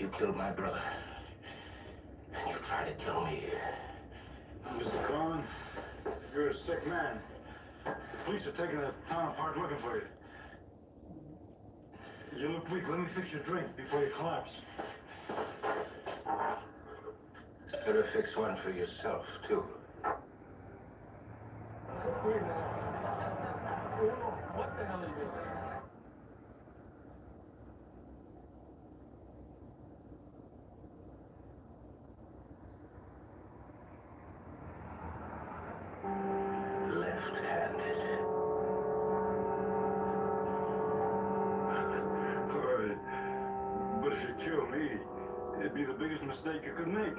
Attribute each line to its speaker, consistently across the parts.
Speaker 1: You killed my brother. And you tried to kill me.
Speaker 2: Mr. Cohen, you're a sick man. The police are taking the town apart looking for you. You look weak. Let me fix your drink before you collapse.
Speaker 1: Better fix one for yourself, too.
Speaker 2: What the hell are you doing?
Speaker 1: Left-handed.
Speaker 2: All right. But if you kill me, it'd be the biggest mistake you could make.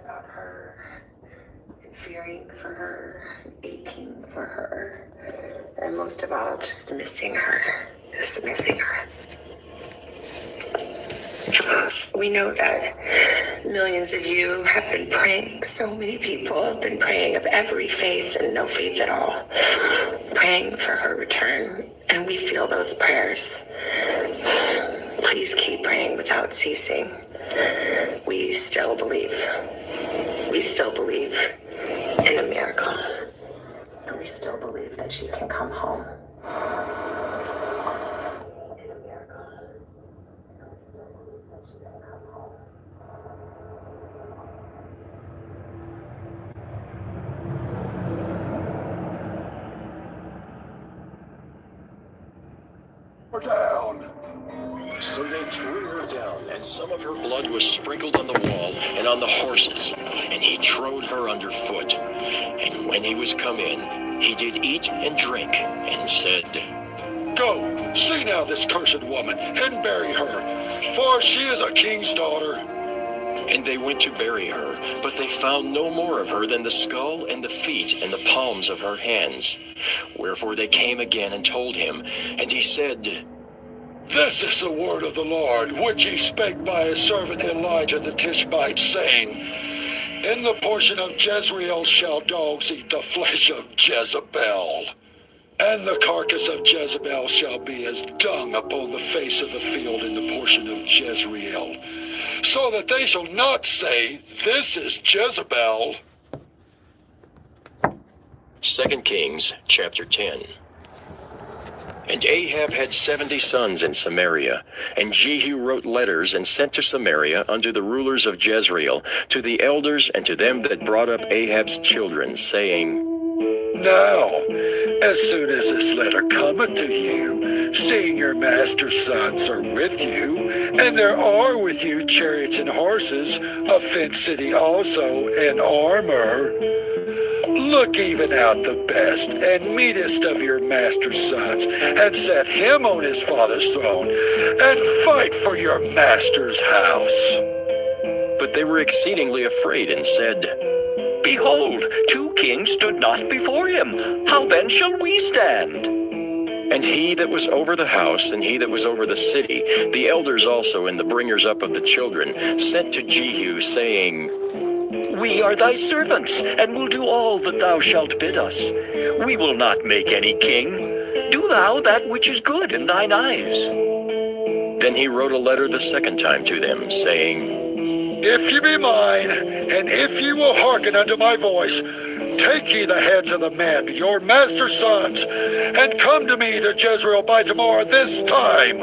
Speaker 3: About her, and fearing for her, aching for her, and most of all, just missing her. We know that millions of you have been praying. So many people have been praying of every faith and no faith at all, praying for her return, and we feel those prayers. Please keep praying without ceasing. We still believe. We still believe in a miracle. And we still believe that she can come home. In a miracle. And we still believe that she can come home.
Speaker 4: Her down!
Speaker 5: So they threw her down, and some of her blood was sprinkled on the wall and on the horses, and he trode her underfoot. And when he was come in, he did eat and drink, and said,
Speaker 4: Go, see now this cursed woman, and bury her, for she is a king's daughter.
Speaker 5: And they went to bury her, but they found no more of her than the skull and the feet and the palms of her hands. Wherefore they came again and told him, and he said,
Speaker 4: This is the word of the Lord, which he spake by his servant Elijah the Tishbite, saying, In the portion of Jezreel shall dogs eat the flesh of Jezebel, and the carcass of Jezebel shall be as dung upon the face of the field in the portion of Jezreel, so that they shall not say, This is Jezebel.
Speaker 5: 2 Kings chapter 10. And Ahab had 70 sons in Samaria, and Jehu wrote letters and sent to Samaria unto the rulers of Jezreel, to the elders and to them that brought up Ahab's children, saying,
Speaker 4: Now, as soon as this letter cometh to you, seeing your master's sons are with you, and there are with you chariots and horses, a fenced city also, and armor, look even out the best and meetest of your master's sons, and set him on his father's throne, and fight for your master's house.
Speaker 5: But they were exceedingly afraid, and said,
Speaker 6: Behold, 2 kings stood not before him. How then shall we stand?
Speaker 5: And he that was over the house, and he that was over the city, the elders also, and the bringers up of the children, sent to Jehu, saying,
Speaker 6: We are thy servants, and will do all that thou shalt bid us. We will not make any king. Do thou that which is good in thine eyes.
Speaker 5: Then he wrote a letter the second time to them, saying,
Speaker 4: If ye be mine, and if ye will hearken unto my voice, take ye the heads of the men, your master's sons, and come to me to Jezreel by tomorrow this time.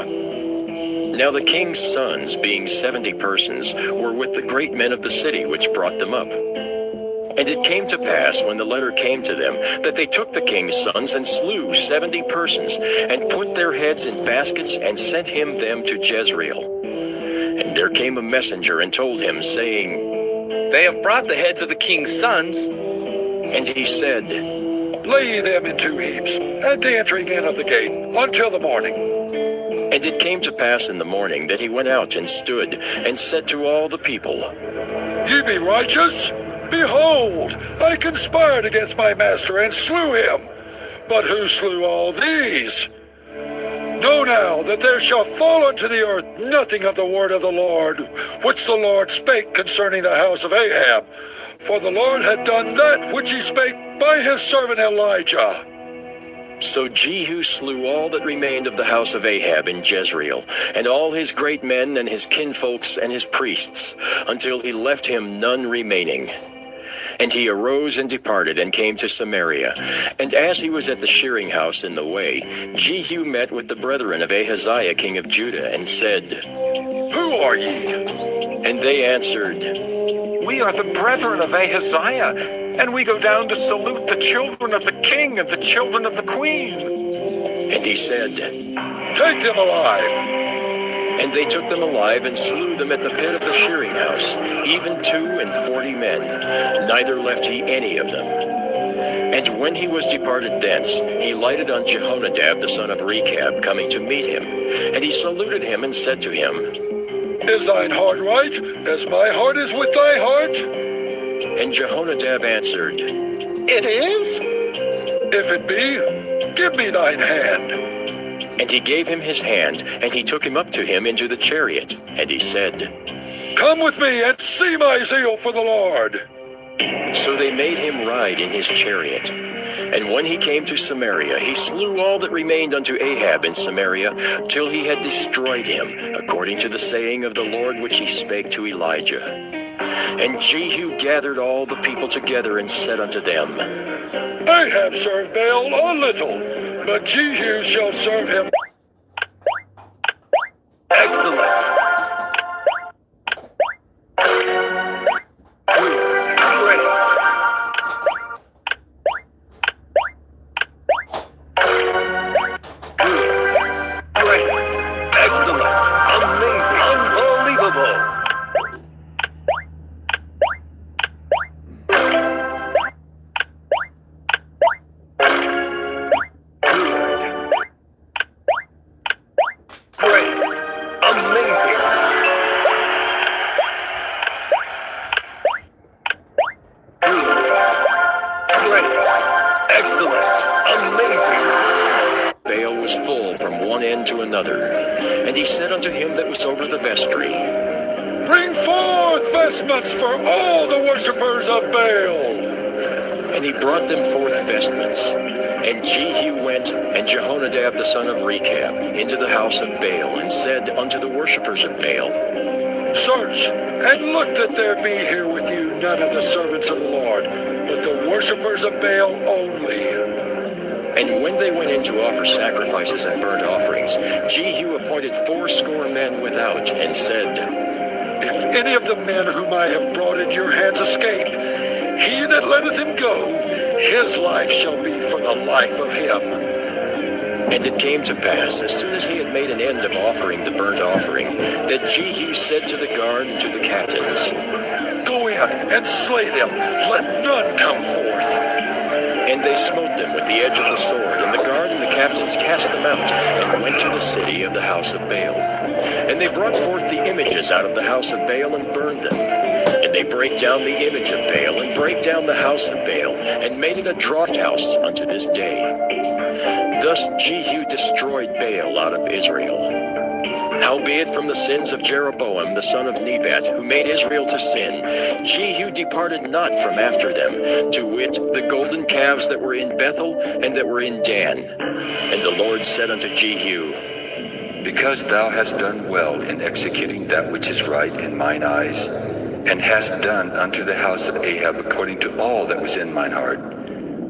Speaker 5: Now the king's sons, being 70 persons, were with the great men of the city which brought them up. And it came to pass, when the letter came to them, that they took the king's sons and slew 70 persons, and put their heads in baskets, and sent him them to Jezreel. And there came a messenger and told him, saying,
Speaker 7: They have brought the heads of the king's sons.
Speaker 5: And he said,
Speaker 4: Lay them in 2 heaps, at the entering in of the gate, until the morning.
Speaker 5: And it came to pass in the morning that he went out and stood, and said to all the people,
Speaker 4: Ye be righteous? Behold, I conspired against my master, and slew him. But who slew all these? Know now that there shall fall unto the earth nothing of the word of the Lord, which the Lord spake concerning the house of Ahab. For the Lord had done that which he spake by his servant Elijah.
Speaker 5: So Jehu slew all that remained of the house of Ahab in Jezreel, and all his great men and his kinfolks and his priests, until he left him none remaining. And he arose and departed, and came to Samaria. And as he was at the shearing house in the way, Jehu met with the brethren of Ahaziah king of Judah, and said,
Speaker 4: Who are ye?
Speaker 5: And they answered,
Speaker 6: We are the brethren of Ahaziah, and we go down to salute the children of the king and the children of the queen.
Speaker 5: And he said,
Speaker 4: Take them alive.
Speaker 5: And they took them alive, and slew them at the pit of the shearing house, even 42 men, neither left he any of them. And when he was departed thence, he lighted on Jehonadab the son of Rechab, coming to meet him. And he saluted him, and said to him,
Speaker 4: Is thine heart right, as my heart is with thy heart?
Speaker 5: And Jehonadab answered,
Speaker 6: It is?
Speaker 4: If it be, give me thine hand.
Speaker 5: And he gave him his hand, and he took him up to him into the chariot. And he said,
Speaker 4: Come with me, and see my zeal for the Lord.
Speaker 5: So they made him ride in his chariot. And when he came to Samaria, he slew all that remained unto Ahab in Samaria, till he had destroyed him, according to the saying of the Lord which he spake to Elijah. And Jehu gathered all the people together, and said unto them,
Speaker 4: Ahab served Baal a little, but Jehu shall serve him.
Speaker 6: Excellent. Good. Great. Good. Great. Excellent. Amazing. Unbelievable.
Speaker 5: Baal was full from one end to another. And he said unto him that was over the vestry,
Speaker 4: Bring forth vestments for all the worshippers of Baal.
Speaker 5: And he brought them forth vestments. And Jehu went, and Jehonadab the son of Rechab, into the house of Baal, and said unto the worshippers of Baal,
Speaker 4: Search, and look that there be here with you none of the servants of the Lord, but the worshippers of Baal only.
Speaker 5: And when they went in to offer sacrifices and burnt offerings, Jehu appointed 80 men without, and said,
Speaker 4: If any of the men whom I have brought into your hands escape, he that letteth him go, his life shall be for the life of him.
Speaker 5: And it came to pass, as soon as he had made an end of offering the burnt offering, that Jehu said to the guard and to the captains,
Speaker 4: Go in and slay them, let none come forth.
Speaker 5: And they smote them with the edge of the sword, and the guard and the captains cast them out, and went to the city of the house of Baal. And they brought forth the images out of the house of Baal, and burned them. And they brake down the image of Baal, and brake down the house of Baal, and made it a draught house unto this day. Thus Jehu destroyed Baal out of Israel. Howbeit from the sins of Jeroboam the son of Nebat, who made Israel to sin, Jehu departed not from after them, to wit, the golden calves that were in Bethel and that were in Dan. And the Lord said unto Jehu,
Speaker 8: Because thou hast done well in executing that which is right in mine eyes, and hast done unto the house of Ahab according to all that was in mine heart,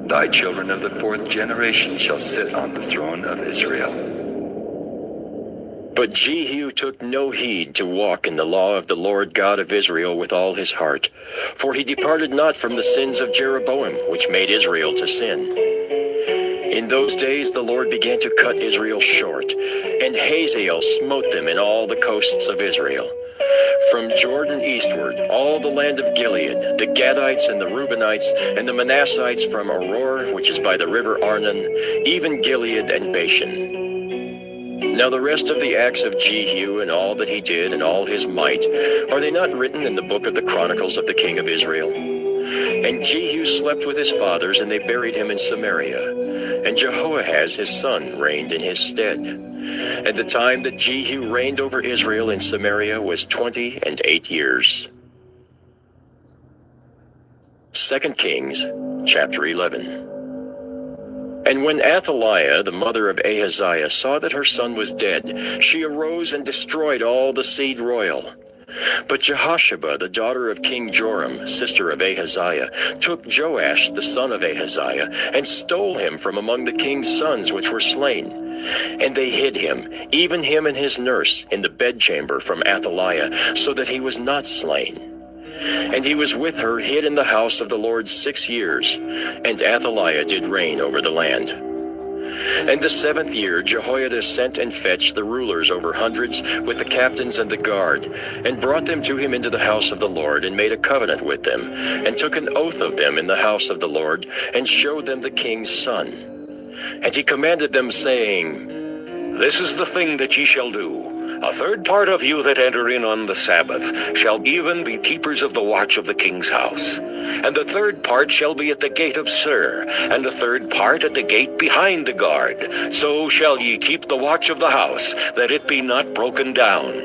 Speaker 8: thy children of the 4th generation shall sit on the throne of Israel.
Speaker 5: But Jehu took no heed to walk in the law of the Lord God of Israel with all his heart, for he departed not from the sins of Jeroboam, which made Israel to sin. In those days the Lord began to cut Israel short, and Hazael smote them in all the coasts of Israel. From Jordan eastward, all the land of Gilead, the Gadites and the Reubenites, and the Manassites from Aroer, which is by the river Arnon, even Gilead and Bashan. Now the rest of the acts of Jehu, and all that he did, and all his might, are they not written in the book of the Chronicles of the king of Israel? And Jehu slept with his fathers, and they buried him in Samaria. And Jehoahaz his son reigned in his stead. And the time that Jehu reigned over Israel in Samaria was 28 years. 2 Kings, chapter 11. And when Athaliah, the mother of Ahaziah, saw that her son was dead, she arose and destroyed all the seed royal. But Jehosheba, the daughter of King Joram, sister of Ahaziah, took Joash, the son of Ahaziah, and stole him from among the king's sons which were slain. And they hid him, even him and his nurse, in the bedchamber from Athaliah, so that he was not slain. And he was with her hid in the house of the Lord 6 years, and Athaliah did reign over the land. And the 7th year Jehoiada sent and fetched the rulers over hundreds with the captains and the guard, and brought them to him into the house of the Lord, and made a covenant with them, and took an oath of them in the house of the Lord, and showed them the king's son. And he commanded them, saying,
Speaker 9: This is the thing that ye shall do. A 3rd part of you that enter in on the Sabbath shall even be keepers of the watch of the king's house. And the 3rd part shall be at the gate of Sur, and the 3rd part at the gate behind the guard. So shall ye keep the watch of the house, that it be not broken down.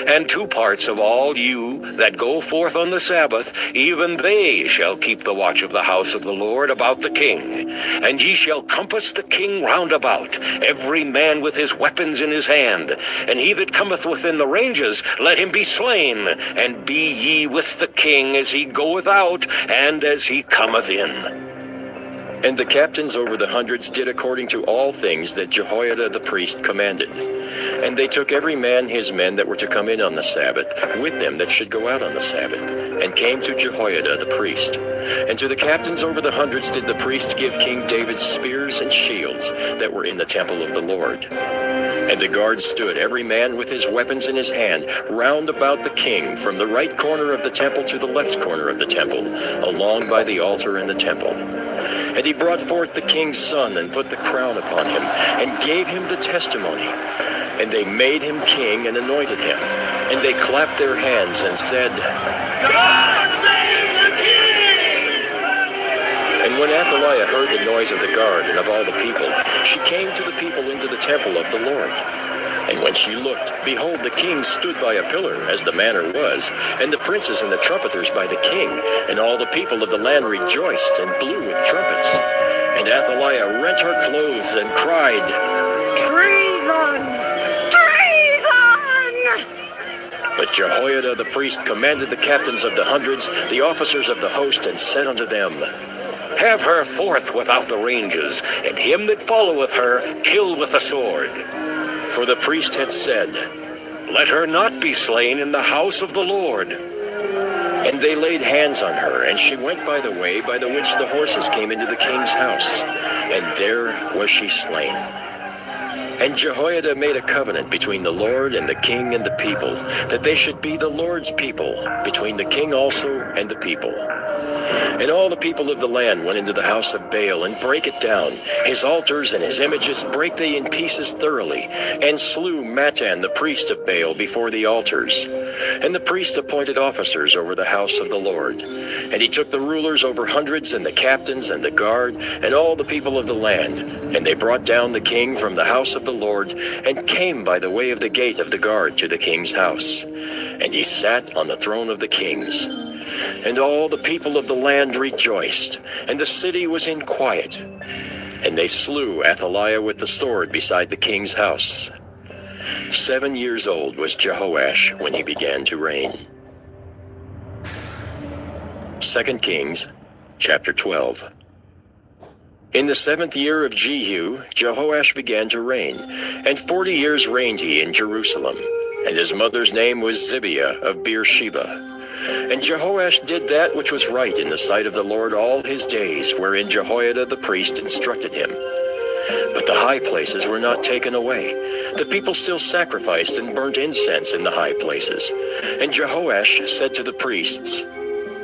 Speaker 9: And 2 parts of all you that go forth on the Sabbath, even they shall keep the watch of the house of the Lord about the king. And ye shall compass the king round about, every man with his weapons in his hand. And he that cometh within the ranges, let him be slain. And be ye with the king as he goeth out, and as he cometh in.
Speaker 5: And the captains over the hundreds did according to all things that Jehoiada the priest commanded. And they took every man his men that were to come in on the Sabbath, with them that should go out on the Sabbath, and came to Jehoiada the priest. And to the captains over the hundreds did the priest give King David's spears and shields that were in the temple of the Lord. And the guards stood, every man with his weapons in his hand, round about the king, from the right corner of the temple to the left corner of the temple, along by the altar and the temple. And he brought forth the king's son, and put the crown upon him, and gave him the testimony. And they made him king, and anointed him. And they clapped their hands, and said, God save the king! And when Athaliah heard the noise of the guard and of all the people, she came to the people into the temple of the Lord. And when she looked, behold, the king stood by a pillar, as the manner was, and the princes and the trumpeters by the king, and all the people of the land rejoiced and blew with trumpets. And Athaliah rent her clothes and cried, "Treason! Treason!" But Jehoiada the priest commanded the captains of the hundreds, the officers of the host, and said unto them,
Speaker 9: Have her forth without the ranges, and him that followeth her kill with the sword.
Speaker 5: For the priest had said,
Speaker 9: Let her not be slain in the house of the Lord.
Speaker 5: and they laid hands on her, and she went by the way by the which the horses came into the king's house, and there was she slain. And Jehoiada made a covenant between the Lord and the king and the people, that they should be the Lord's people, between the king also and the people. And all the people of the land went into the house of Baal, and brake it down. His altars and his images brake they in pieces thoroughly, and slew Mattan the priest of Baal before the altars. And the priest appointed officers over the house of the Lord. And he took the rulers over hundreds, and the captains, and the guard, and all the people of the land. And they brought down the king from the house of the Lord, and came by the way of the gate of the guard to the king's house. And he sat on the throne of the kings. And all the people of the land rejoiced, and the city was in quiet. And they slew Athaliah with the sword beside the king's house. 7 years old was Jehoash when he began to reign. 2 Kings, chapter 12. In the 7th year of Jehu, Jehoash began to reign, and 40 years reigned he in Jerusalem. And his mother's name was Zibiah of Beersheba. And Jehoash did that which was right in the sight of the Lord all his days, wherein Jehoiada the priest instructed him. But the high places were not taken away. The people still sacrificed and burnt incense in the high places. And Jehoash said to the priests,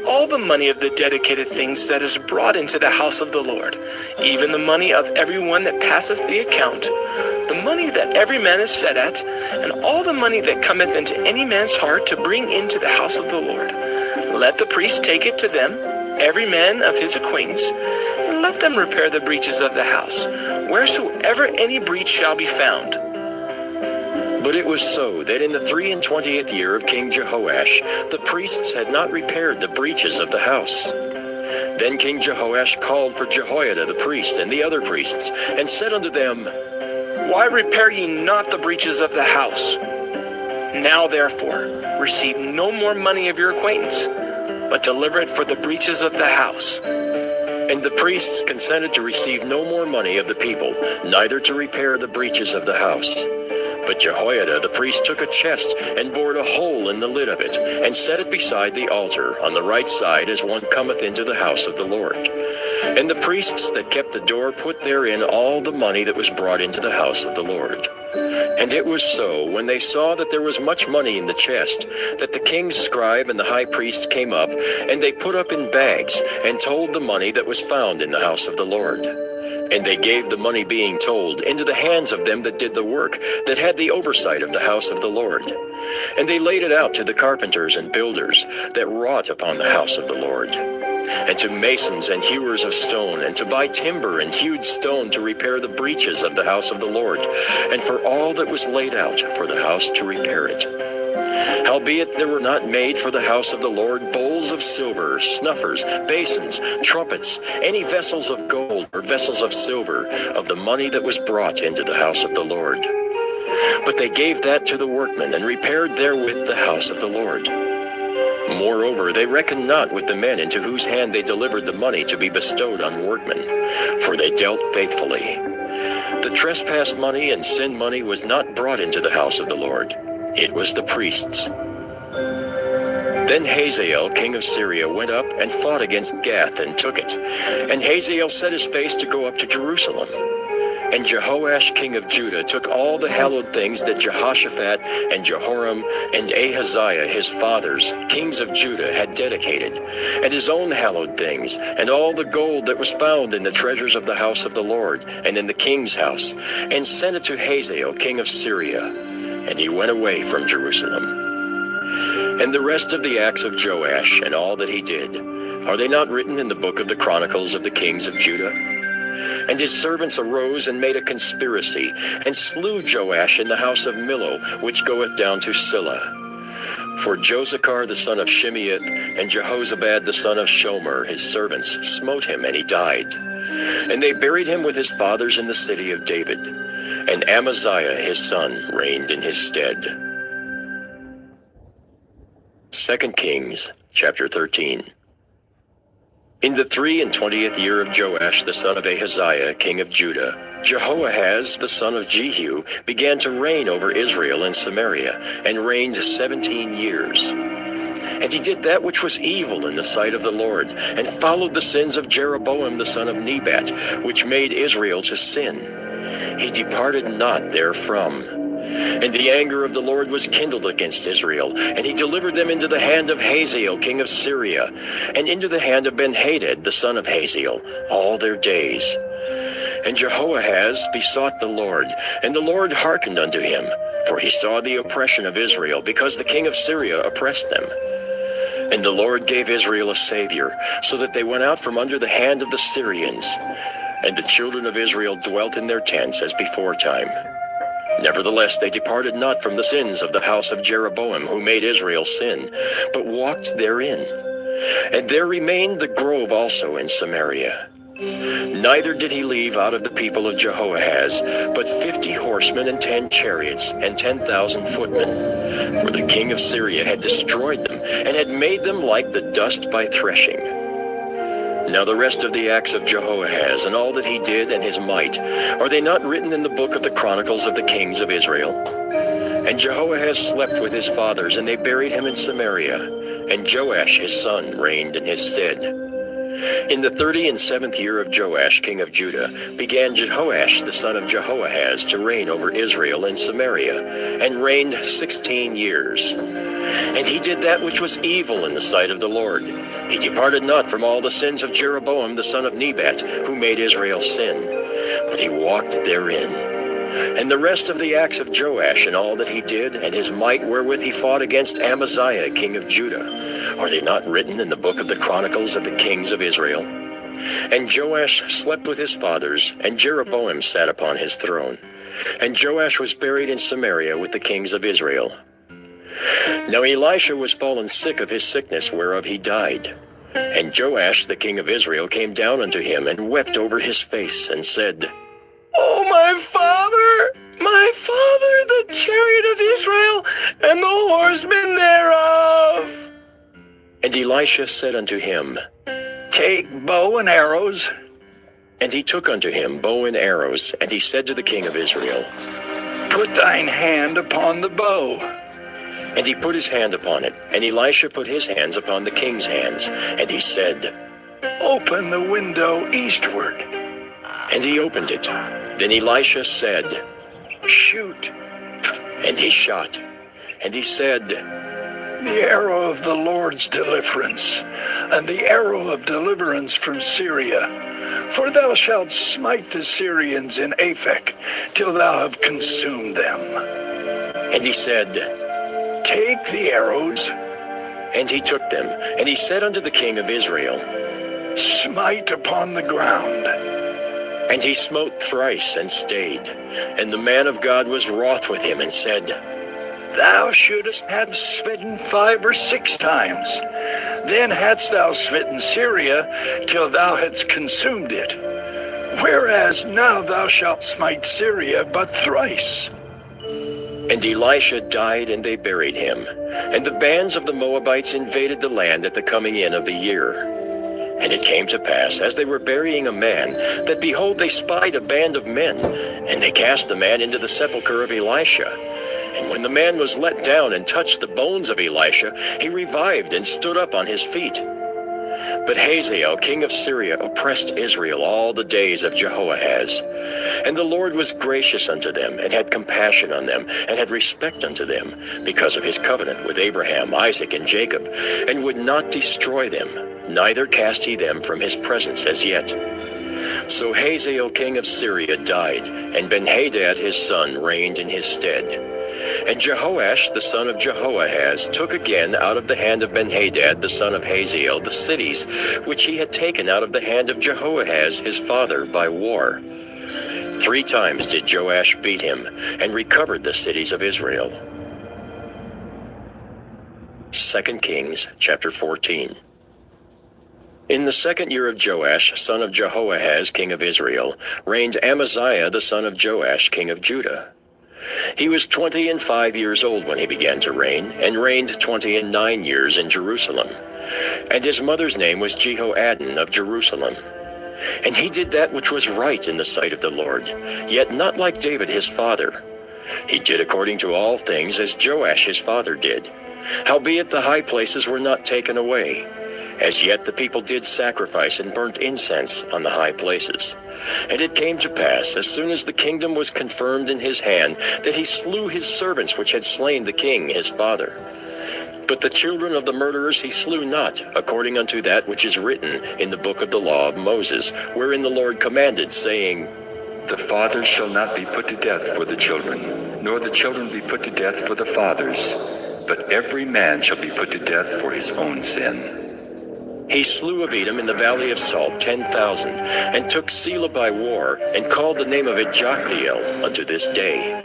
Speaker 10: All the money of the dedicated things that is brought into the house of the Lord, even the money of every one that passeth the account, the money that every man is set at, and all the money that cometh into any man's heart to bring into the house of the Lord, let the priest take it to them, every man of his acquaintance, and let them repair the breaches of the house, wheresoever any breach shall be found.
Speaker 5: But it was so that in the 23rd year of King Jehoash, the priests had not repaired the breaches of the house. Then King Jehoash called for Jehoiada the priest and the other priests, and said unto them,
Speaker 10: Why repair ye not the breaches of the house? Now therefore receive no more money of your acquaintance, but deliver it for the breaches of the house.
Speaker 5: And the priests consented to receive no more money of the people, neither to repair the breaches of the house. But Jehoiada the priest took a chest, and bored a hole in the lid of it, and set it beside the altar, on the right side as one cometh into the house of the Lord. And the priests that kept the door put therein all the money that was brought into the house of the Lord. And it was so, when they saw that there was much money in the chest, that the king's scribe and the high priest came up, and they put up in bags, and told the money that was found in the house of the Lord. And they gave the money being told into the hands of them that did the work, that had the oversight of the house of the Lord. And they laid it out to the carpenters and builders that wrought upon the house of the Lord, and to masons and hewers of stone, and to buy timber and hewed stone to repair the breaches of the house of the Lord, and for all that was laid out for the house to repair it. Howbeit there were not made for the house of the Lord bowls of silver, snuffers, basins, trumpets, any vessels of gold or vessels of silver, of the money that was brought into the house of the Lord. But they gave that to the workmen, and repaired therewith the house of the Lord. Moreover, they reckoned not with the men into whose hand they delivered the money to be bestowed on workmen, for they dealt faithfully. The trespass money and sin money was not brought into the house of the Lord. It was the priests. Then Hazael, king of Syria, went up and fought against Gath, and took it. And Hazael set his face to go up to Jerusalem. And Jehoash, king of Judah, took all the hallowed things that Jehoshaphat and Jehoram and Ahaziah his fathers, kings of Judah, had dedicated, and his own hallowed things, and all the gold that was found in the treasures of the house of the Lord, and in the king's house, and sent it to Hazael, king of Syria. And he went away from Jerusalem. And the rest of the acts of Joash, and all that he did, are they not written in the book of the Chronicles of the kings of Judah? And his servants arose and made a conspiracy, and slew Joash in the house of Millo, which goeth down to Silla. For Josachar the son of Shimeath, and Jehozabad the son of Shomer, his servants, smote him, and he died. And they buried him with his fathers in the city of David. And Amaziah his son reigned in his stead. 2 Kings, chapter 13. In the 23rd year of Joash the son of Ahaziah, king of Judah, Jehoahaz the son of Jehu began to reign over Israel and Samaria, and reigned 17 years. And he did that which was evil in the sight of the Lord, and followed the sins of Jeroboam the son of Nebat, which made Israel to sin. He departed not therefrom. And the anger of the Lord was kindled against Israel, and he delivered them into the hand of Hazael king of Syria, and into the hand of Benhadad the son of Hazael, all their days. And Jehoahaz besought the Lord, and the Lord hearkened unto him, for he saw the oppression of Israel, because the king of Syria oppressed them. And the Lord gave Israel a savior, so that they went out from under the hand of the Syrians. And the children of Israel dwelt in their tents as beforetime. Nevertheless, they departed not from the sins of the house of Jeroboam, who made Israel sin, but walked therein. And there remained the grove also in Samaria. Neither did he leave out of the people of Jehoahaz, but 50 horsemen and 10 chariots, and 10,000 footmen. For the king of Syria had destroyed them, and had made them like the dust by threshing. Now the rest of the acts of Jehoahaz, and all that he did, and his might, are they not written in the book of the Chronicles of the kings of Israel? And Jehoahaz slept with his fathers, and they buried him in Samaria. And Joash his son reigned in his stead. In the 37th year of Joash king of Judah began Jehoash the son of Jehoahaz to reign over Israel in Samaria, and reigned 16 years. And he did that which was evil in the sight of the Lord. He departed not from all the sins of Jeroboam the son of Nebat, who made Israel sin, but he walked therein. And the rest of the acts of Joash, and all that he did, and his might wherewith he fought against Amaziah king of Judah, are they not written in the book of the Chronicles of the kings of Israel? And Joash slept with his fathers, and Jeroboam sat upon his throne. And Joash was buried in Samaria with the kings of Israel. Now Elisha was fallen sick of his sickness, whereof he died. And Joash the king of Israel came down unto him, and wept over his face, and said,
Speaker 10: Oh, my father, the chariot of Israel, and the horsemen thereof.
Speaker 5: And Elisha said unto him,
Speaker 4: Take bow and arrows.
Speaker 5: And he took unto him bow and arrows, and he said to the king of Israel,
Speaker 4: Put thine hand upon the bow.
Speaker 5: And he put his hand upon it, and Elisha put his hands upon the king's hands, and he said,
Speaker 4: Open the window eastward.
Speaker 5: And he opened it. Then Elisha said,
Speaker 4: Shoot.
Speaker 5: And he shot. And he said,
Speaker 4: The arrow of the Lord's deliverance, and the arrow of deliverance from Syria. For thou shalt smite the Syrians in Aphek, till thou have consumed them.
Speaker 5: And he said,
Speaker 4: Take the arrows.
Speaker 5: And he took them, and he said unto the king of Israel,
Speaker 4: Smite upon the ground.
Speaker 5: And he smote thrice, and stayed. And the man of God was wroth with him, and said,
Speaker 4: Thou shouldest have smitten 5 or 6 times. Then hadst thou smitten Syria, till thou hadst consumed it. Whereas now thou shalt smite Syria but thrice.
Speaker 5: And Elisha died, and they buried him. And the bands of the Moabites invaded the land at the coming in of the year. And it came to pass, as they were burying a man, that behold, they spied a band of men, and they cast the man into the sepulchre of Elisha. And when the man was let down and touched the bones of Elisha, he revived and stood up on his feet. But Hazael, king of Syria, oppressed Israel all the days of Jehoahaz. And the Lord was gracious unto them, and had compassion on them, and had respect unto them, because of his covenant with Abraham, Isaac, and Jacob, and would not destroy them, neither cast he them from his presence as yet. So Hazael king of Syria died, and Benhadad his son reigned in his stead. And Jehoash the son of Jehoahaz took again out of the hand of Benhadad the son of Hazael the cities which he had taken out of the hand of Jehoahaz his father by war. 3 times did Joash beat him, and recovered the cities of Israel. 2 Kings chapter 14. In the 2nd year of Joash, son of Jehoahaz, king of Israel, reigned Amaziah the son of Joash, king of Judah. He was 25 years old when he began to reign, and reigned 29 years in Jerusalem. And his mother's name was Jehoaddan of Jerusalem. And he did that which was right in the sight of the Lord, yet not like David his father. He did according to all things as Joash his father did. Howbeit the high places were not taken away. As yet the people did sacrifice and burnt incense on the high places. And it came to pass, as soon as the kingdom was confirmed in his hand, that he slew his servants which had slain the king his father. But the children of the murderers he slew not, according unto that which is written in the book of the law of Moses, wherein the Lord commanded, saying,
Speaker 8: The fathers shall not be put to death for the children, nor the children be put to death for the fathers, but every man shall be put to death for his own sin.
Speaker 5: He slew of Edom in the valley of Salt 10,000, and took Selah by war, and called the name of it Joktheel unto this day.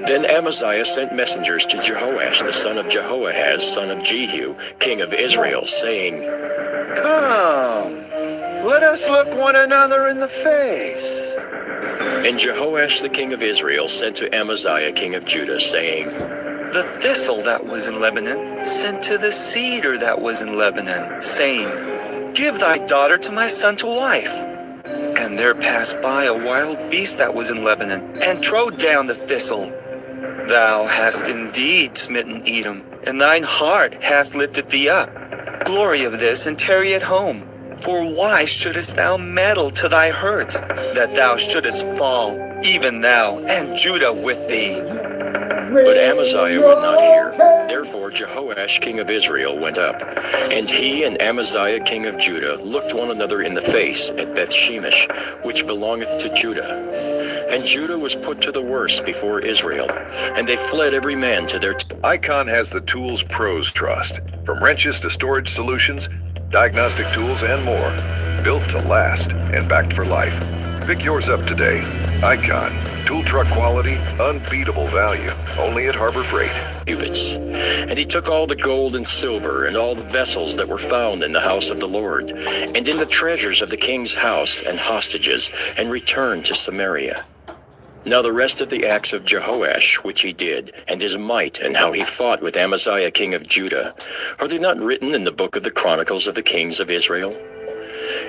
Speaker 5: Then Amaziah sent messengers to Jehoash the son of Jehoahaz, son of Jehu, king of Israel, saying,
Speaker 4: Come, let us look one another in the face.
Speaker 5: And Jehoash the king of Israel sent to Amaziah king of Judah, saying,
Speaker 7: The thistle that was in Lebanon sent to the cedar that was in Lebanon, saying, Give thy daughter to my son to wife. And there passed by a wild beast that was in Lebanon, and trode down the thistle. Thou hast indeed smitten Edom, and thine heart hath lifted thee up. Glory of this, and tarry at home. For why shouldest thou meddle to thy hurt, that thou shouldest fall, even thou, and Judah with thee?
Speaker 5: But Amaziah would not hear. Therefore Jehoash king of Israel went up, and he and Amaziah king of Judah looked one another in the face at Bethshemesh, which belongeth to Judah. And Judah was put to the worse before Israel, and they fled every man to their
Speaker 11: Icon has the tools pros trust, from wrenches to storage solutions, diagnostic tools, and more, built to last and backed for life. Pick yours up today. Icon, tool truck quality, unbeatable value, only at Harbor Freight.
Speaker 5: cubits. And he took all the gold and silver and all the vessels that were found in the house of the Lord, and in the treasures of the king's house and hostages, and returned to Samaria. Now the rest of the acts of Jehoash, which he did, and his might, and how he fought with Amaziah king of Judah, are they not written in the book of the Chronicles of the kings of Israel?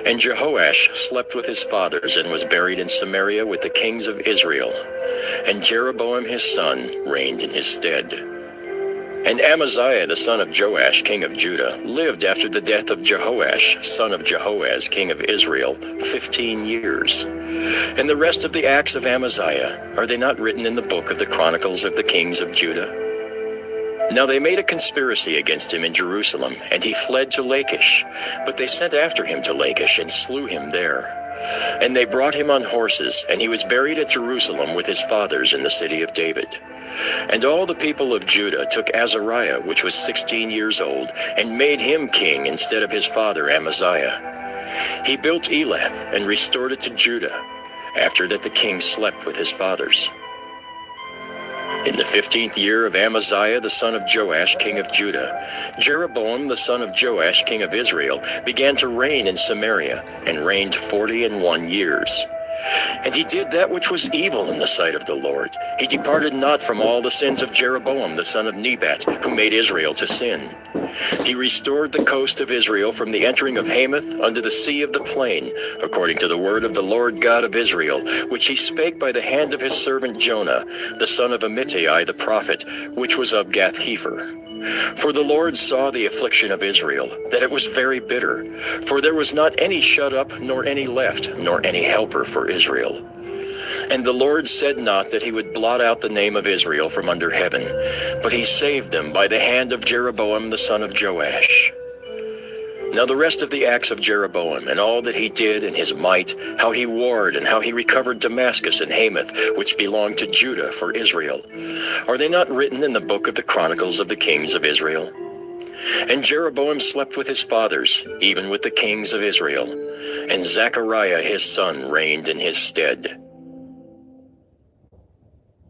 Speaker 5: And Jehoash slept with his fathers, and was buried in Samaria with the kings of Israel. And Jeroboam his son reigned in his stead. And Amaziah the son of Joash king of Judah lived after the death of Jehoash son of Jehoaz king of Israel 15 years. And the rest of the acts of Amaziah, are they not written in the book of the Chronicles of the kings of Judah? Now they made a conspiracy against him in Jerusalem, and he fled to Lachish. But they sent after him to Lachish, and slew him there. And they brought him on horses, and he was buried at Jerusalem with his fathers in the city of David. And all the people of Judah took Azariah, which was 16 years old, and made him king instead of his father Amaziah. He built Elath, and restored it to Judah, after that the king slept with his fathers. In the 15th year of Amaziah the son of Joash king of Judah, Jeroboam the son of Joash king of Israel began to reign in Samaria, and reigned 41 years. And he did that which was evil in the sight of the Lord. He departed not from all the sins of Jeroboam the son of Nebat, who made Israel to sin. He restored the coast of Israel from the entering of Hamath unto the sea of the plain, according to the word of the Lord God of Israel, which he spake by the hand of his servant Jonah, the son of Amittai the prophet, which was of Gath-hepher. For the Lord saw the affliction of Israel, that it was very bitter, for there was not any shut up, nor any left, nor any helper for Israel. And the Lord said not that he would blot out the name of Israel from under heaven, but he saved them by the hand of Jeroboam the son of Joash. Now the rest of the acts of Jeroboam, and all that he did, and his might, how he warred, and how he recovered Damascus and Hamath, which belonged to Judah for Israel, are they not written in the book of the Chronicles of the kings of Israel? And Jeroboam slept with his fathers, even with the kings of Israel, and Zechariah his son reigned in his stead.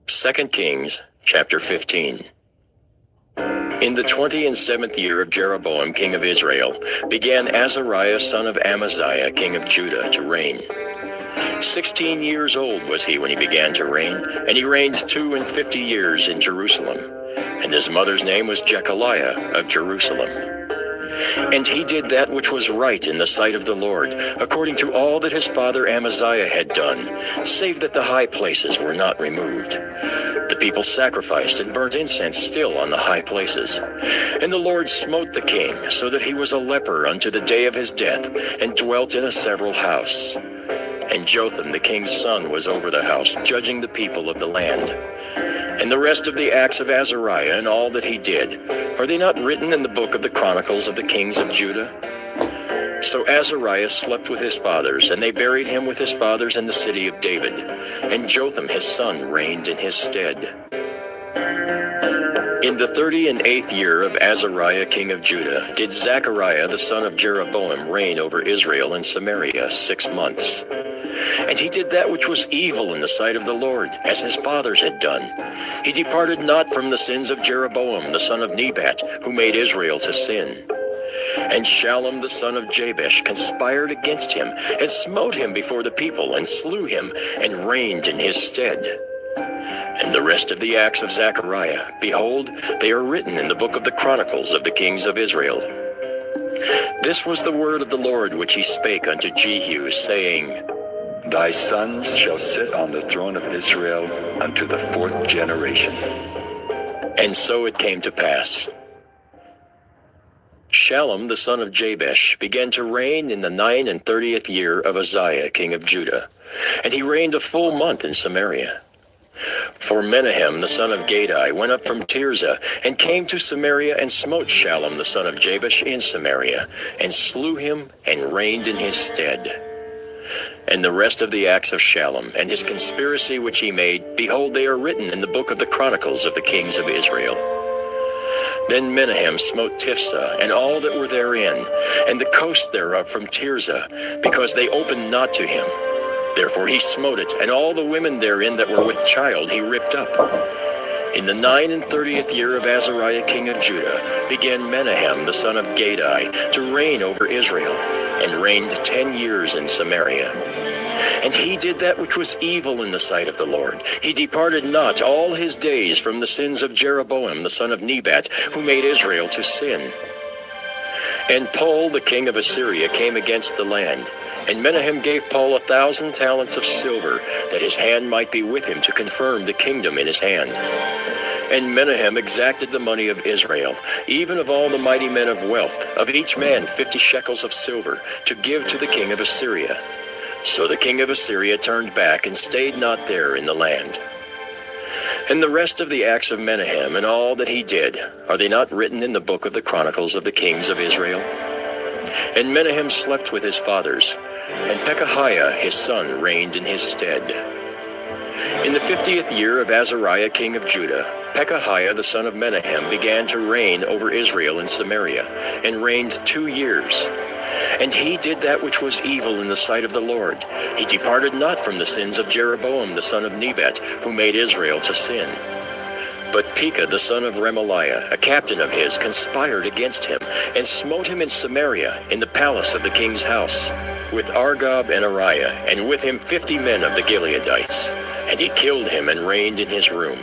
Speaker 5: 2 Kings chapter 15. In the 27th year of Jeroboam king of Israel, began Azariah son of Amaziah king of Judah to reign. 16 years old was he when he began to reign, and he reigned 52 years in Jerusalem. And his mother's name was Jechaliah of Jerusalem. And he did that which was right in the sight of the Lord, according to all that his father Amaziah had done, save that the high places were not removed. The people sacrificed and burnt incense still on the high places. And the Lord smote the king, so that he was a leper unto the day of his death, and dwelt in a several house. And Jotham the king's son was over the house, judging the people of the land. And the rest of the acts of Azariah and all that he did, are they not written in the book of the Chronicles of the kings of Judah? So Azariah slept with his fathers, and they buried him with his fathers in the city of David. And Jotham his son reigned in his stead. In the 38th year of Azariah king of Judah, did Zechariah the son of Jeroboam reign over Israel and Samaria 6 months. And he did that which was evil in the sight of the Lord, as his fathers had done. He departed not from the sins of Jeroboam the son of Nebat, who made Israel to sin. And Shallum the son of Jabesh conspired against him, and smote him before the people, and slew him, and reigned in his stead. And the rest of the acts of Zechariah, behold, they are written in the book of the Chronicles of the kings of Israel. This was the word of the Lord which he spake unto Jehu, saying,
Speaker 8: Thy sons shall sit on the throne of Israel unto the 4th generation.
Speaker 5: And so it came to pass. Shallum the son of Jabesh began to reign in the 39th year of Uzziah king of Judah, and he reigned a full month in Samaria. For Menahem the son of Gadai went up from Tirzah, and came to Samaria, and smote Shallum the son of Jabesh in Samaria, and slew him, and reigned in his stead. And the rest of the acts of Shallum, and his conspiracy which he made, behold, they are written in the book of the Chronicles of the kings of Israel. Then Menahem smote Tiphsah, and all that were therein, and the coast thereof from Tirzah, because they opened not to him. Therefore he smote it, and all the women therein that were with child he ripped up. In the 39th year of Azariah king of Judah began Menahem the son of Gadai to reign over Israel, and reigned 10 years in Samaria. And he did that which was evil in the sight of the Lord. He departed not all his days from the sins of Jeroboam the son of Nebat, who made Israel to sin. And Pul the king of Assyria came against the land, and Menahem gave Pul 1,000 talents of silver, that his hand might be with him to confirm the kingdom in his hand. And Menahem exacted the money of Israel, even of all the mighty men of wealth, of each man 50 shekels of silver, to give to the king of Assyria. So the king of Assyria turned back, and stayed not there in the land. And the rest of the acts of Menahem, and all that he did, are they not written in the book of the Chronicles of the kings of Israel? And Menahem slept with his fathers, and Pekahiah his son reigned in his stead. In the 50th year of Azariah king of Judah, Pekahiah the son of Menahem began to reign over Israel and Samaria, and reigned 2 years. And he did that which was evil in the sight of the Lord. He departed not from the sins of Jeroboam the son of Nebat, who made Israel to sin. But Pekah the son of Remaliah, a captain of his, conspired against him, and smote him in Samaria, in the palace of the king's house, with Argob and Ariah, and with him 50 men of the Gileadites. And he killed him, and reigned in his room.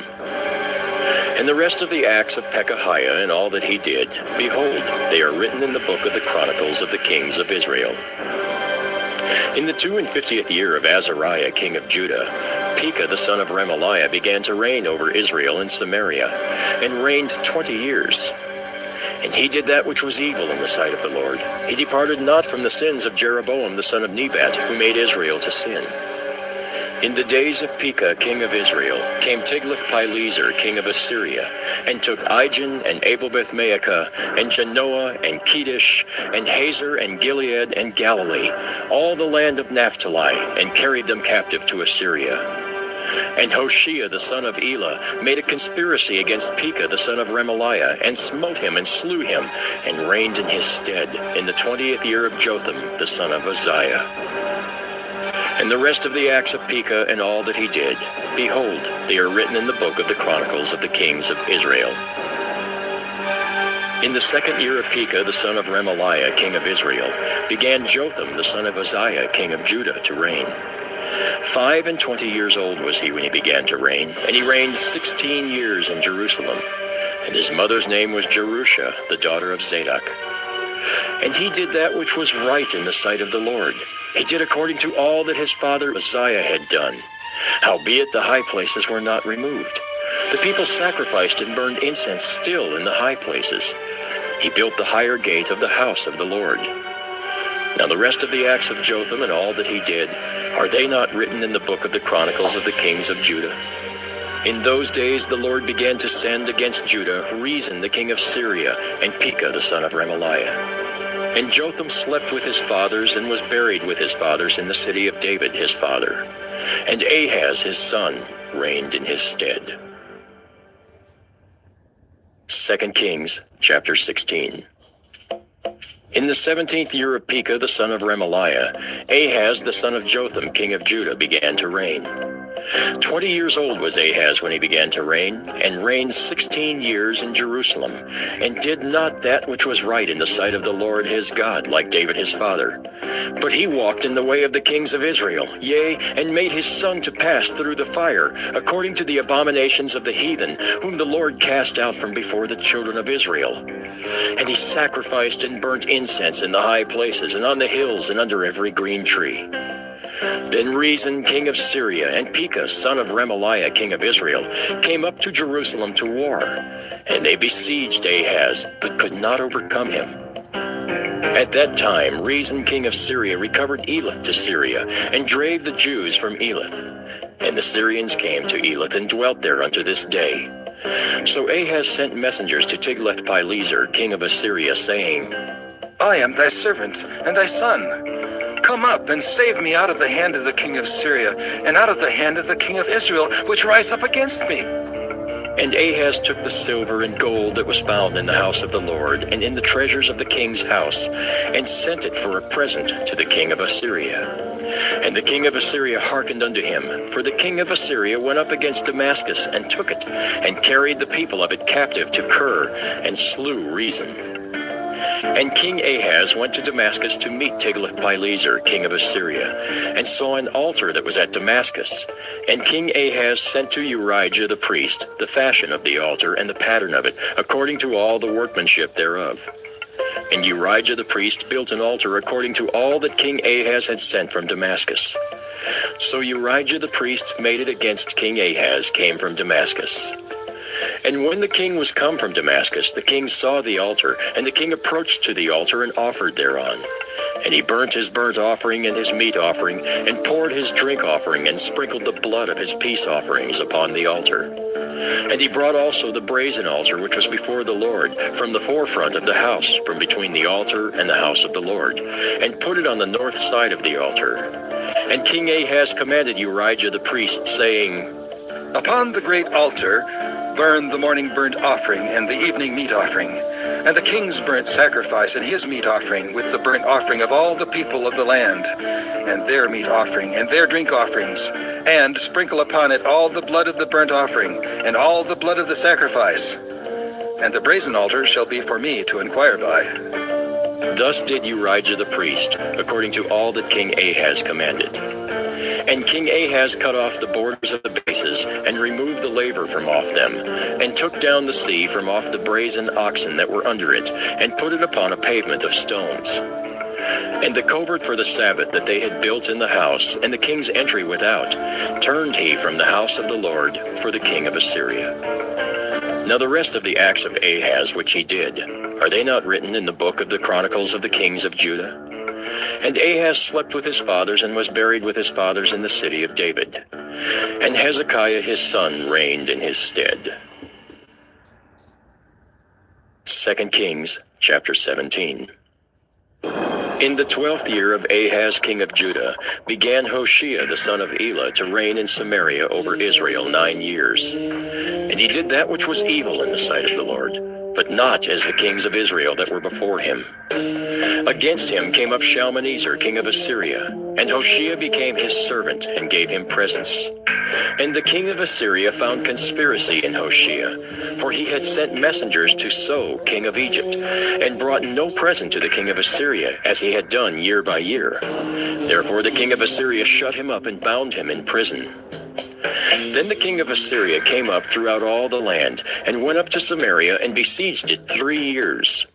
Speaker 5: And the rest of the acts of Pekahiah, and all that he did, behold, they are written in the book of the Chronicles of the kings of Israel. In the 52nd year of Azariah king of Judah, Pekah the son of Remaliah began to reign over Israel and Samaria, and reigned 20 years. And he did that which was evil in the sight of the Lord. He departed not from the sins of Jeroboam the son of Nebat, who made Israel to sin. In the days of Pekah, king of Israel, came Tiglath-Pileser, king of Assyria, and took Ijon and Abel-Beth-Maachah, and Janoah, and Kedesh, and Hazer, and Gilead, and Galilee, all the land of Naphtali, and carried them captive to Assyria. And Hoshea the son of Elah made a conspiracy against Pekah the son of Remaliah, and smote him and slew him, and reigned in his stead, in the 20th year of Jotham the son of Uzziah. And the rest of the acts of Pekah and all that he did, behold, they are written in the book of the Chronicles of the Kings of Israel. In the 2nd year of Pekah the son of Remaliah, king of Israel, began Jotham the son of Uzziah, king of Judah, to reign. 25 years old was he when he began to reign, and he reigned 16 years in Jerusalem. And his mother's name was Jerusha, the daughter of Zadok. And he did that which was right in the sight of the Lord. He did according to all that his father Uzziah had done. Howbeit the high places were not removed. The people sacrificed and burned incense still in the high places. He built the higher gate of the house of the Lord. Now the rest of the acts of Jotham and all that he did, are they not written in the book of the Chronicles of the Kings of Judah? In those days the Lord began to send against Judah Rezin the king of Syria, and Pekah the son of Remaliah. And Jotham slept with his fathers, and was buried with his fathers in the city of David his father. And Ahaz his son reigned in his stead. 2 Kings chapter 16. In the 17th year of Pekah the son of Remaliah, Ahaz the son of Jotham king of Judah began to reign. 20 years old was Ahaz when he began to reign, and reigned 16 years in Jerusalem, and did not that which was right in the sight of the Lord his God, like David his father. But he walked in the way of the kings of Israel, yea, and made his son to pass through the fire, according to the abominations of the heathen, whom the Lord cast out from before the children of Israel. And he sacrificed and burnt incense in the high places, and on the hills, and under every green tree. Then Rezin king of Syria, and Pekah son of Remaliah king of Israel, came up to Jerusalem to war. And they besieged Ahaz, but could not overcome him. At that time Rezin king of Syria recovered Elath to Syria, and drave the Jews from Elath. And the Syrians came to Elath, and dwelt there unto this day. So Ahaz sent messengers to Tiglath-Pileser king of Assyria, saying,
Speaker 7: I am thy servant, and thy son. Come up, and save me out of the hand of the king of Syria, and out of the hand of the king of Israel, which rise up against me.
Speaker 5: And Ahaz took the silver and gold that was found in the house of the Lord, and in the treasures of the king's house, and sent it for a present to the king of Assyria. And the king of Assyria hearkened unto him, for the king of Assyria went up against Damascus, and took it, and carried the people of it captive to Kir, and slew Rezin. And King Ahaz went to Damascus to meet Tiglath-Pileser king of Assyria, and saw an altar that was at Damascus. And King Ahaz sent to Urijah the priest the fashion of the altar, and the pattern of it, according to all the workmanship thereof. And Urijah the priest built an altar according to all that King Ahaz had sent from Damascus. So Urijah the priest made it against King Ahaz came from Damascus. And when the king was come from Damascus, the king saw the altar, and the king approached to the altar, and offered thereon. And he burnt his burnt offering and his meat offering, and poured his drink offering, and sprinkled the blood of his peace offerings upon the altar. And he brought also the brazen altar which was before the Lord, from the forefront of the house, from between the altar and the house of the Lord, and put it on the north side of the altar. And King Ahaz commanded Urijah the priest, saying,
Speaker 7: Upon the great altar burn the morning burnt offering and the evening meat offering, and the king's burnt sacrifice and his meat offering, with the burnt offering of all the people of the land, and their meat offering and their drink offerings, and sprinkle upon it all the blood of the burnt offering and all the blood of the sacrifice. And the brazen altar shall be for me to inquire by.
Speaker 5: Thus did Urijah the priest, according to all that King Ahaz commanded. And King Ahaz cut off the borders of the bases, and removed the laver from off them, and took down the sea from off the brazen oxen that were under it, and put it upon a pavement of stones. And the covert for the Sabbath that they had built in the house, and the king's entry without, turned he from the house of the Lord for the king of Assyria. Now the rest of the acts of Ahaz which he did, are they not written in the book of the Chronicles of the Kings of Judah? And Ahaz slept with his fathers and was buried with his fathers in the city of David. And Hezekiah his son reigned in his stead. 2 Kings chapter 17. In the 12th year of Ahaz king of Judah began Hoshea the son of Elah to reign in Samaria over Israel 9 years. And he did that which was evil in the sight of the Lord, but not as the kings of Israel that were before him. Against him came up Shalmaneser king of Assyria, and Hoshea became his servant and gave him presents. And the king of Assyria found conspiracy in Hoshea, for he had sent messengers to So king of Egypt, and brought no present to the king of Assyria, as he had done year by year. Therefore the king of Assyria shut him up and bound him in prison. Then the king of Assyria came up throughout all the land, and went up to Samaria and besieged it 3 years.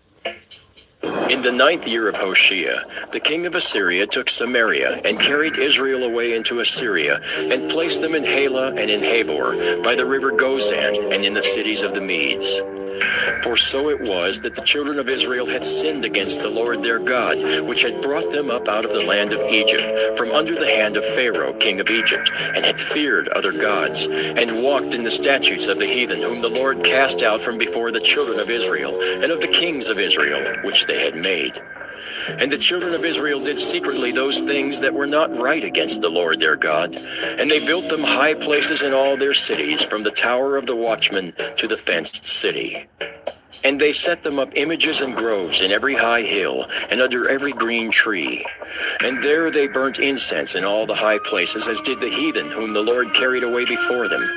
Speaker 5: In the 9th year of Hoshea, the king of Assyria took Samaria, and carried Israel away into Assyria, and placed them in Halah and in Habor, by the river Gozan, and in the cities of the Medes. For so it was that the children of Israel had sinned against the Lord their God, which had brought them up out of the land of Egypt, from under the hand of Pharaoh king of Egypt, and had feared other gods, and walked in the statutes of the heathen, whom the Lord cast out from before the children of Israel, and of the kings of Israel, which they had made. And the children of Israel did secretly those things that were not right against the Lord their God. And they built them high places in all their cities, from the tower of the watchman to the fenced city. And they set them up images and groves in every high hill, and under every green tree. And there they burnt incense in all the high places, as did the heathen, whom the Lord carried away before them,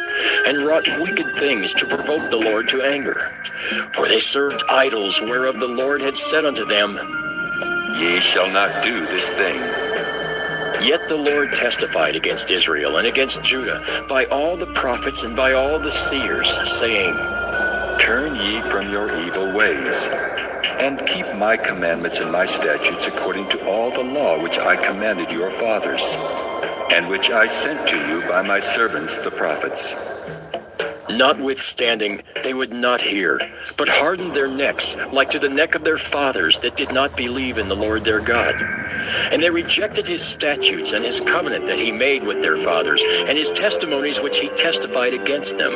Speaker 5: and wrought wicked things to provoke the Lord to anger. For they served idols, whereof the Lord had said unto them,
Speaker 8: Ye shall not do this thing.
Speaker 5: Yet the Lord testified against Israel and against Judah by all the prophets and by all the seers, saying,
Speaker 8: Turn ye from your evil ways, and keep my commandments and my statutes according to all the law which I commanded your fathers, and which I sent to you by my servants the prophets.
Speaker 5: Notwithstanding, they would not hear, but hardened their necks, like to the neck of their fathers that did not believe in the Lord their God. And they rejected his statutes and his covenant that he made with their fathers, and his testimonies which he testified against them.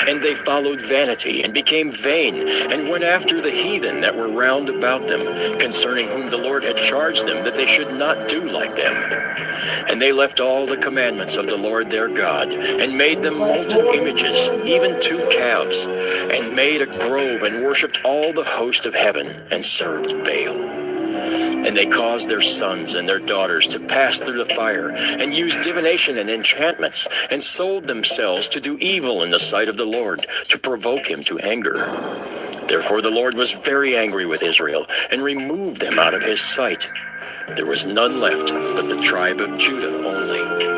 Speaker 5: And they followed vanity, and became vain, and went after the heathen that were round about them, concerning whom the Lord had charged them that they should not do like them. And they left all the commandments of the Lord their God, and made them molten images, even 2 calves, and made a grove, and worshipped all the host of heaven, and served Baal. And they caused their sons and their daughters to pass through the fire, and used divination and enchantments, and sold themselves to do evil in the sight of the Lord, to provoke him to anger. Therefore the Lord was very angry with Israel, and removed them out of his sight. There was none left but the tribe of Judah only.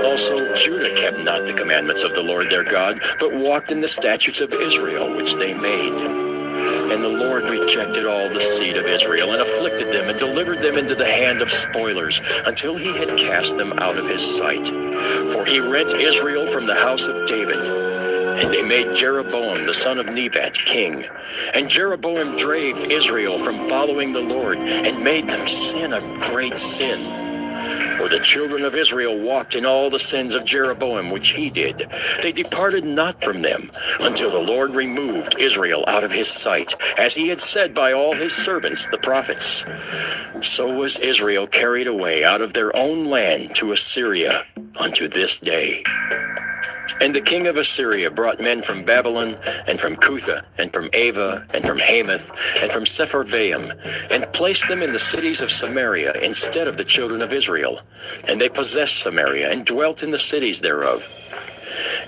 Speaker 5: Also Judah kept not the commandments of the Lord their God, but walked in the statutes of Israel which they made. And the Lord rejected all the seed of Israel, and afflicted them, and delivered them into the hand of spoilers, until he had cast them out of his sight. For he rent Israel from the house of David. And they made Jeroboam the son of Nebat king. And Jeroboam drave Israel from following the Lord, and made them sin a great sin. For the children of Israel walked in all the sins of Jeroboam which he did. They departed not from them, until the Lord removed Israel out of his sight, as he had said by all his servants the prophets. So was Israel carried away out of their own land to Assyria unto this day. And the king of Assyria brought men from Babylon, and from Cutha, and from Ava, and from Hamath, and from Sepharvaim, and placed them in the cities of Samaria instead of the children of Israel. And they possessed Samaria, and dwelt in the cities thereof.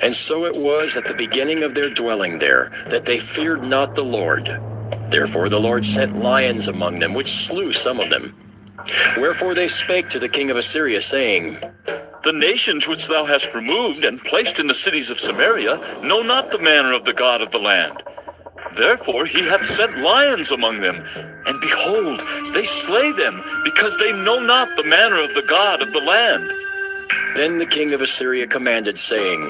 Speaker 5: And so it was at the beginning of their dwelling there, that they feared not the Lord. Therefore the Lord sent lions among them, which slew some of them. Wherefore they spake to the king of Assyria, saying,
Speaker 6: The nations which thou hast removed and placed in the cities of Samaria know not the manner of the God of the land. Therefore he hath sent lions among them, and behold, they slay them, because they know not the manner of the God of the land.
Speaker 5: Then the king of Assyria commanded, saying,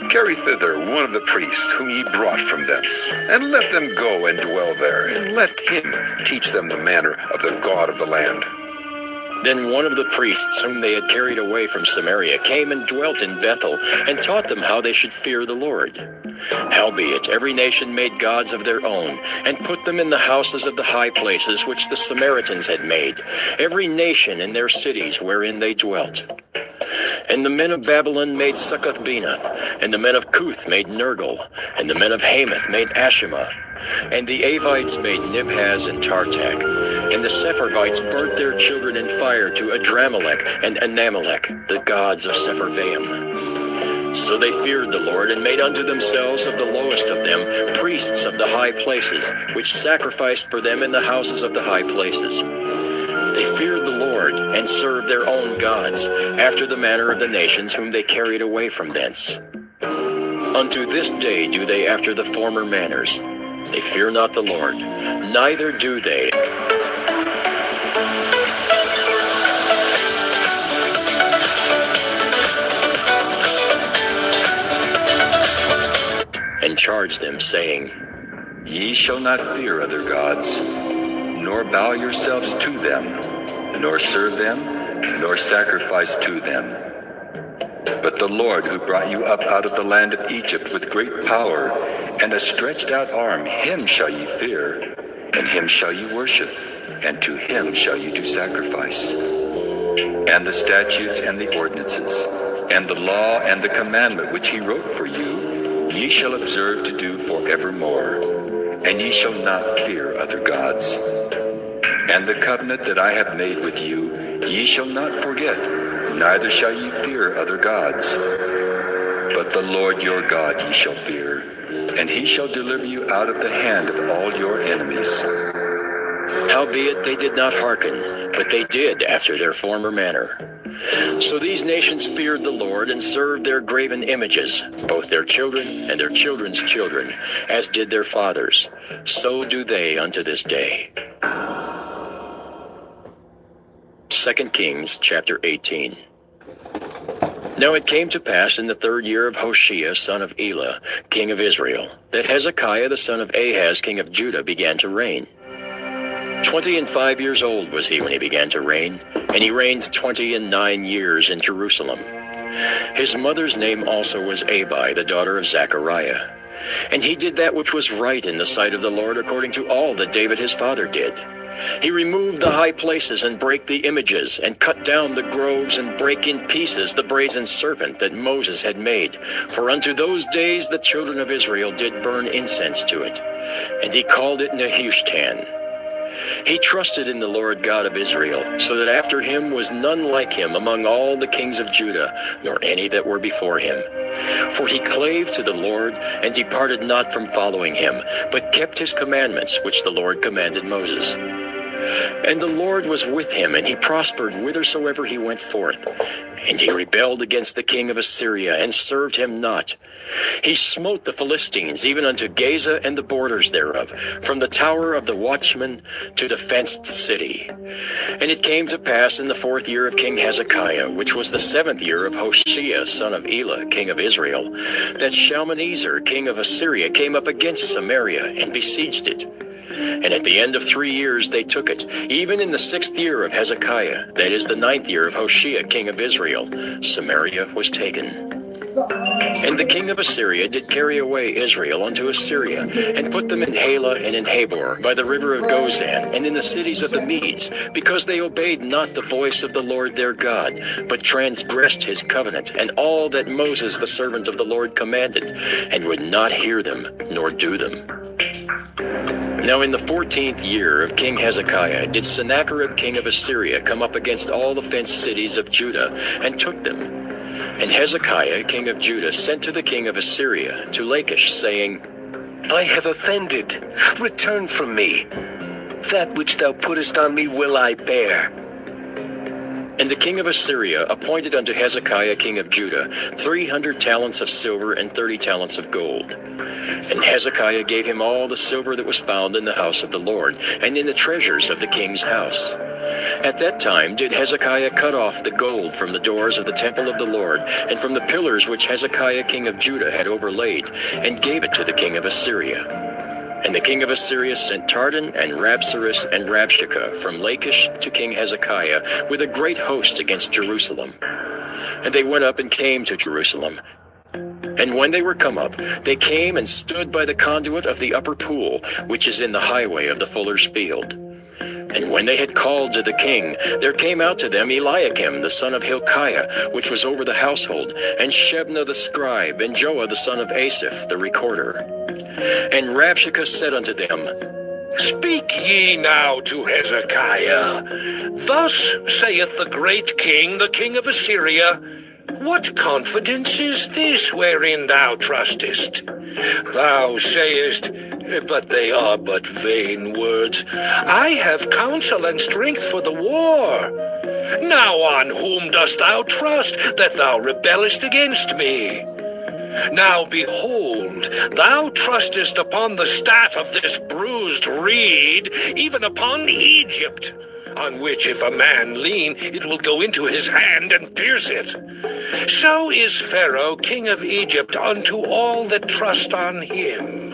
Speaker 8: Carry thither one of the priests whom ye brought from thence, and let them go and dwell there, and let him teach them the manner of the God of the land.
Speaker 5: Then one of the priests whom they had carried away from Samaria came and dwelt in Bethel, and taught them how they should fear the Lord. Howbeit every nation made gods of their own, and put them in the houses of the high places which the Samaritans had made, every nation in their cities wherein they dwelt. And the men of Babylon made Succoth-Benoth, and the men of Cuth made Nergal, and the men of Hamath made Ashima, and the Avites made Nibhaz and Tartak, and the Sepharvites burnt their children in fire to Adramelech and Anamelech, the gods of Sepharvaim. So they feared the Lord, and made unto themselves of the lowest of them priests of the high places, which sacrificed for them in the houses of the high places. They feared the Lord, and served their own gods, after the manner of the nations whom they carried away from thence. Unto this day do they after the former manners. They fear not the Lord, neither do they. And charge them, saying,
Speaker 8: Ye shall not fear other gods, nor bow yourselves to them, nor serve them, nor sacrifice to them. But the Lord who brought you up out of the land of Egypt with great power and a stretched out arm, him shall ye fear, and him shall ye worship, and to him shall ye do sacrifice. And the statutes and the ordinances, and the law and the commandment which he wrote for you, ye shall observe to do forevermore, and ye shall not fear other gods. And the covenant that I have made with you, ye shall not forget, neither shall ye fear other gods. But the Lord your God ye shall fear, and he shall deliver you out of the hand of all your enemies.
Speaker 5: Howbeit they did not hearken, but they did after their former manner. So these nations feared the Lord, and served their graven images, both their children and their children's children, as did their fathers. So do they unto this day. 2 Kings chapter 18. Now it came to pass in the 3rd year of Hoshea, son of Elah, king of Israel, that Hezekiah the son of Ahaz, king of Judah, began to reign. 25 years old was he when he began to reign, and he reigned 29 years in Jerusalem. His mother's name also was Abi, the daughter of Zechariah. And he did that which was right in the sight of the Lord, according to all that David his father did. He removed the high places, and brake the images, and cut down the groves, and brake in pieces the brazen serpent that Moses had made. For unto those days the children of Israel did burn incense to it. And he called it Nehushtan. He trusted in the Lord God of Israel, so that after him was none like him among all the kings of Judah, nor any that were before him. For he clave to the Lord, and departed not from following him, but kept his commandments which the Lord commanded Moses. And the Lord was with him, and he prospered whithersoever he went forth. And he rebelled against the king of Assyria, and served him not. He smote the Philistines, even unto Gaza and the borders thereof, from the tower of the watchman to the fenced city. And it came to pass in the 4th year of King Hezekiah, which was the 7th year of Hoshea, son of Elah, king of Israel, that Shalmaneser, king of Assyria, came up against Samaria, and besieged it. And at the end of 3 years they took it, even in the 6th year of Hezekiah, that is the 9th year of Hoshea, king of Israel, Samaria was taken. And the king of Assyria did carry away Israel unto Assyria, and put them in Halah and in Habor, by the river of Gozan, and in the cities of the Medes, because they obeyed not the voice of the Lord their God, but transgressed his covenant, and all that Moses the servant of the Lord commanded, and would not hear them, nor do them. Now in the 14th year of King Hezekiah did Sennacherib king of Assyria come up against all the fenced cities of Judah, and took them. And Hezekiah king of Judah sent to the king of Assyria, to Lachish, saying,
Speaker 12: I have offended. Return from me. That which thou puttest on me will I bear.
Speaker 5: And the king of Assyria appointed unto Hezekiah king of Judah 300 talents of silver and 30 talents of gold. And Hezekiah gave him all the silver that was found in the house of the Lord, and in the treasures of the king's house. At that time did Hezekiah cut off the gold from the doors of the temple of the Lord, and from the pillars which Hezekiah king of Judah had overlaid, and gave it to the king of Assyria. And the king of Assyria sent Tardan and Rabsaris and Rabshakeh from Lachish to King Hezekiah with a great host against Jerusalem. And they went up and came to Jerusalem. And when they were come up, they came and stood by the conduit of the upper pool, which is in the highway of the fuller's field. And when they had called to the king, there came out to them Eliakim the son of Hilkiah, which was over the household, and Shebna the scribe, and Joah the son of Asaph the recorder. And Rabshakeh said unto them,
Speaker 9: Speak ye now to Hezekiah. Thus saith the great king, the king of Assyria, What confidence is this wherein thou trustest? Thou sayest, but they are but vain words, I have counsel and strength for the war. Now on whom dost thou trust, that thou rebellest against me? Now behold, thou trustest upon the staff of this bruised reed, even upon Egypt, on which if a man lean, it will go into his hand and pierce it. So is Pharaoh king of Egypt unto all that trust on him.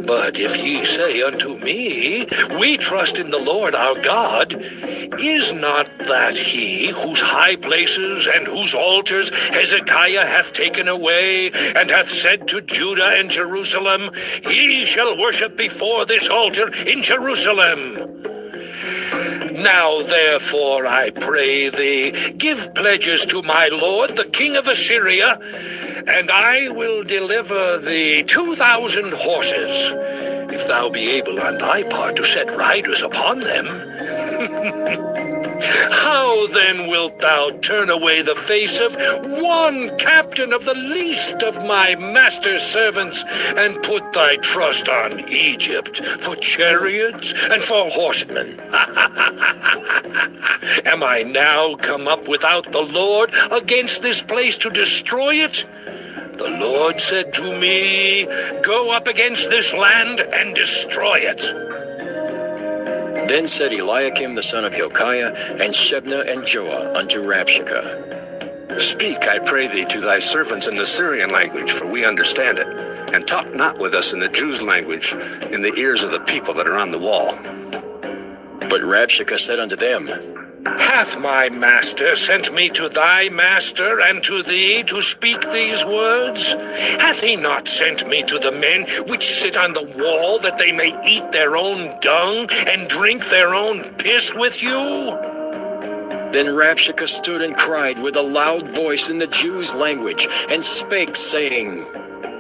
Speaker 9: But if ye say unto me, We trust in the Lord our God, is not that he whose high places and whose altars Hezekiah hath taken away, and hath said to Judah and Jerusalem, Ye shall worship before this altar in Jerusalem? Now therefore, I pray thee, give pledges to my lord the king of Assyria, and I will deliver thee 2,000 horses, if thou be able on thy part to set riders upon them. How then wilt thou turn away the face of one captain of the least of my master's servants, and put thy trust on Egypt for chariots and for horsemen? Am I now come up without the Lord against this place to destroy it? The Lord said to me, Go up against this land and destroy it.
Speaker 5: Then said Eliakim the son of Hilkiah, and Shebna and Joah unto Rabshakeh,
Speaker 12: Speak, I pray thee, to thy servants in the Syrian language, for we understand it, and talk not with us in the Jews' language, in the ears of the people that are on the wall.
Speaker 5: But Rabshakeh said unto them,
Speaker 9: Hath my master sent me to thy master and to thee to speak these words? Hath he not sent me to the men which sit on the wall, that they may eat their own dung and drink their own piss with you?
Speaker 5: Then Rabshakeh stood and cried with a loud voice in the Jews' language, and spake, saying,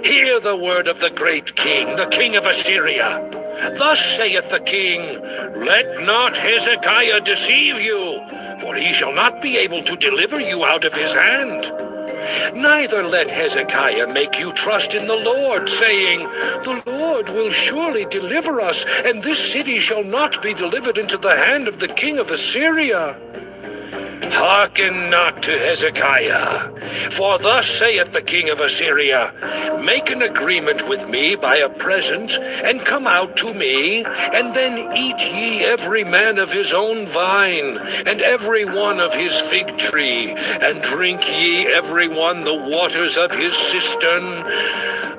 Speaker 9: Hear the word of the great king, the king of Assyria. Thus saith the king, Let not Hezekiah deceive you, for he shall not be able to deliver you out of his hand. Neither let Hezekiah make you trust in the Lord, saying, The Lord will surely deliver us, and this city shall not be delivered into the hand of the king of Assyria. Hearken not to Hezekiah, for thus saith the king of Assyria, Make an agreement with me by a present, and come out to me, and then eat ye every man of his own vine, and every one of his fig tree, and drink ye every one the waters of his cistern,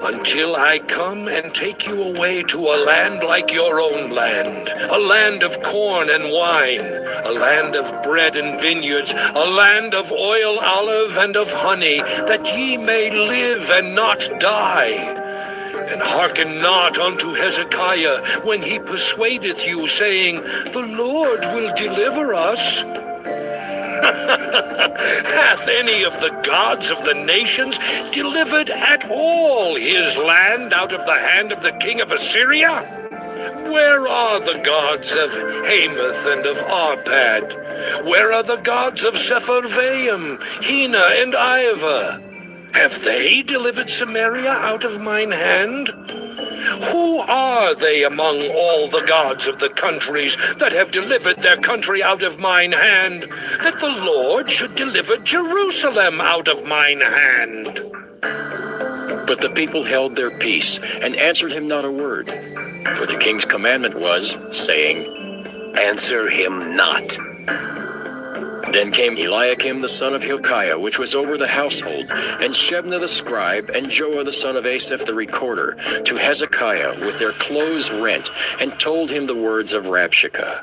Speaker 9: until I come and take you away to a land like your own land, a land of corn and wine, a land of bread and vineyards, a land of oil, olive, and of honey, that ye may live and not die. And hearken not unto Hezekiah when he persuadeth you, saying, The Lord will deliver us. Hath any of the gods of the nations delivered at all his land out of the hand of the king of Assyria? Where are the gods of Hamath and of Arpad? Where are the gods of Sepharvaim, Hena, and Ivah? Have they delivered Samaria out of mine hand? Who are they among all the gods of the countries that have delivered their country out of mine hand, that the Lord should deliver Jerusalem out of mine hand?
Speaker 5: But the people held their peace, and answered him not a word. For the king's commandment was, saying,
Speaker 12: Answer him not.
Speaker 5: Then came Eliakim the son of Hilkiah, which was over the household, and Shebna the scribe, and Joah the son of Asaph the recorder, to Hezekiah with their clothes rent, and told him the words of Rabshakeh.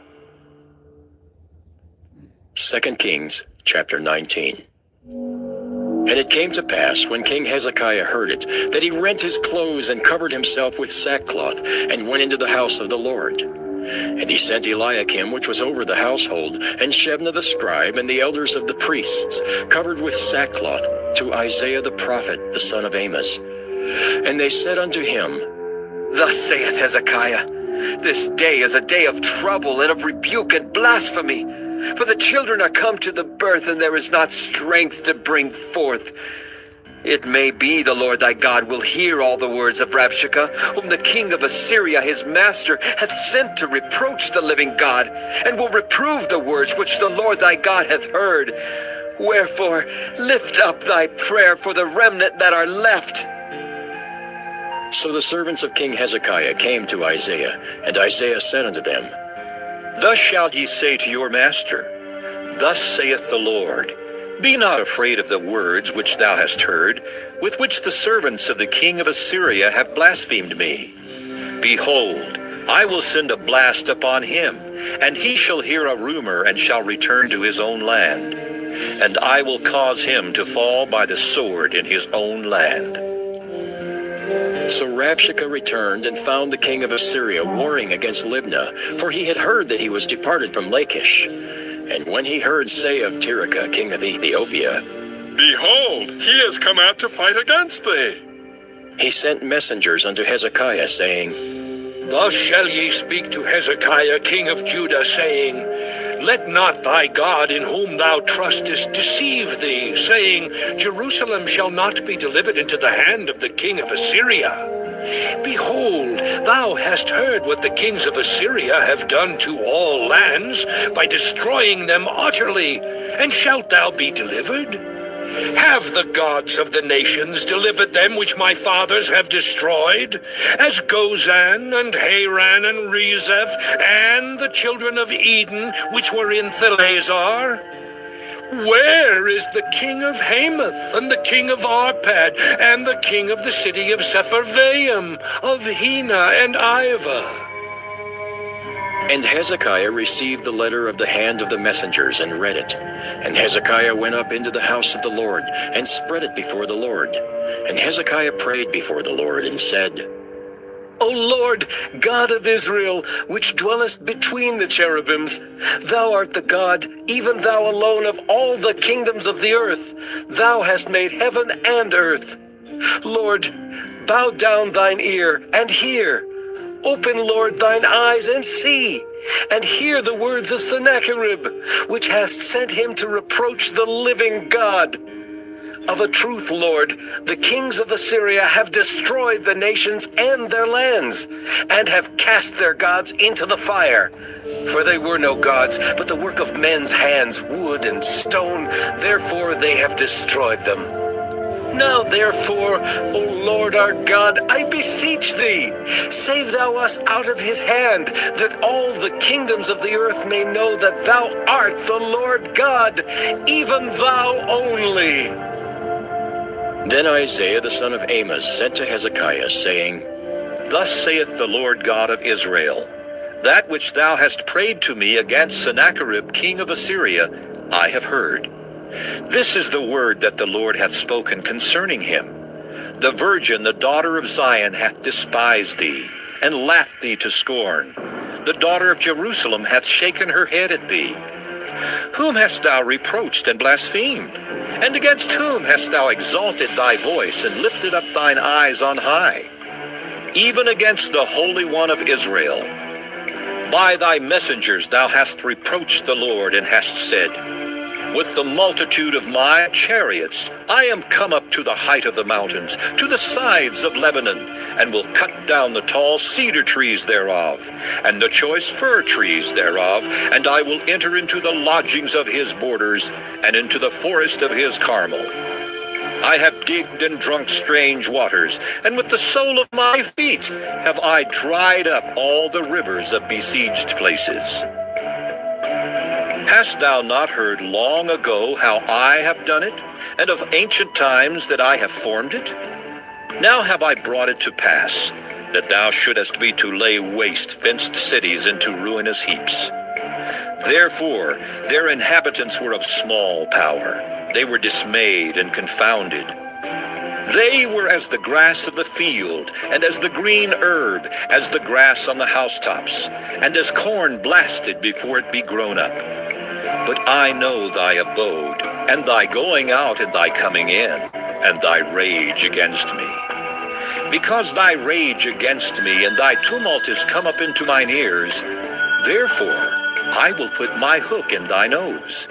Speaker 5: 2 Kings chapter 19. And it came to pass, when King Hezekiah heard it, that he rent his clothes and covered himself with sackcloth, and went into the house of the Lord. And he sent Eliakim, which was over the household, and Shebna the scribe, and the elders of the priests, covered with sackcloth, to Isaiah the prophet, the son of Amos. And they said unto him,
Speaker 7: Thus saith Hezekiah, This day is a day of trouble and of rebuke and blasphemy. For the children are come to the birth, and there is not strength to bring forth. It may be the Lord thy God will hear all the words of Rabshakeh, whom the king of Assyria his master hath sent to reproach the living God, and will reprove the words which the Lord thy God hath heard. Wherefore lift up thy prayer for the remnant that are left.
Speaker 5: So the servants of King Hezekiah came to Isaiah, and Isaiah said unto them,
Speaker 6: Thus shall ye say to your master, Thus saith the Lord, Be not afraid of the words which thou hast heard, with which the servants of the king of Assyria have blasphemed me. Behold, I will send a blast upon him, and he shall hear a rumor, and shall return to his own land. And I will cause him to fall by the sword in his own land.
Speaker 5: So Rabshakeh returned and found the king of Assyria warring against Libnah, for he had heard that he was departed from Lachish. And when he heard say of Tirhakah, king of Ethiopia,
Speaker 6: Behold, he has come out to fight against thee,
Speaker 5: he sent messengers unto Hezekiah, saying,
Speaker 9: Thus shall ye speak to Hezekiah king of Judah, saying, Let not thy God in whom thou trustest deceive thee, saying, Jerusalem shall not be delivered into the hand of the king of Assyria. Behold, thou hast heard what the kings of Assyria have done to all lands, by destroying them utterly, and shalt thou be delivered? Have the gods of the nations delivered them which my fathers have destroyed, as Gozan, and Haran, and Rezeph, and the children of Eden, which were in Thalazar? Where is the king of Hamath, and the king of Arpad, and the king of the city of Sepharvaim, of Hena and Ivah?
Speaker 5: And Hezekiah received the letter of the hand of the messengers, and read it. And Hezekiah went up into the house of the Lord, and spread it before the Lord. And Hezekiah prayed before the Lord, and said,
Speaker 7: O Lord, God of Israel, which dwellest between the cherubims, thou art the God, even thou alone of all the kingdoms of the earth. Thou hast made heaven and earth. Lord, bow down thine ear, and hear. Open, Lord, thine eyes, and see, and hear the words of Sennacherib, which hast sent him to reproach the living God. Of a truth, Lord, the kings of Assyria have destroyed the nations and their lands, and have cast their gods into the fire. For they were no gods, but the work of men's hands, wood and stone, therefore they have destroyed them. Now therefore, O Lord our God, I beseech thee, save thou us out of his hand, that all the kingdoms of the earth may know that thou art the Lord God, even thou only.
Speaker 5: Then Isaiah the son of Amos sent to Hezekiah, saying,
Speaker 6: Thus saith the Lord God of Israel, That which thou hast prayed to me against Sennacherib king of Assyria, I have heard. This is the word that the Lord hath spoken concerning him. The virgin, the daughter of Zion, hath despised thee, and laughed thee to scorn. The daughter of Jerusalem hath shaken her head at thee. Whom hast thou reproached and blasphemed? And against whom hast thou exalted thy voice, and lifted up thine eyes on high? Even against the Holy One of Israel. By thy messengers thou hast reproached the Lord, and hast said, With the multitude of my chariots I am come up to the height of the mountains, to the sides of Lebanon, and will cut down the tall cedar trees thereof, and the choice fir trees thereof, and I will enter into the lodgings of his borders, and into the forest of his Carmel. I have digged and drunk strange waters, and with the sole of my feet have I dried up all the rivers of besieged places.
Speaker 9: Hast thou not heard long ago how I have done it, and of ancient times that I have formed it? Now have I brought it to pass, that thou shouldest be to lay waste fenced cities into ruinous heaps. Therefore their inhabitants were of small power. They were dismayed and confounded. They were as the grass of the field, and as the green herb, as the grass on the housetops, and as corn blasted before it be grown up. But I know thy abode, and thy going out and thy coming in, and thy rage against me. Because thy rage against me and thy tumult is come up into mine ears, therefore I will put my hook in thy nose,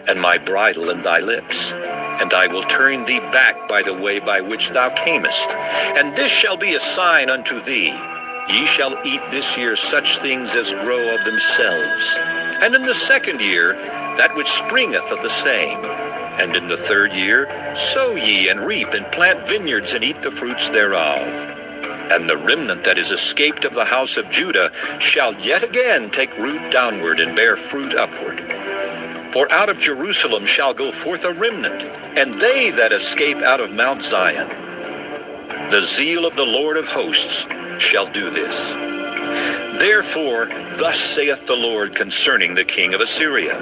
Speaker 9: and my bridle in thy lips, and I will turn thee back by the way by which thou camest. And this shall be a sign unto thee. Ye shall eat this year such things as grow of themselves, and in the second year that which springeth of the same. And in the third year sow ye and reap and plant vineyards and eat the fruits thereof. And the remnant that is escaped of the house of Judah shall yet again take root downward and bear fruit upward. For out of Jerusalem shall go forth a remnant, and they that escape out of Mount Zion. The zeal of the Lord of hosts shall do this. Therefore thus saith the Lord concerning the king of Assyria,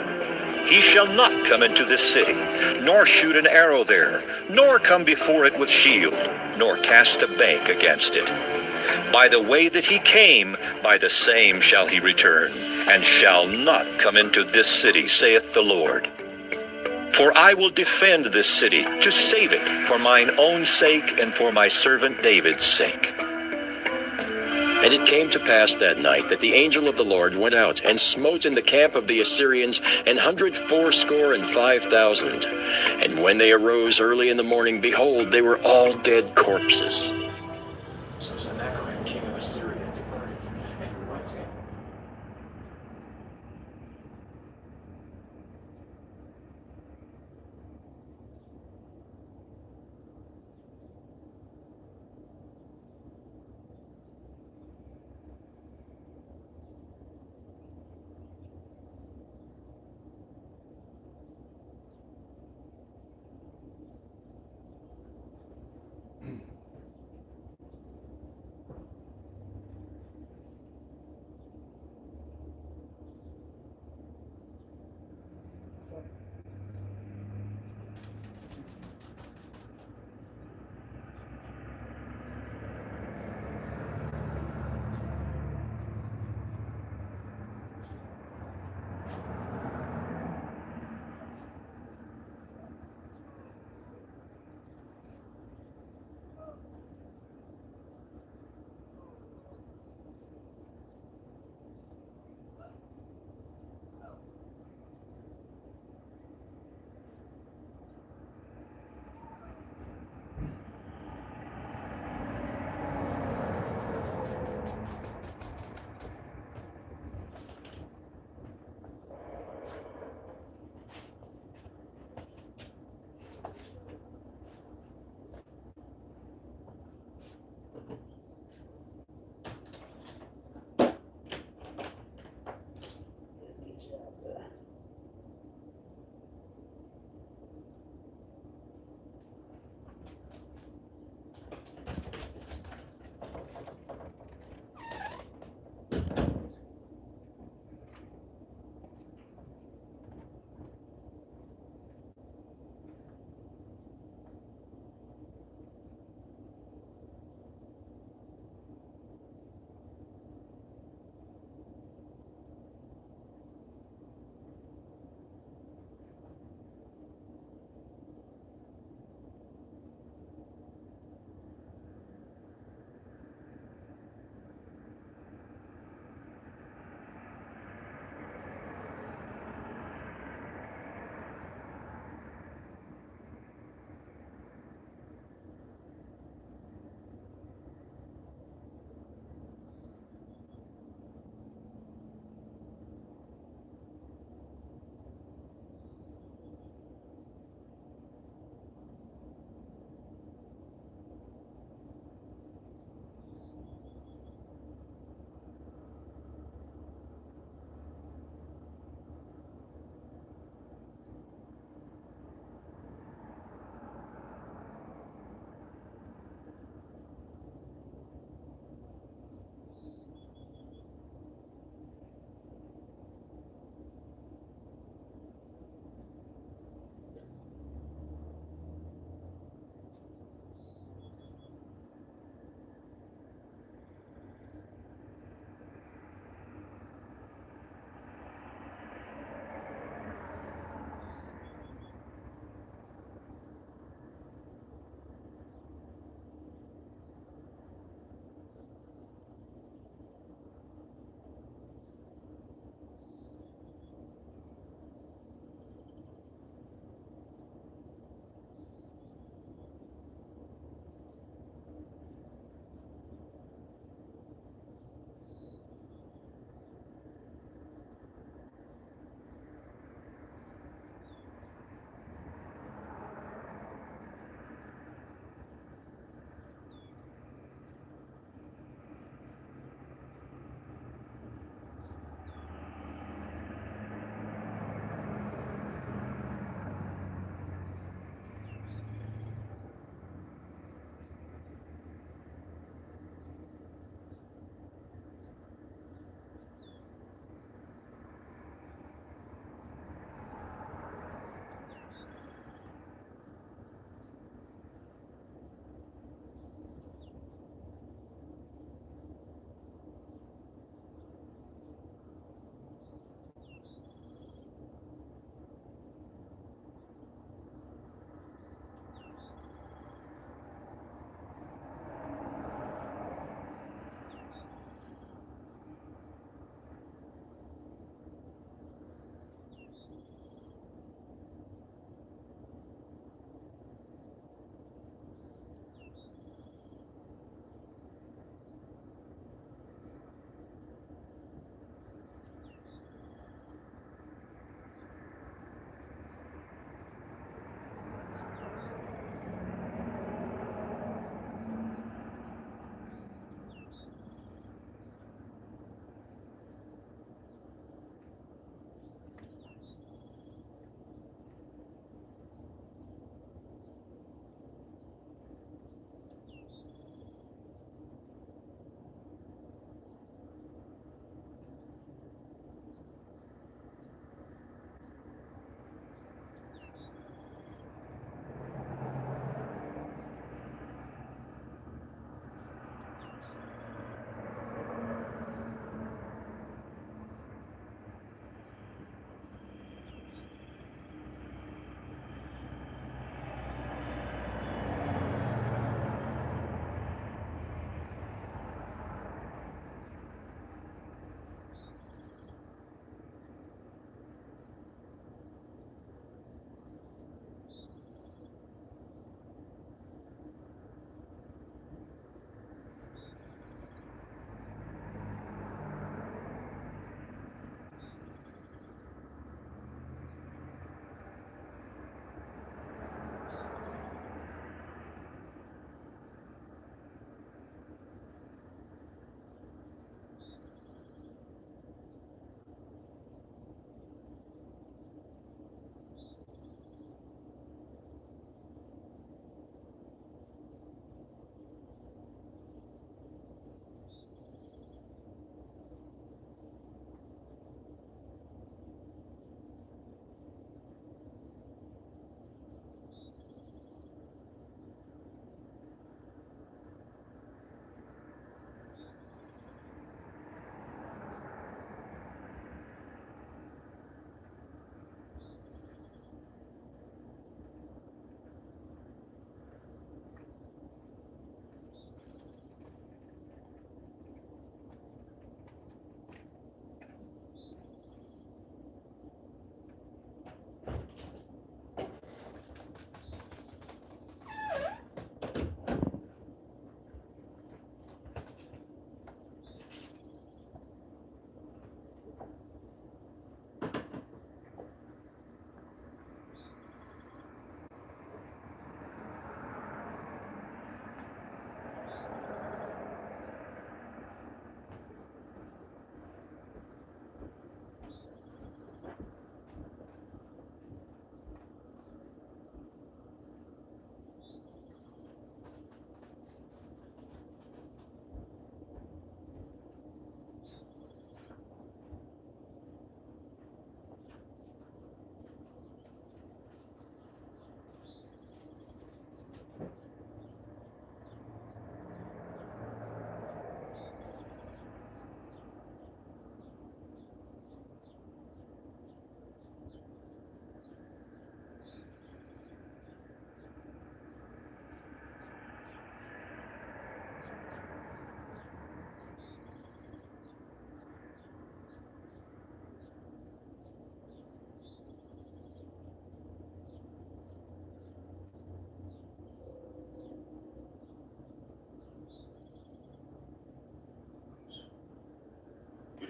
Speaker 9: he shall not come into this city, nor shoot an arrow there, nor come before it with shield, nor cast a bank against it. By the way that he came, by the same shall he return, and shall not come into this city, saith the Lord. For I will defend this city, to save it, for mine own sake, and for my servant David's sake.
Speaker 5: And it came to pass that night that the angel of the Lord went out and smote in the camp of the Assyrians 185,000. And when they arose early in the morning, behold, they were all dead corpses.
Speaker 1: So Sennacherib, king of Assyria, departed, and went in.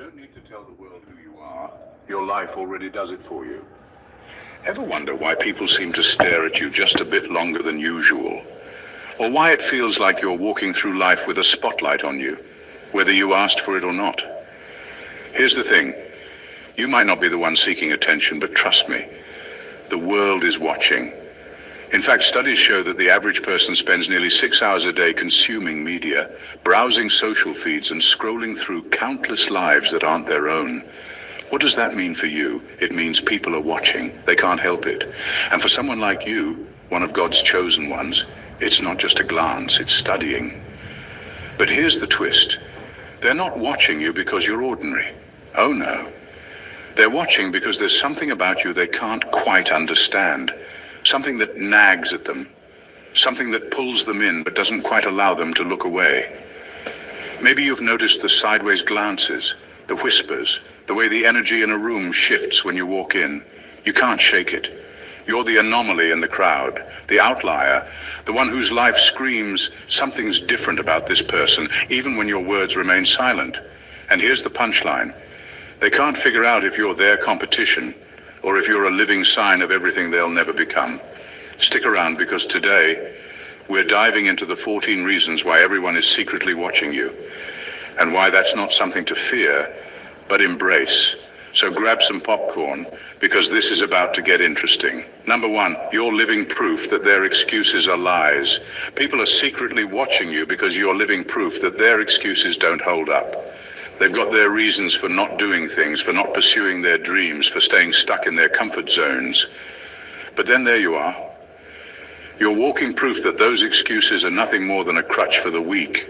Speaker 13: don't need to tell the world who you are. Your life already does it for you. Ever wonder why people seem to stare at you just a bit longer than usual? Or why it feels like you're walking through life with a spotlight on you, whether you asked for it or not? Here's the thing. You might not be the one seeking attention, but trust me, the world is watching. In fact, studies show that the average person spends nearly 6 hours a day consuming media, browsing social feeds, and scrolling through countless lives that aren't their own. What does that mean for you? It means people are watching. They can't help it. And for someone like you, one of God's chosen ones, it's not just a glance, it's studying. But here's the twist. They're not watching you because you're ordinary. Oh no. They're watching because there's something about you they can't quite understand. Something that nags at them. Something that pulls them in but doesn't quite allow them to look away. Maybe you've noticed the sideways glances, the whispers, the way the energy in a room shifts when you walk in. You can't shake it. You're the anomaly in the crowd, the outlier, the one whose life screams, something's different about this person, even when your words remain silent. And here's the punchline. They can't figure out if you're their competition, or if you're a living sign of everything they'll never become. Stick around, because today, we're diving into the 14 reasons why everyone is secretly watching you, and why that's not something to fear, but embrace. So grab some popcorn, because this is about to get interesting. Number 1, you're living proof that their excuses are lies. People are secretly watching you because you're living proof that their excuses don't hold up. They've got their reasons for not doing things, for not pursuing their dreams, for staying stuck in their comfort zones. But then there you are. You're walking proof that those excuses are nothing more than a crutch for the weak.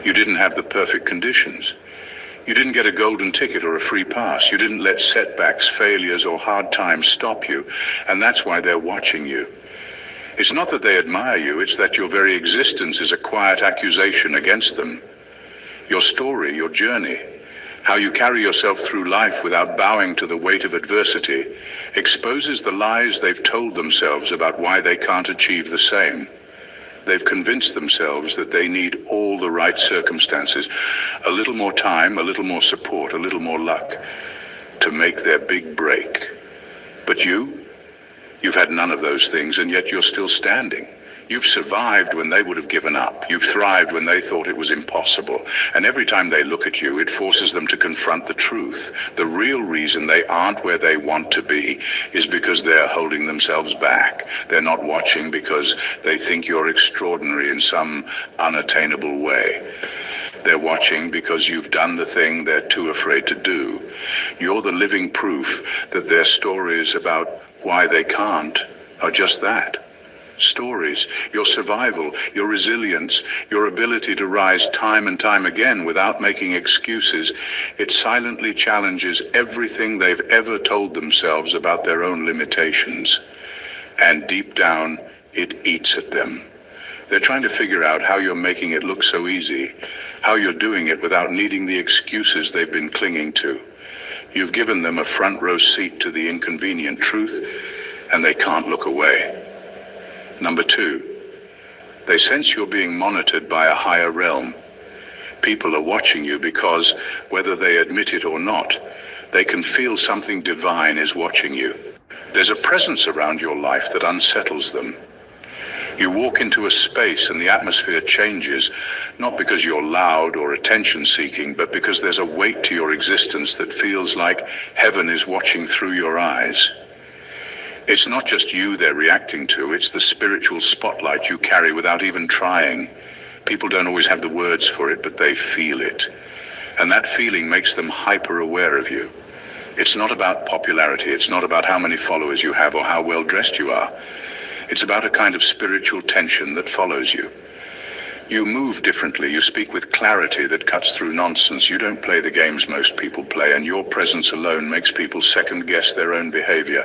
Speaker 13: You didn't have the perfect conditions. You didn't get a golden ticket or a free pass. You didn't let setbacks, failures, or hard times stop you. And that's why they're watching you. It's not that they admire you, it's that your very existence is a quiet accusation against them. Your story, your journey, how you carry yourself through life without bowing to the weight of adversity, exposes the lies they've told themselves about why they can't achieve the same. They've convinced themselves that they need all the right circumstances, a little more time, a little more support, a little more luck, to make their big break. But you've had none of those things, and yet you're still standing. You've survived when they would have given up. You've thrived when they thought it was impossible. And every time they look at you, it forces them to confront the truth. The real reason they aren't where they want to be is because they're holding themselves back. They're not watching because they think you're extraordinary in some unattainable way. They're watching because you've done the thing they're too afraid to do. You're the living proof that their stories about why they can't are just that. Stories, your survival, your resilience, your ability to rise time and time again without making excuses. It silently challenges everything they've ever told themselves about their own limitations. And deep down, it eats at them. They're trying to figure out how you're making it look so easy, how you're doing it without needing the excuses they've been clinging to. You've given them a front row seat to the inconvenient truth, and they can't look away. Number 2, they sense you're being monitored by a higher realm. People are watching you because, whether they admit it or not, they can feel something divine is watching you. There's a presence around your life that unsettles them. You walk into a space and the atmosphere changes, not because you're loud or attention-seeking, but because there's a weight to your existence that feels like heaven is watching through your eyes. It's not just you they're reacting to, it's the spiritual spotlight you carry without even trying. People don't always have the words for it, but they feel it. And that feeling makes them hyper-aware of you. It's not about popularity, it's not about how many followers you have or how well dressed you are. It's about a kind of spiritual tension that follows you. You move differently, you speak with clarity that cuts through nonsense. You don't play the games most people play, and your presence alone makes people second-guess their own behavior.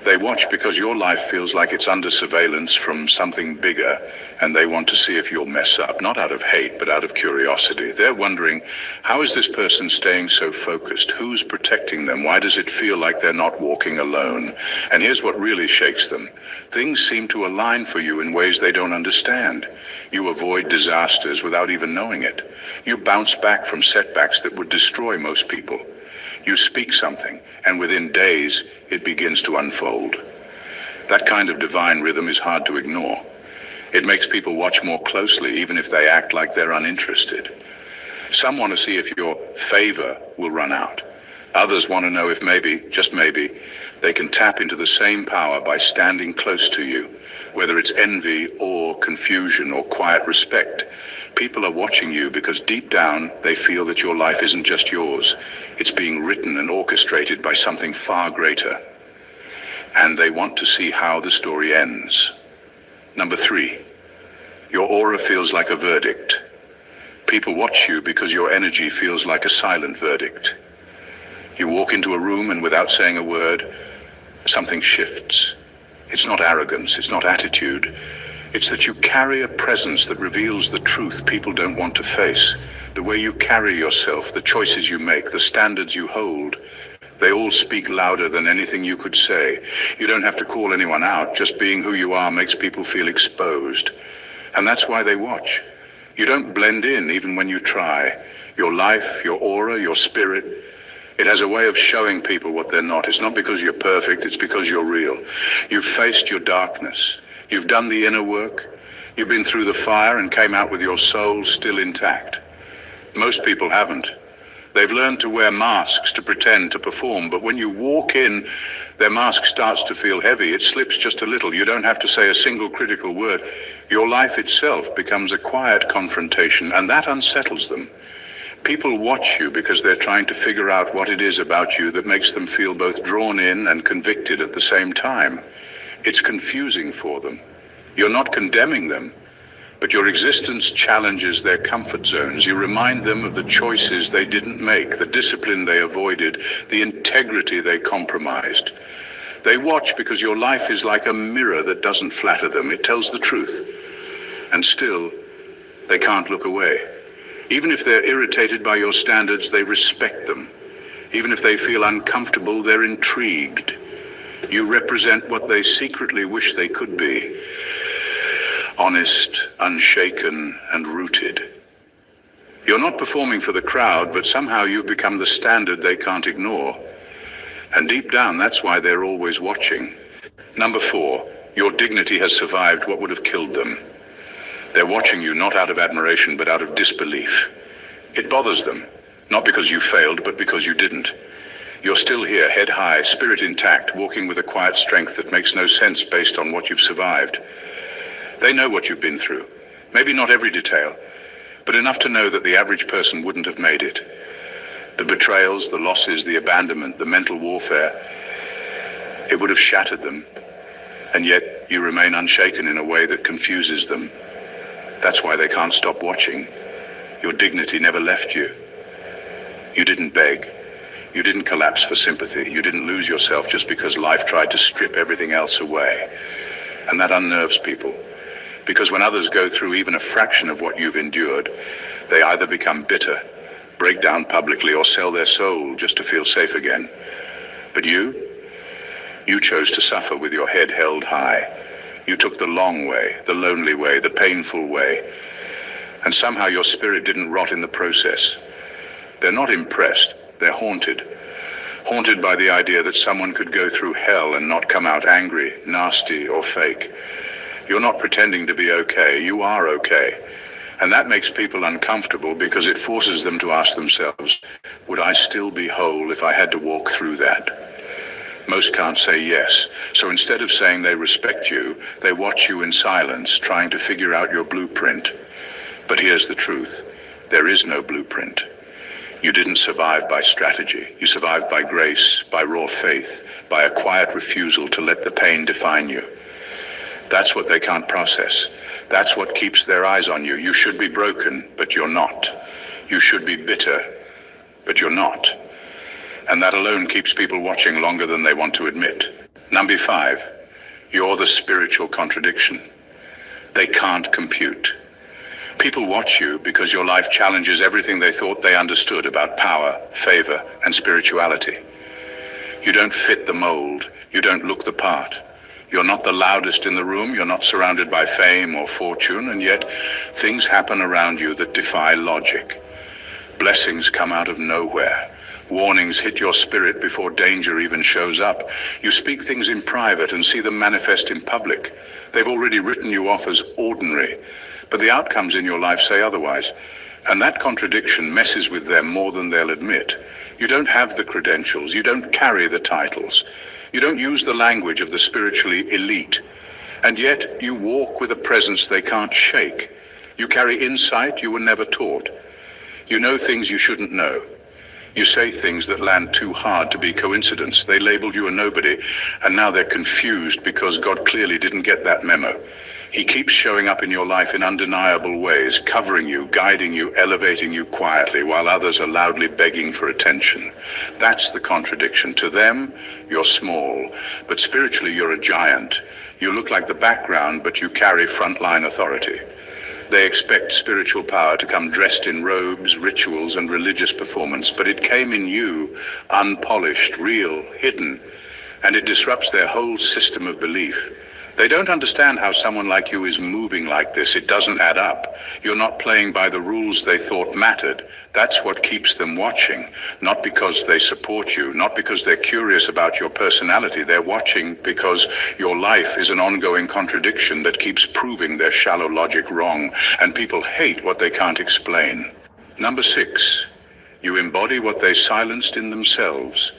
Speaker 13: They watch because your life feels like it's under surveillance from something bigger, and they want to see if you'll mess up, not out of hate, but out of curiosity. They're wondering, how is this person staying so focused? Who's protecting them? Why does it feel like they're not walking alone? And here's what really shakes them. Things seem to align for you in ways they don't understand. You avoid disasters without even knowing it. You bounce back from setbacks that would destroy most people. You speak something, and within days, it begins to unfold. That kind of divine rhythm is hard to ignore. It makes people watch more closely, even if they act like they're uninterested. Some want to see if your favor will run out. Others want to know if maybe, just maybe, they can tap into the same power by standing close to you, whether it's envy or confusion or quiet respect. People are watching you because deep down they feel that your life isn't just yours. It's being written and orchestrated by something far greater. And they want to see how the story ends. Number 3, your aura feels like a verdict. People watch you because your energy feels like a silent verdict. You walk into a room and without saying a word, something shifts. It's not arrogance, it's not attitude. It's that you carry a presence that reveals the truth people don't want to face. The way you carry yourself, the choices you make, the standards you hold, they all speak louder than anything you could say. You don't have to call anyone out. Just being who you are makes people feel exposed. And that's why they watch. You don't blend in even when you try. Your life, your aura, your spirit, it has a way of showing people what they're not. It's not because you're perfect, it's because you're real. You've faced your darkness. You've done the inner work. You've been through the fire and came out with your soul still intact. Most people haven't. They've learned to wear masks to pretend, to perform, but when you walk in, their mask starts to feel heavy. It slips just a little. You don't have to say a single critical word. Your life itself becomes a quiet confrontation, and that unsettles them. People watch you because they're trying to figure out what it is about you that makes them feel both drawn in and convicted at the same time. It's confusing for them. You're not condemning them, but your existence challenges their comfort zones. You remind them of the choices they didn't make, the discipline they avoided, the integrity they compromised. They watch because your life is like a mirror that doesn't flatter them. It tells the truth. And still, they can't look away. Even if they're irritated by your standards, they respect them. Even if they feel uncomfortable, they're intrigued. You represent what they secretly wish they could be. Honest, unshaken, and rooted. You're not performing for the crowd, but somehow you've become the standard they can't ignore. And deep down, that's why they're always watching. Number 4, your dignity has survived what would have killed them. They're watching you not out of admiration, but out of disbelief. It bothers them, not because you failed, but because you didn't. You're still here, head high, spirit intact, walking with a quiet strength that makes no sense based on what you've survived. They know what you've been through. Maybe not every detail, but enough to know that the average person wouldn't have made it. The betrayals, the losses, the abandonment, the mental warfare, it would have shattered them. And yet you remain unshaken in a way that confuses them. That's why they can't stop watching. Your dignity never left you. You didn't beg. You didn't collapse for sympathy. You didn't lose yourself just because life tried to strip everything else away. And that unnerves people. Because when others go through even a fraction of what you've endured, they either become bitter, break down publicly, or sell their soul just to feel safe again. But you chose to suffer with your head held high. You took the long way, the lonely way, the painful way. And somehow your spirit didn't rot in the process. They're not impressed. They're haunted. Haunted by the idea that someone could go through hell and not come out angry, nasty, or fake. You're not pretending to be okay. You are okay. And that makes people uncomfortable because it forces them to ask themselves, would I still be whole if I had to walk through that? Most can't say yes. So instead of saying they respect you, they watch you in silence, trying to figure out your blueprint. But here's the truth. There is no blueprint. You didn't survive by strategy. You survived by grace, by raw faith, by a quiet refusal to let the pain define you. That's what they can't process. That's what keeps their eyes on you. You should be broken, but you're not. You should be bitter, but you're not. And that alone keeps people watching longer than they want to admit. Number 5, you're the spiritual contradiction. They can't compute. People watch you because your life challenges everything they thought they understood about power, favor, and spirituality. You don't fit the mold. You don't look the part. You're not the loudest in the room. You're not surrounded by fame or fortune, and yet things happen around you that defy logic. Blessings come out of nowhere. Warnings hit your spirit before danger even shows up. You speak things in private and see them manifest in public. They've already written you off as ordinary, but the outcomes in your life say otherwise. And that contradiction messes with them more than they'll admit. You don't have the credentials. You don't carry the titles. You don't use the language of the spiritually elite. And yet you walk with a presence they can't shake. You carry insight you were never taught. You know things you shouldn't know. You say things that land too hard to be coincidence. They labeled you a nobody, and now they're confused because God clearly didn't get that memo. He keeps showing up in your life in undeniable ways, covering you, guiding you, elevating you quietly, while others are loudly begging for attention. That's the contradiction. To them, you're small, but spiritually you're a giant. You look like the background, but you carry frontline authority. They expect spiritual power to come dressed in robes, rituals, and religious performance, but it came in you, unpolished, real, hidden, and it disrupts their whole system of belief. They don't understand how someone like you is moving like this. It doesn't add up. You're not playing by the rules they thought mattered. That's what keeps them watching, not because they support you, not because they're curious about your personality. They're watching because your life is an ongoing contradiction that keeps proving their shallow logic wrong, and people hate what they can't explain. Number 6, you embody what they silenced in themselves.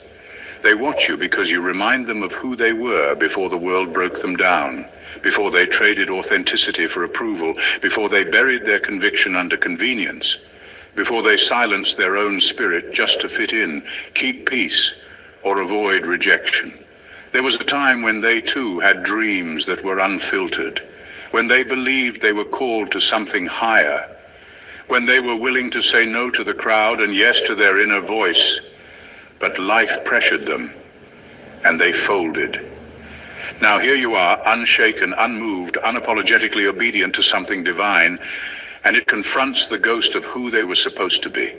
Speaker 13: They watch you because you remind them of who they were before the world broke them down, before they traded authenticity for approval, before they buried their conviction under convenience, before they silenced their own spirit just to fit in, keep peace, or avoid rejection. There was a time when they too had dreams that were unfiltered, when they believed they were called to something higher, when they were willing to say no to the crowd and yes to their inner voice. But life pressured them, and they folded. Now here you are, unshaken, unmoved, unapologetically obedient to something divine, and it confronts the ghost of who they were supposed to be.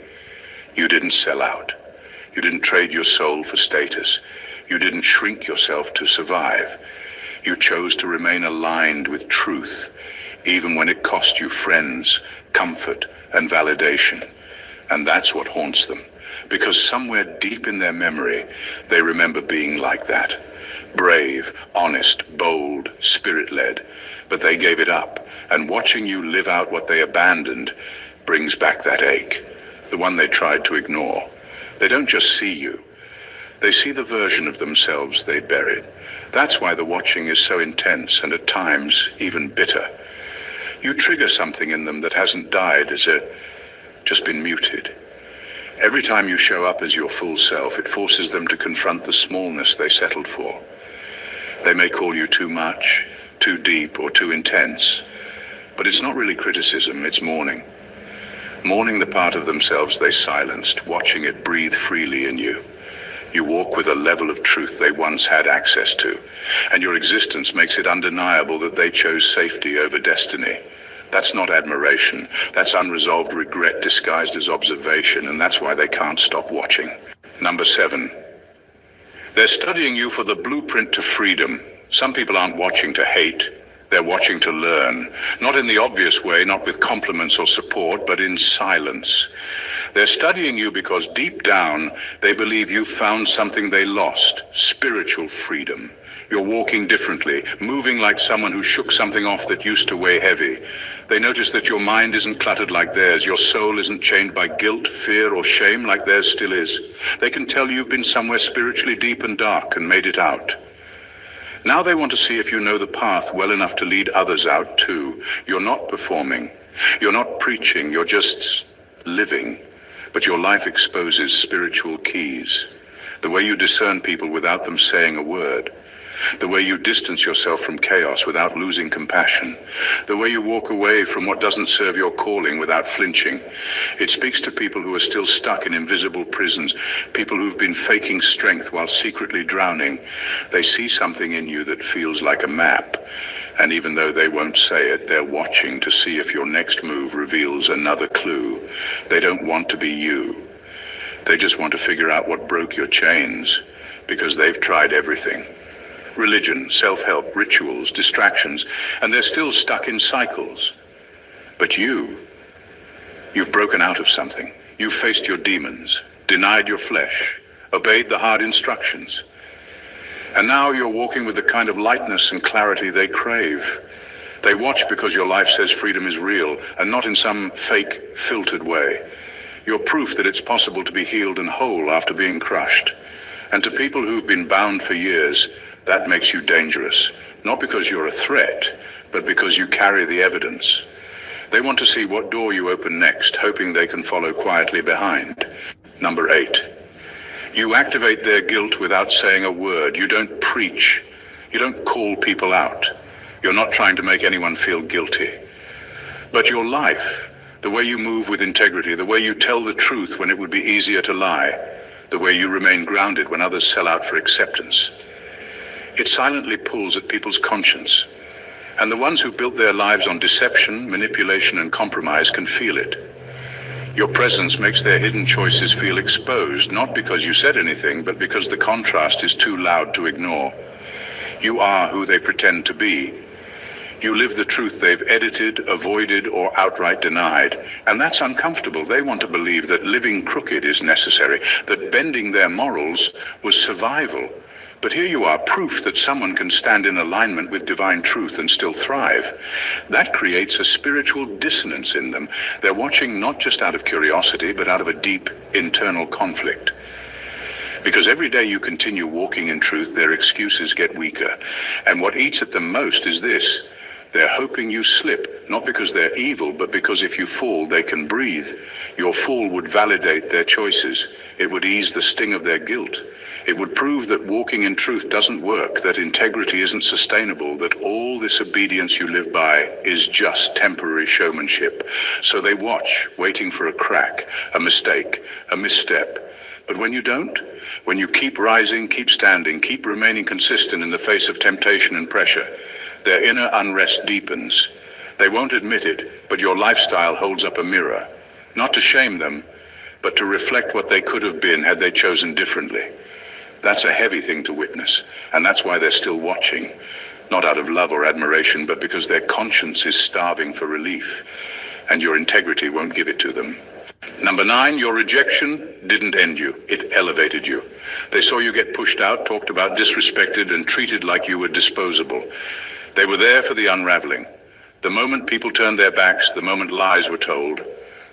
Speaker 13: You didn't sell out. You didn't trade your soul for status. You didn't shrink yourself to survive. You chose to remain aligned with truth, even when it cost you friends, comfort, and validation. And that's what haunts them. Because somewhere deep in their memory, they remember being like that. Brave, honest, bold, spirit-led. But they gave it up, and watching you live out what they abandoned brings back that ache, the one they tried to ignore. They don't just see you. They see the version of themselves they buried. That's why the watching is so intense and at times even bitter. You trigger something in them that hasn't died, just been muted. Every time you show up as your full self, it forces them to confront the smallness they settled for. They may call you too much, too deep, or too intense, but it's not really criticism, it's mourning. Mourning the part of themselves they silenced, watching it breathe freely in you. You walk with a level of truth they once had access to, and your existence makes it undeniable that they chose safety over destiny. That's not admiration. That's unresolved regret disguised as observation, and that's why they can't stop watching. Number 7. They're studying you for the blueprint to freedom. Some people aren't watching to hate. They're watching to learn. Not in the obvious way, not with compliments or support, but in silence. They're studying you because deep down, they believe you've found something they lost, spiritual freedom. You're walking differently, moving like someone who shook something off that used to weigh heavy. They notice that your mind isn't cluttered like theirs. Your soul isn't chained by guilt, fear, or shame like theirs still is. They can tell you've been somewhere spiritually deep and dark and made it out. Now they want to see if you know the path well enough to lead others out too. You're not performing. You're not preaching. You're just living. But your life exposes spiritual keys. The way you discern people without them saying a word. the way you distance yourself from chaos without losing compassion, the way you walk away from what doesn't serve your calling without flinching. It speaks to people who are still stuck in invisible prisons, people who've been faking strength while secretly drowning. They see something in you that feels like a map. And even though they won't say it, they're watching to see if your next move reveals another clue. They don't want to be you. They just want to figure out what broke your chains, because they've tried everything. Religion, self-help, rituals, distractions, and they're still stuck in cycles. But you've broken out of something. You've faced your demons, denied your flesh, obeyed the hard instructions. And now you're walking with the kind of lightness and clarity they crave. They watch because your life says freedom is real, and not in some fake, filtered way. You're proof that it's possible to be healed and whole after being crushed. And to people who've been bound for years, that makes you dangerous. Not because you're a threat, but because you carry the evidence. They want to see what door you open next, hoping they can follow quietly behind. Number 8. You activate their guilt without saying a word. You don't preach. You don't call people out. You're not trying to make anyone feel guilty. But your life, the way you move with integrity, the way you tell the truth when it would be easier to lie, the way you remain grounded when others sell out for acceptance, it silently pulls at people's conscience. And the ones who built their lives on deception, manipulation, and compromise can feel it. Your presence makes their hidden choices feel exposed, not because you said anything, but because the contrast is too loud to ignore. You are who they pretend to be. You live the truth they've edited, avoided, or outright denied. And that's uncomfortable. They want to believe that living crooked is necessary, that bending their morals was survival. But here you are, proof that someone can stand in alignment with divine truth and still thrive. That creates a spiritual dissonance in them. They're watching not just out of curiosity, but out of a deep internal conflict. Because every day you continue walking in truth, their excuses get weaker. And what eats at them most is this. They're hoping you slip, not because they're evil, but because if you fall, they can breathe. Your fall would validate their choices. It would ease the sting of their guilt. It would prove that walking in truth doesn't work, that integrity isn't sustainable, that all this obedience you live by is just temporary showmanship. So they watch, waiting for a crack, a mistake, a misstep. But when you don't, when you keep rising, keep standing, keep remaining consistent in the face of temptation and pressure, their inner unrest deepens. They won't admit it, but your lifestyle holds up a mirror, not to shame them, but to reflect what they could have been had they chosen differently. That's a heavy thing to witness, and that's why they're still watching, not out of love or admiration, but because their conscience is starving for relief, and your integrity won't give it to them. Number 9, your rejection didn't end you, it elevated you. They saw you get pushed out, talked about, disrespected, and treated like you were disposable. They were there for the unraveling. The moment people turned their backs, the moment lies were told,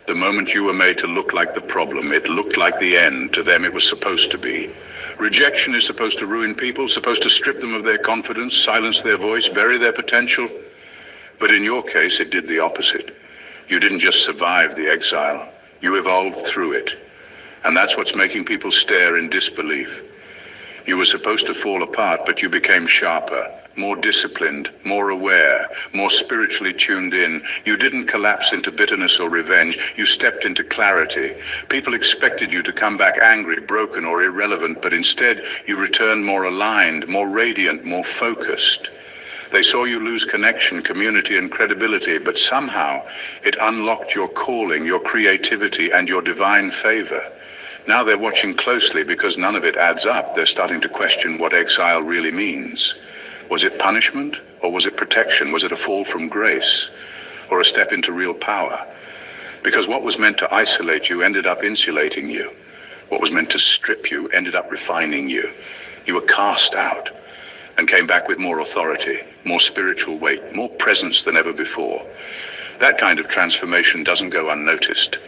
Speaker 13: the moment you were made to look like the problem, it looked like the end. To them it was supposed to be. Rejection is supposed to ruin people, supposed to strip them of their confidence, silence their voice, bury their potential. But in your case, it did the opposite. You didn't just survive the exile, you evolved through it. And that's what's making people stare in disbelief. You were supposed to fall apart, but you became sharper, more disciplined, more aware, more spiritually tuned in. You didn't collapse into bitterness or revenge. You stepped into clarity. People expected you to come back angry, broken, or irrelevant, but instead you returned more aligned, more radiant, more focused. They saw you lose connection, community, and credibility, but somehow it unlocked your calling, your creativity, and your divine favor. Now they're watching closely because none of it adds up. They're starting to question what exile really means. Was it punishment, or was it protection? Was it a fall from grace, or a step into real power? Because what was meant to isolate you ended up insulating you. What was meant to strip you ended up refining you. You were cast out and came back with more authority, more spiritual weight, more presence than ever before. That kind of transformation doesn't go unnoticed.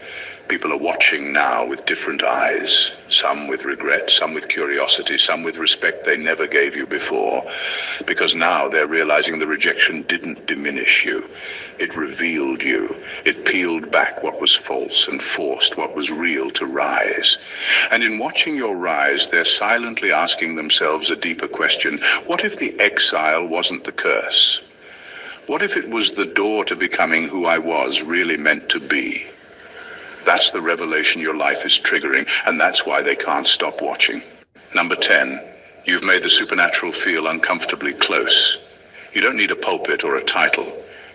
Speaker 13: People are watching now with different eyes, some with regret, some with curiosity, some with respect they never gave you before, because now they're realizing the rejection didn't diminish you. It revealed you. It peeled back what was false and forced what was real to rise. And in watching your rise, they're silently asking themselves a deeper question. What if the exile wasn't the curse? What if it was the door to becoming who I was really meant to be? That's the revelation your life is triggering, and that's why they can't stop watching. Number 10, you've made the supernatural feel uncomfortably close. You don't need a pulpit or a title.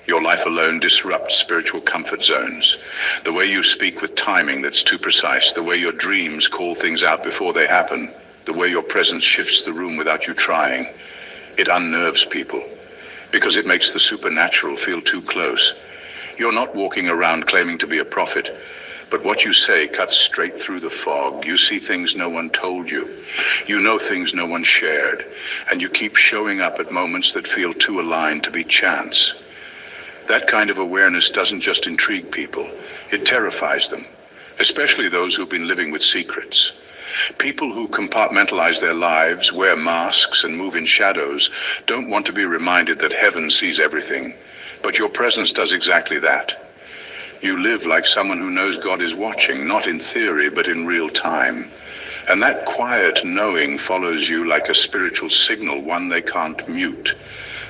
Speaker 13: Your life alone disrupts spiritual comfort zones. The way you speak with timing that's too precise, the way your dreams call things out before they happen, the way your presence shifts the room without you trying, it unnerves people because it makes the supernatural feel too close. You're not walking around claiming to be a prophet, but what you say cuts straight through the fog. You see things no one told you. You know things no one shared. And you keep showing up at moments that feel too aligned to be chance. That kind of awareness doesn't just intrigue people. It terrifies them, especially those who've been living with secrets. People who compartmentalize their lives, wear masks, and move in shadows don't want to be reminded that heaven sees everything. But your presence does exactly that. You live like someone who knows God is watching, not in theory, but in real time. And that quiet knowing follows you like a spiritual signal, one they can't mute.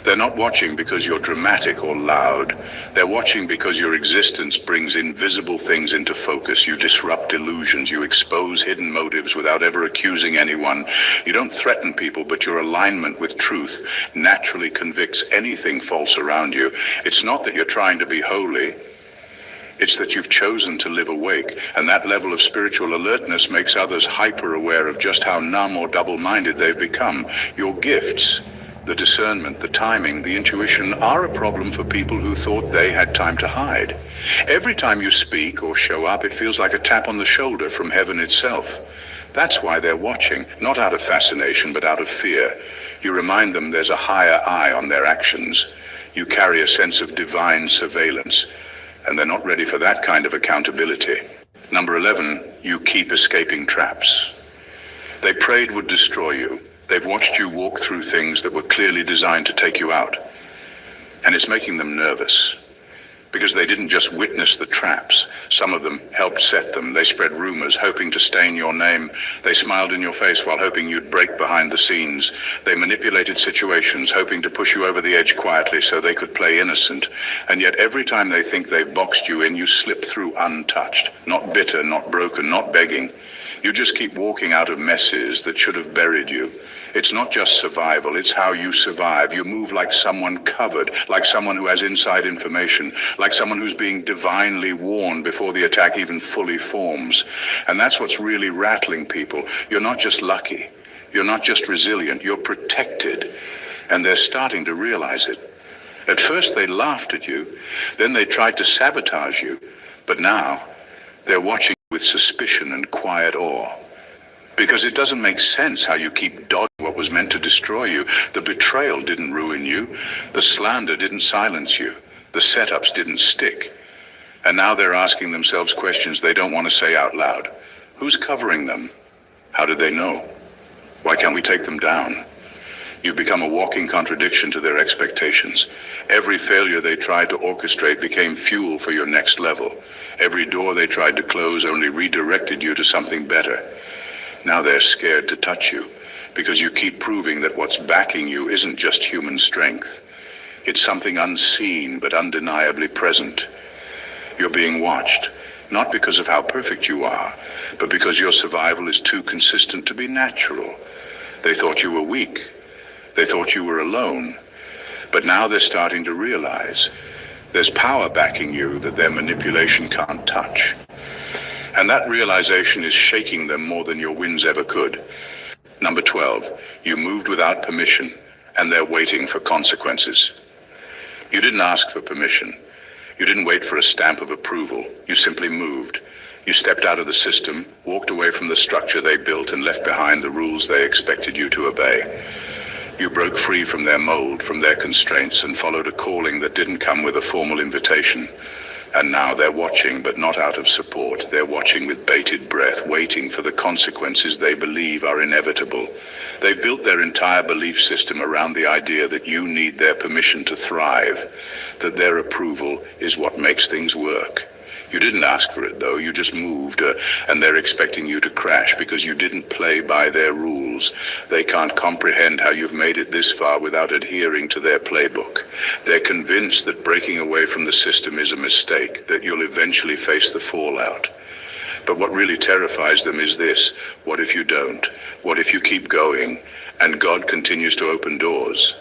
Speaker 13: They're not watching because you're dramatic or loud. They're watching because your existence brings invisible things into focus. You disrupt illusions. You expose hidden motives without ever accusing anyone. You don't threaten people, but your alignment with truth naturally convicts anything false around you. It's not that you're trying to be holy. It's that you've chosen to live awake, and that level of spiritual alertness makes others hyper-aware of just how numb or double-minded they've become. Your gifts, the discernment, the timing, the intuition are a problem for people who thought they had time to hide. Every time you speak or show up, it feels like a tap on the shoulder from heaven itself. That's why they're watching, not out of fascination, but out of fear. You remind them there's a higher eye on their actions. You carry a sense of divine surveillance, and they're not ready for that kind of accountability. Number 11, you keep escaping traps. They prayed would destroy you. They've watched you walk through things that were clearly designed to take you out. And it's making them nervous, because they didn't just witness the traps. Some of them helped set them. They spread rumors, hoping to stain your name. They smiled in your face while hoping you'd break behind the scenes. They manipulated situations, hoping to push you over the edge quietly so they could play innocent. And yet every time they think they've boxed you in, you slip through untouched. Not bitter, not broken, not begging. You just keep walking out of messes that should have buried you. It's not just survival, it's how you survive. You move like someone covered, like someone who has inside information, like someone who's being divinely warned before the attack even fully forms. And that's what's really rattling people. You're not just lucky. You're not just resilient. You're protected. And they're starting to realize it. At first they laughed at you, then they tried to sabotage you. But now they're watching with suspicion and quiet awe. Because it doesn't make sense how you keep dodging what was meant to destroy you. The betrayal didn't ruin you. The slander didn't silence you. The setups didn't stick. And now they're asking themselves questions they don't want to say out loud. Who's covering them? How did they know? Why can't we take them down? You've become a walking contradiction to their expectations. Every failure they tried to orchestrate became fuel for your next level. Every door they tried to close only redirected you to something better. Now they're scared to touch you, because you keep proving that what's backing you isn't just human strength. It's something unseen but undeniably present. You're being watched, not because of how perfect you are, but because your survival is too consistent to be natural. They thought you were weak. They thought you were alone. But now they're starting to realize there's power backing you that their manipulation can't touch. And that realization is shaking them more than your wins ever could. Number 12, you moved without permission, and they're waiting for consequences. You didn't ask for permission. You didn't wait for a stamp of approval. You simply moved. You stepped out of the system, walked away from the structure they built, and left behind the rules they expected you to obey. You broke free from their mold, from their constraints, and followed a calling that didn't come with a formal invitation. And now they're watching, but not out of support. They're watching with bated breath, waiting for the consequences they believe are inevitable. They've built their entire belief system around the idea that you need their permission to thrive, that their approval is what makes things work. You didn't ask for it, though. You just moved, and they're expecting you to crash because you didn't play by their rules. They can't comprehend how you've made it this far without adhering to their playbook. They're convinced that breaking away from the system is a mistake, that you'll eventually face the fallout. But what really terrifies them is this: what if you don't? What if you keep going, and God continues to open doors?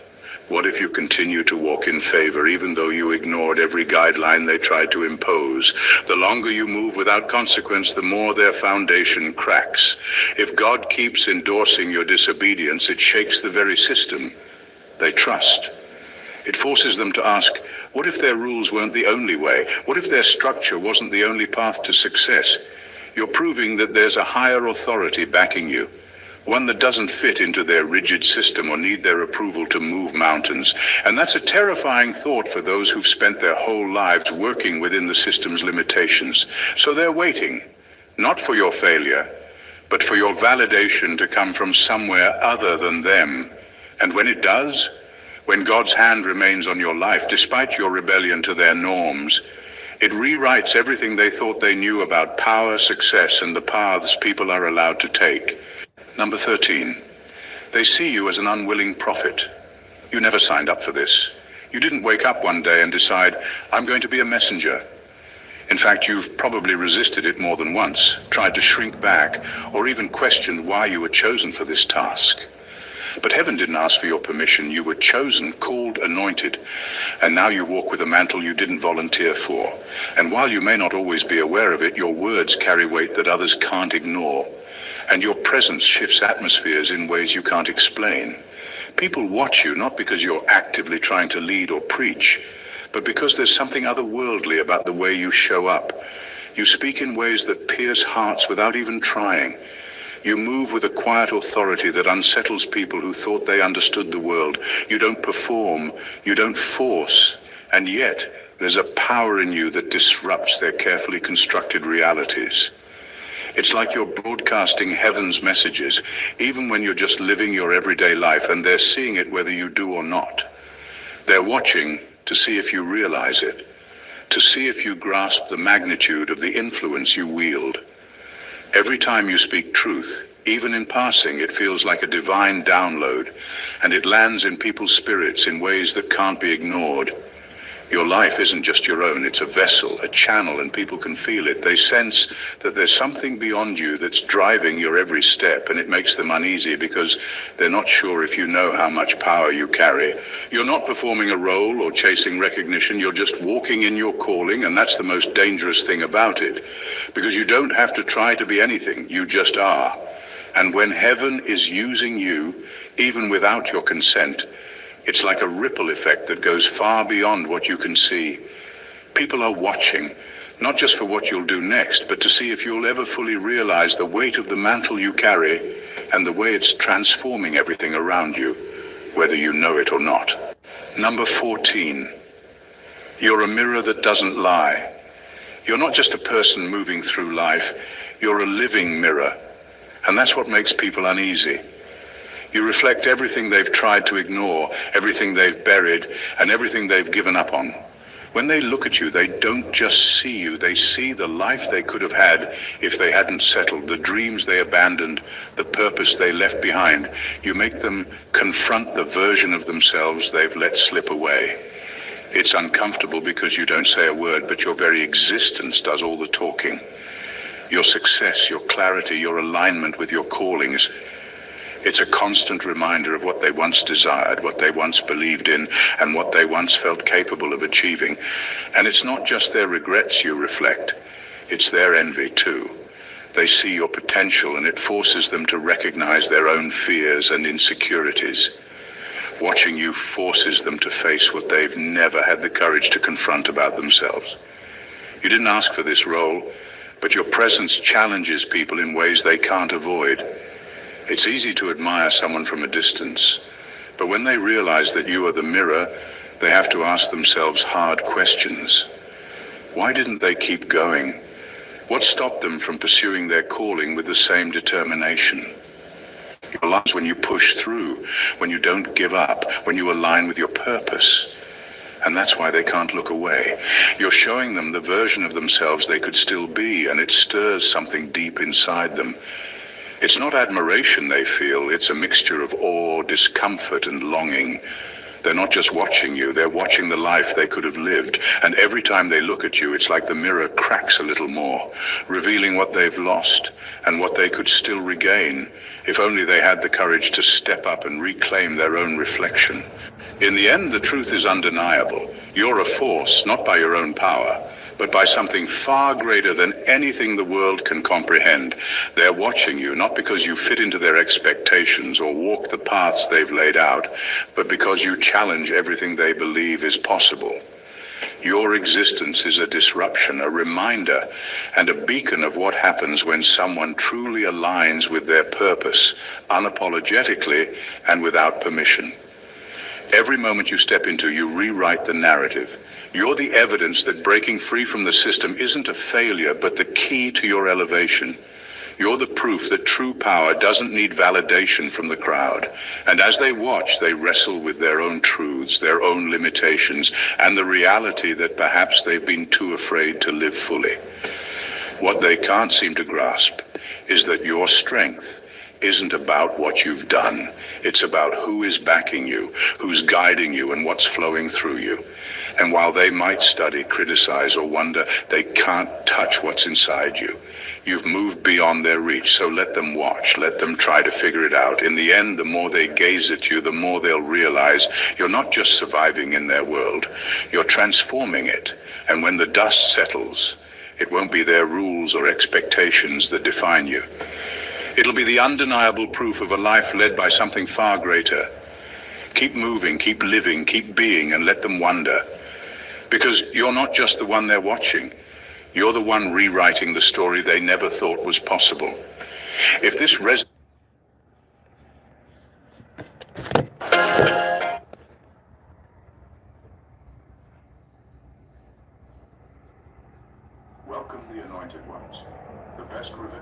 Speaker 13: What if you continue to walk in favor, even though you ignored every guideline they tried to impose? The longer you move without consequence, the more their foundation cracks. If God keeps endorsing your disobedience, it shakes the very system they trust. It forces them to ask, what if their rules weren't the only way? What if their structure wasn't the only path to success? You're proving that there's a higher authority backing you. One that doesn't fit into their rigid system or need their approval to move mountains. And that's a terrifying thought for those who've spent their whole lives working within the system's limitations. So they're waiting, not for your failure, but for your validation to come from somewhere other than them. And when it does, when God's hand remains on your life, despite your rebellion to their norms, it rewrites everything they thought they knew about power, success, and the paths people are allowed to take. Number 13, they see you as an unwilling prophet. You never signed up for this. You didn't wake up one day and decide, I'm going to be a messenger. In fact, you've probably resisted it more than once, tried to shrink back, or even questioned why you were chosen for this task. But heaven didn't ask for your permission. You were chosen, called, anointed, and now you walk with a mantle you didn't volunteer for. And while you may not always be aware of it, your words carry weight that others can't ignore. And your presence shifts atmospheres in ways you can't explain. People watch you not because you're actively trying to lead or preach, but because there's something otherworldly about the way you show up. You speak in ways that pierce hearts without even trying. You move with a quiet authority that unsettles people who thought they understood the world. You don't perform, you don't force, and yet there's a power in you that disrupts their carefully constructed realities. It's like you're broadcasting heaven's messages, even when you're just living your everyday life, and they're seeing it whether you do or not. They're watching to see if you realize it, to see if you grasp the magnitude of the influence you wield. Every time you speak truth, even in passing, it feels like a divine download, and it lands in people's spirits in ways that can't be ignored. Your life isn't just your own, it's a vessel, a channel, and people can feel it. They sense that there's something beyond you that's driving your every step, and it makes them uneasy because they're not sure if you know how much power you carry. You're not performing a role or chasing recognition, you're just walking in your calling, and that's the most dangerous thing about it, because you don't have to try to be anything, you just are. And when heaven is using you, even without your consent, it's like a ripple effect that goes far beyond what you can see. People are watching, not just for what you'll do next, but to see if you'll ever fully realize the weight of the mantle you carry and the way it's transforming everything around you, whether you know it or not. Number 14, you're a mirror that doesn't lie. You're not just a person moving through life, you're a living mirror, and that's what makes people uneasy. You reflect everything they've tried to ignore, everything they've buried, and everything they've given up on. When they look at you, they don't just see you, they see the life they could have had if they hadn't settled, the dreams they abandoned, the purpose they left behind. You make them confront the version of themselves they've let slip away. It's uncomfortable because you don't say a word, but your very existence does all the talking. Your success, your clarity, your alignment with your callings. It's a constant reminder of what they once desired, what they once believed in, and what they once felt capable of achieving. And it's not just their regrets you reflect, it's their envy too. They see your potential, and it forces them to recognize their own fears and insecurities. Watching you forces them to face what they've never had the courage to confront about themselves. You didn't ask for this role, but your presence challenges people in ways they can't avoid. It's easy to admire someone from a distance, But when they realize that you are the mirror, they have to ask themselves hard questions. Why didn't they keep going? What stopped them from pursuing their calling with the same determination? Your lives when you push through, when you don't give up, when you align with your purpose. And that's why they can't look away. You're showing them the version of themselves they could still be, and it stirs something deep inside them. It's not admiration they feel, it's a mixture of awe, discomfort, and longing. They're not just watching you, they're watching the life they could have lived. And every time they look at you, it's like the mirror cracks a little more, revealing what they've lost and what they could still regain, if only they had the courage to step up and reclaim their own reflection. In the end, the truth is undeniable. You're a force, not by your own power, but by something far greater than anything the world can comprehend. They're watching you, not because you fit into their expectations or walk the paths they've laid out, but because you challenge everything they believe is possible. Your existence is a disruption, a reminder, and a beacon of what happens when someone truly aligns with their purpose, unapologetically and without permission. Every moment you step into, you rewrite the narrative. You're the evidence that breaking free from the system isn't a failure, but the key to your elevation. You're the proof that true power doesn't need validation from the crowd. And as they watch, they wrestle with their own truths, their own limitations, and the reality that perhaps they've been too afraid to live fully. What they can't seem to grasp is that your strength isn't about what you've done. It's about who is backing you, who's guiding you, and what's flowing through you. And while they might study, criticize, or wonder, they can't touch what's inside you. You've moved beyond their reach, so let them watch, let them try to figure it out. In the end, the more they gaze at you, the more they'll realize you're not just surviving in their world, you're transforming it. And when the dust settles, it won't be their rules or expectations that define you. It'll be the undeniable proof of a life led by something far greater. Keep moving, keep living, keep being, and let them wonder. Because you're not just the one they're watching. You're the one rewriting the story they never thought was possible. If this Welcome the anointed ones, the best rivet.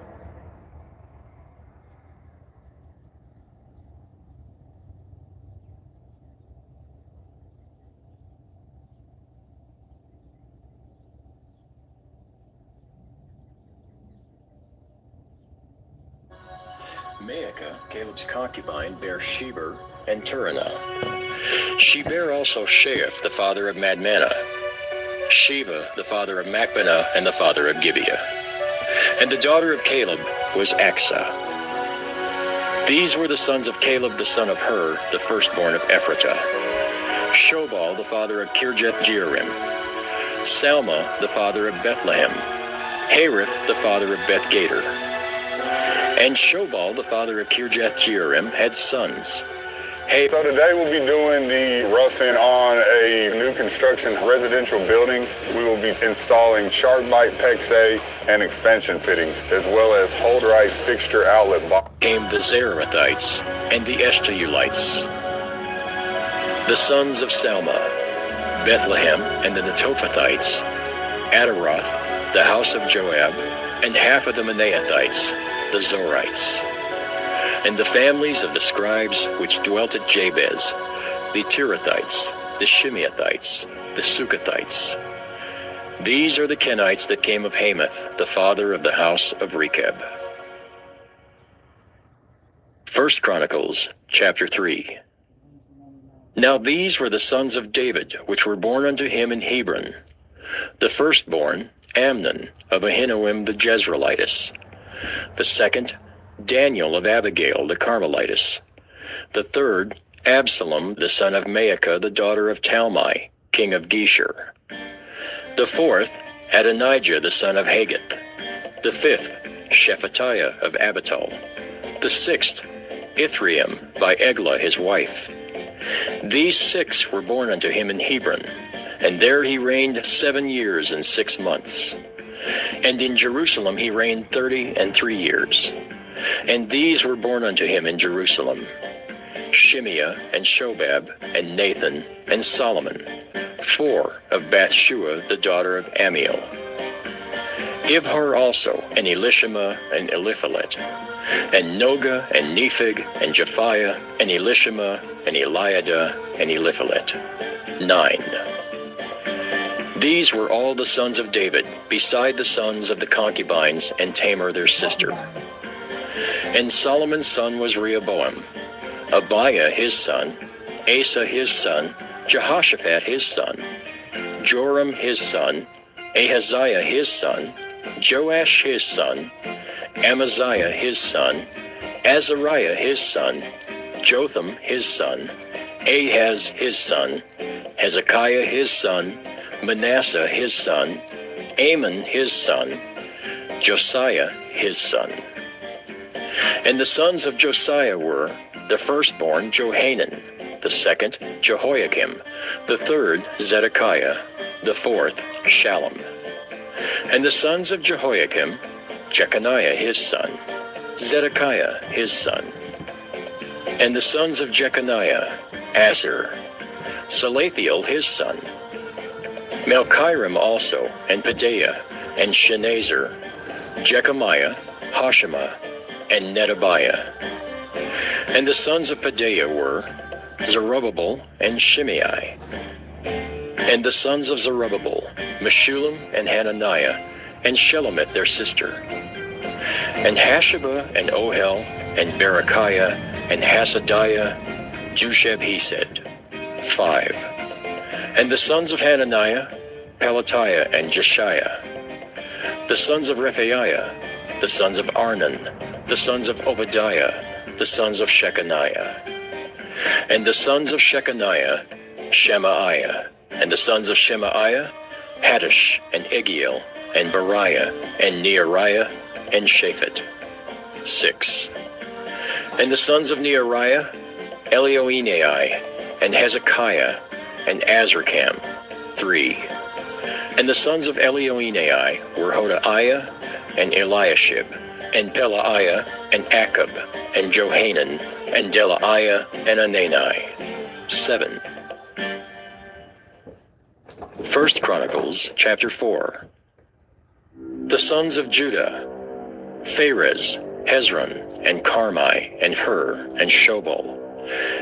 Speaker 5: Maacah, Caleb's concubine, bare Sheber and Turanah. She bare also Sheaf, the father of Madmannah, Sheva, the father of Machbenah, and the father of Gibeah. And the daughter of Caleb was Achsah. These were the sons of Caleb, the son of Hur, the firstborn of Ephratah. Shobal, the father of Kirjath-jearim. Salma, the father of Bethlehem. Harith, the father of Beth-gader. And Shobal, the father of Kirjath-jearim, had sons.
Speaker 14: So today we'll be doing the roughing on a new construction residential building. We will be installing SharkBite, PEX-A, and expansion fittings, as well as HoldRite fixture outlet box.
Speaker 5: Came the Zerethites and the Eshtaolites, the sons of Salma, Bethlehem, and the Netophathites, Adaroth, the house of Joab, and half of the Manaathites, the Zorites, and the families of the scribes which dwelt at Jabez, the Tirathites, the Shimeathites, the Sukathites. These are the Kenites that came of Hamath, the father of the house of Rechab. 1 Chronicles, chapter 3. Now these were the sons of David, which were born unto him in Hebron. The firstborn, Amnon, of Ahinoam the Jezreelitess. The second, Daniel of Abigail the Carmelitess. The third, Absalom, the son of Maacah, the daughter of Talmai, king of Geshur. The fourth, Adonijah, the son of Haggith. The fifth, Shephatiah of Abital. The sixth, Ithream, by Eglah his wife. These 6 were born unto him in Hebron, and there he reigned 7 years and 6 months. And in Jerusalem he reigned 33 years. And these were born unto him in Jerusalem: Shimeah and Shobab and Nathan and Solomon. 4 of Bathshua the daughter of Amiel. Ibhar also, and Elishama and Eliphalet, and Noga and Nepheg and Japhiah and Elishama and Eliada and Eliphalet. 9. These were all the sons of David, beside the sons of the concubines and Tamar their sister. And Solomon's son was Rehoboam, Abiah his son, Asa his son, Jehoshaphat his son, Joram his son, Ahaziah his son, Joash his son, Amaziah his son, Azariah his son, Jotham his son, Ahaz his son, Hezekiah his son, Manasseh his son, Amon his son, Josiah his son. And the sons of Josiah were, the firstborn Johanan, the second Jehoiakim, the third Zedekiah, the fourth Shallum. And the sons of Jehoiakim, Jeconiah his son, Zedekiah his son. And the sons of Jeconiah, Azar, Salathiel his son, Melchiram also, and Pedaiah, and Shenazer, Jechemiah, Hoshama, and Nedabiah. And the sons of Pedaiah were Zerubbabel and Shimei. And the sons of Zerubbabel, Meshullam and Hananiah, and Shelomith their sister. And Hashaba and Ohel, and Berechiah, and Hasadiah, Jusheb-Hesed. 5. And the sons of Hananiah, Pelatiah and Jeshiah. The sons of Rephaiah, the sons of Arnan, the sons of Obadiah, the sons of Shechaniah. And the sons of Shechaniah, Shemaiah. And the sons of Shemaiah, Haddish and Egiel, and Beriah, and Neariah, and Shaphat. 6. And the sons of Neariah, Elioenai, and Hezekiah, and Azrikam. 3. And the sons of Elioenai were Hodaiah, and Eliashib, and Pelaiah, and Akab, and Johanan, and Delaiah, and Anani. 7. 1 Chronicles chapter 4. The sons of Judah, Pharez, Hezron, and Carmi, and Hur, and Shobal.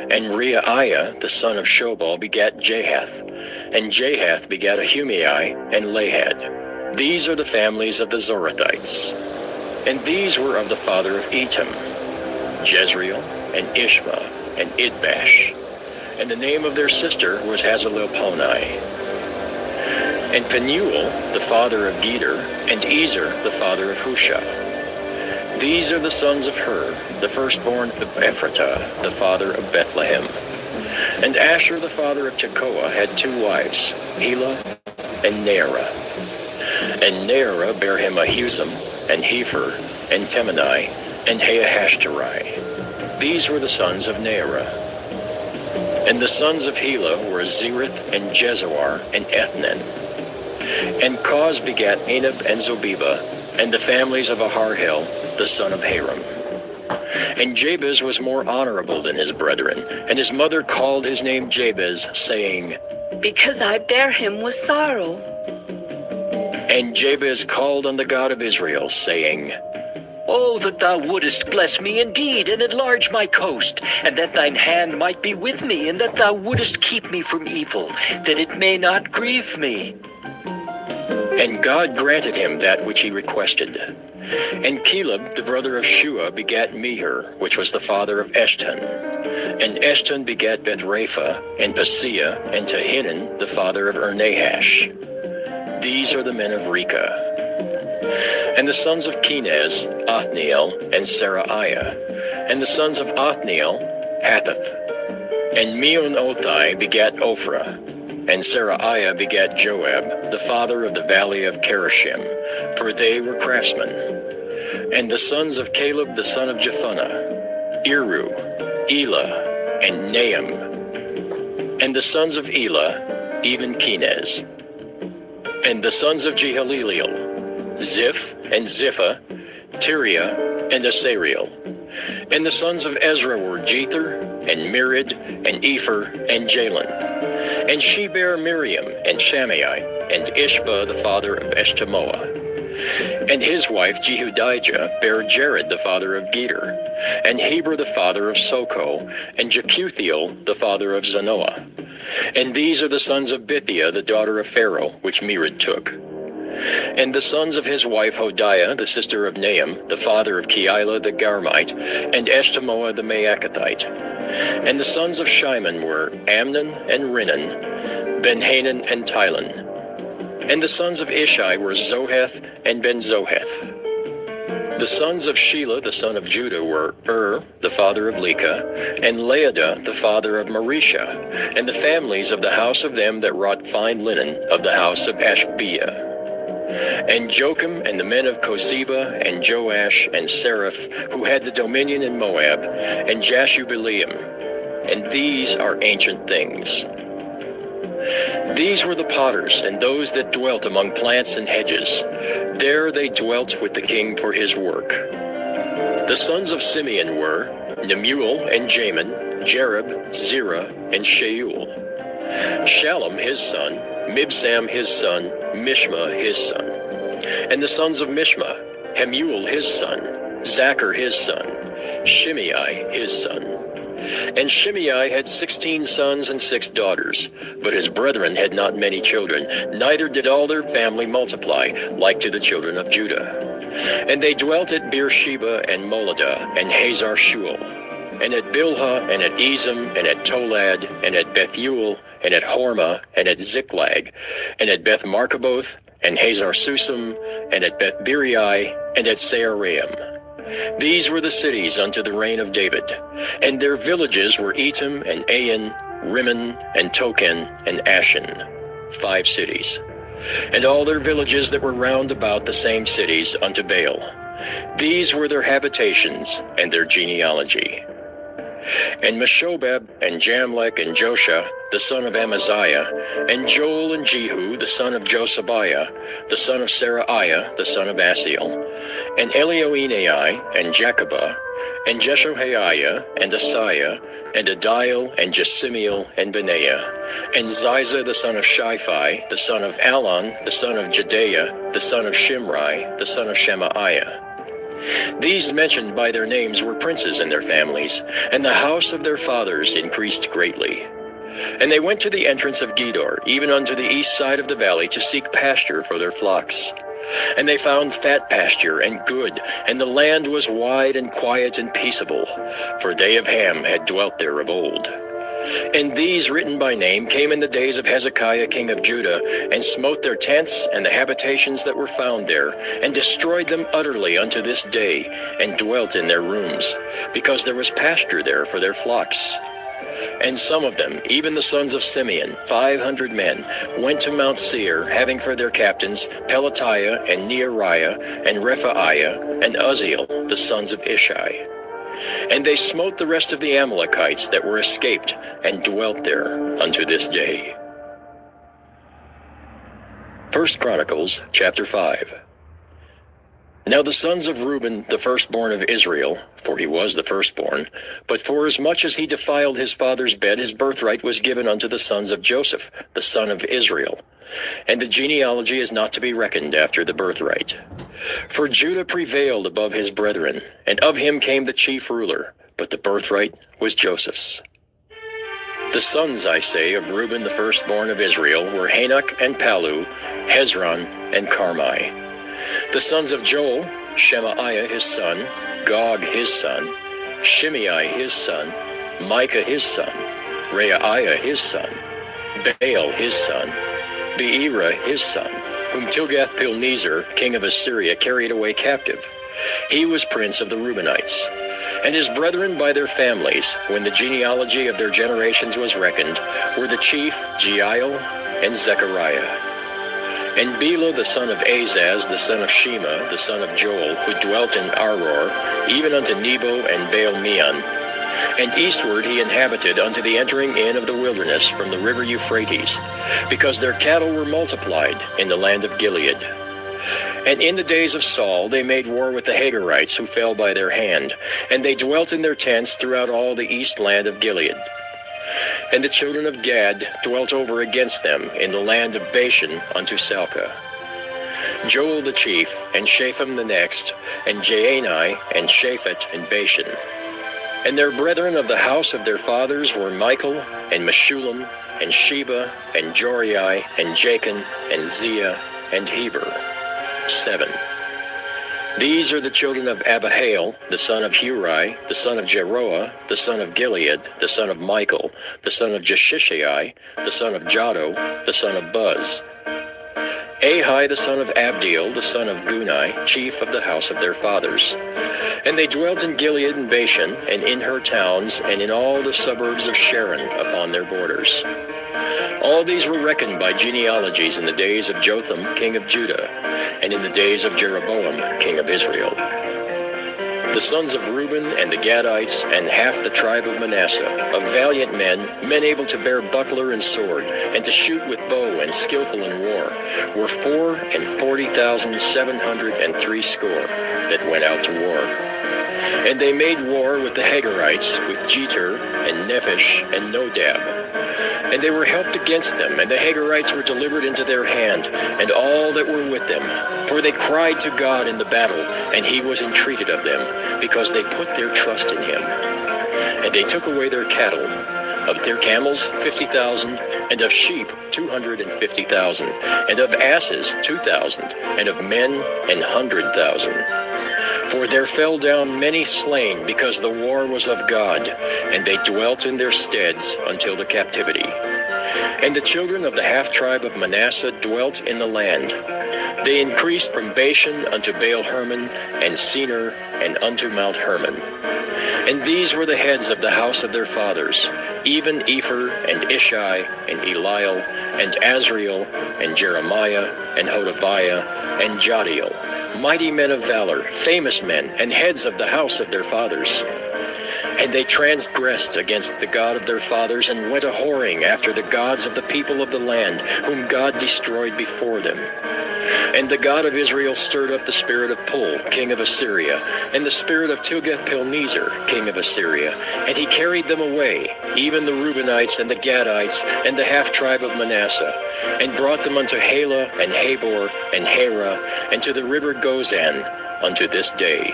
Speaker 5: And Reiah the son of Shobal begat Jahath, and Jahath begat Ahumai and Lahad. These are the families of the Zorathites. And these were of the father of Etam, Jezreel, and Ishma, and Idbash. And the name of their sister was Hazelelponi. And Penuel, the father of Geder, and Ezer, the father of Hushah. These are the sons of Hur, the firstborn of Ephratah, the father of Bethlehem. And Asher, the father of Tekoa, had 2 wives, Helah and Nearah. And Nearah bare him Ahuzam, and Hepher, and Temani, and Haahashtari. These were the sons of Nearah. And the sons of Helah were Zereth, and Jezoar, and Ethnan. And Cos begat Anab and Zobeba, and the families of Aharhel, the son of Haram. And Jabez was more honorable than his brethren, and his mother called his name Jabez, saying,
Speaker 15: Because I bare him with sorrow.
Speaker 5: And Jabez called on the God of Israel, saying,
Speaker 16: Oh, that thou wouldest bless me indeed, and enlarge my coast, and that thine hand might be with me, and that thou wouldest keep me from evil, that it may not grieve me.
Speaker 5: And God granted him that which he requested. And Caleb, the brother of Shua, begat Meher, which was the father of Eshton. And Eshton begat Bethrapha, and Paseah, and Tahinan, the father of Nahash. These are the men of Rechah. And the sons of Kenaz, Othniel, and Seraiah. And the sons of Othniel, Hathath. And Meonothai begat Ophrah. And Seraiah begat Joab, the father of the valley of Kerishim, for they were craftsmen. And the sons of Caleb the son of Jephunneh, Eru, Elah, and Nahum. And the sons of Elah, even Kenaz. And the sons of Jehaleleel, Ziph and Ziphah, Tiria and Asariel. And the sons of Ezra were Jether, and Merid, and Epher, and Jalen. And she bare Miriam, and Shammai, and Ishba the father of Eshtemoa. And his wife Jehudijah bare Jared the father of Geder, and Heber the father of Soko, and Jekuthiel the father of Zanoah. And these are the sons of Bithia the daughter of Pharaoh, which Merid took. And the sons of his wife Hodiah, the sister of Nahum, the father of Keilah the Garmite, and Eshtemoa the Maacathite. And the sons of Shimon were Amnon and Rinan, Ben-Hanan and Tilon. And the sons of Ishai were Zoheth and Ben-Zoheth. The sons of Shelah, the son of Judah, were the father of Leka, and Laadah, the father of Marisha, and the families of the house of them that wrought fine linen of the house of Ashbiah. And Jocham and the men of Kozeba, and Joash, and Seraph, who had the dominion in Moab, and Jashubileam. And these are ancient things. These were the potters, and those that dwelt among plants and hedges. There they dwelt with the king for his work. The sons of Simeon were Nemuel and Jamin, Jereb, Zerah, and Shaul. Shallum his son, Mibsam his son, Mishma his son. And the sons of Mishma, Hamuel his son, Zachar his son, Shimei his son. And Shimei had 16 sons and 6 daughters, but his brethren had not many children, neither did all their family multiply, like to the children of Judah. And they dwelt at Beersheba and Moladah and Hazar Shual, and at Bilhah and at Ezem and at Tolad and at Bethuel and at Hormah and at Ziklag and at Beth Markaboth and Hazar Susam and at Beth Biri and at Saaraim. These were the cities unto the reign of David, and their villages were Etam and Ain, Rimmon and Token and Ashen, 5 cities, and all their villages that were round about the same cities unto Baal. These were their habitations and their genealogy. And Meshobab and Jamlech and Josha, the son of Amaziah, and Joel and Jehu, the son of Josibiah, the son of Seraiah, the son of Asiel, and Elioenai and Jacobah, and Jeshohaiah and Asaiah, and Adiel and Jesimiel and Benaiah, and Ziza the son of Shiphi, the son of Alon, the son of Jedaiah, the son of Shimri, the son of Shemaiah. These mentioned by their names were princes in their families, and the house of their fathers increased greatly. And they went to the entrance of Gedor, even unto the east side of the valley, to seek pasture for their flocks. And they found fat pasture and good, and the land was wide and quiet and peaceable, for they of Ham had dwelt there of old. And these written by name came in the days of Hezekiah king of Judah, and smote their tents and the habitations that were found there, and destroyed them utterly unto this day, and dwelt in their rooms, because there was pasture there for their flocks. And some of them, even the sons of Simeon, 500 men, went to Mount Seir, having for their captains Pelatiah and Neariah and Rephaiah and Uzziel, the sons of Ishai. And they smote the rest of the Amalekites that were escaped, and dwelt there unto this day. 1 Chronicles chapter 5. Now the sons of Reuben, the firstborn of Israel, for he was the firstborn, but forasmuch as he defiled his father's bed, his birthright was given unto the sons of Joseph, the son of Israel. And the genealogy is not to be reckoned after the birthright. For Judah prevailed above his brethren, and of him came the chief ruler, but the birthright was Joseph's. The sons, I say, of Reuben the firstborn of Israel were Hanok and Palu, Hezron and Carmi. The sons of Joel, Shemaiah his son, Gog his son, Shimei his son, Micah his son, Reaiah his son, Baal his son, Beerah his son, whom Tilgath-Pilneser, king of Assyria, carried away captive. He was prince of the Reubenites. And his brethren by their families, when the genealogy of their generations was reckoned, were the chief Jeiel and Zechariah. And Bela the son of Azaz, the son of Shema, the son of Joel, who dwelt in Aror, even unto Nebo and Baal-meon. And eastward he inhabited unto the entering in of the wilderness from the river Euphrates, because their cattle were multiplied in the land of Gilead. And in the days of Saul they made war with the Hagarites who fell by their hand, and they dwelt in their tents throughout all the east land of Gilead. And the children of Gad dwelt over against them in the land of Bashan unto Salcah. Joel the chief, and Shapham the next, and Jaani, and Shaphat, and Bashan. And their brethren of the house of their fathers were Michael, and Meshullam, and Sheba, and Jorai, and Jachin, and Zia, and Heber. 7. These are the children of Abihail, the son of Huri, the son of Jeroah, the son of Gilead, the son of Michael, the son of Jeshishai, the son of Jado, the son of Buz. Ahi, the son of Abdiel, the son of Gunai, chief of the house of their fathers. And they dwelt in Gilead and Bashan, and in her towns, and in all the suburbs of Sharon upon their borders. All these were reckoned by genealogies in the days of Jotham, king of Judah, and in the days of Jeroboam, king of Israel. The sons of Reuben and the Gadites, and half the tribe of Manasseh, of valiant men, men able to bear buckler and sword, and to shoot with bow and skillful in war, were 440,760 that went out to war. And they made war with the Hagarites, with Jeter, and Nephish, and Nodab. And they were helped against them, and the Hagarites were delivered into their hand, and all that were with them. For they cried to God in the battle, and he was entreated of them, because they put their trust in him. And they took away their cattle, of their camels 50,000, and of sheep 250,000, and of asses 2,000, and of men 100,000. For there fell down many slain, because the war was of God, and they dwelt in their steads until the captivity. And the children of the half-tribe of Manasseh dwelt in the land. They increased from Bashan unto Baal-Hermon, and Senir, and unto Mount Hermon. And these were the heads of the house of their fathers, even Epher, and Ishai, and Eliel, and Azriel, and Jeremiah, and Hodaviah, and Jadiel, mighty men of valor, famous men, and heads of the house of their fathers. And they transgressed against the God of their fathers, and went a-whoring after the gods of the people of the land, whom God destroyed before them. And the God of Israel stirred up the spirit of Pul, king of Assyria, and the spirit of Tilgath-Pilneser, king of Assyria, and he carried them away, even the Reubenites and the Gadites and the half-tribe of Manasseh, and brought them unto Halah and Habor and Hara, and to the river Gozan unto this day.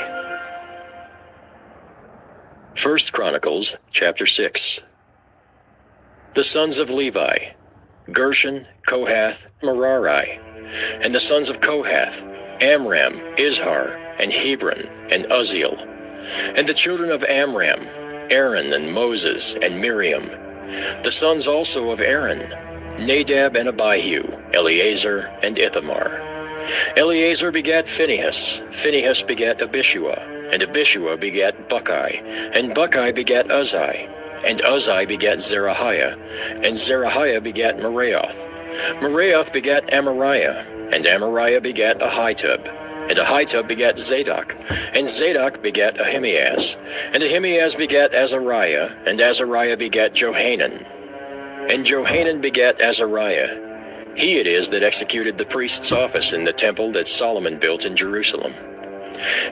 Speaker 5: 1 Chronicles chapter 6. The sons of Levi, Gershon, Kohath, Merari. And the sons of Kohath, Amram, Izhar, and Hebron, and Uzziel. And the children of Amram, Aaron, and Moses, and Miriam. The sons also of Aaron, Nadab and Abihu, Eleazar, and Ithamar. Eleazar begat Phinehas, Phinehas begat Abishua, and Abishua begat Buckai, and Buckai begat Uzzi, and Uzzi begat Zerahiah, and Zerahiah begat Meraioth. Meraioth begat Amariah, and Amariah begat Ahitub, and Ahitub begat Zadok, and Zadok begat Ahimaaz, and Ahimaaz begat Azariah, and Azariah begat Johanan, and Johanan begat Azariah. He it is that executed the priest's office in the temple that Solomon built in Jerusalem.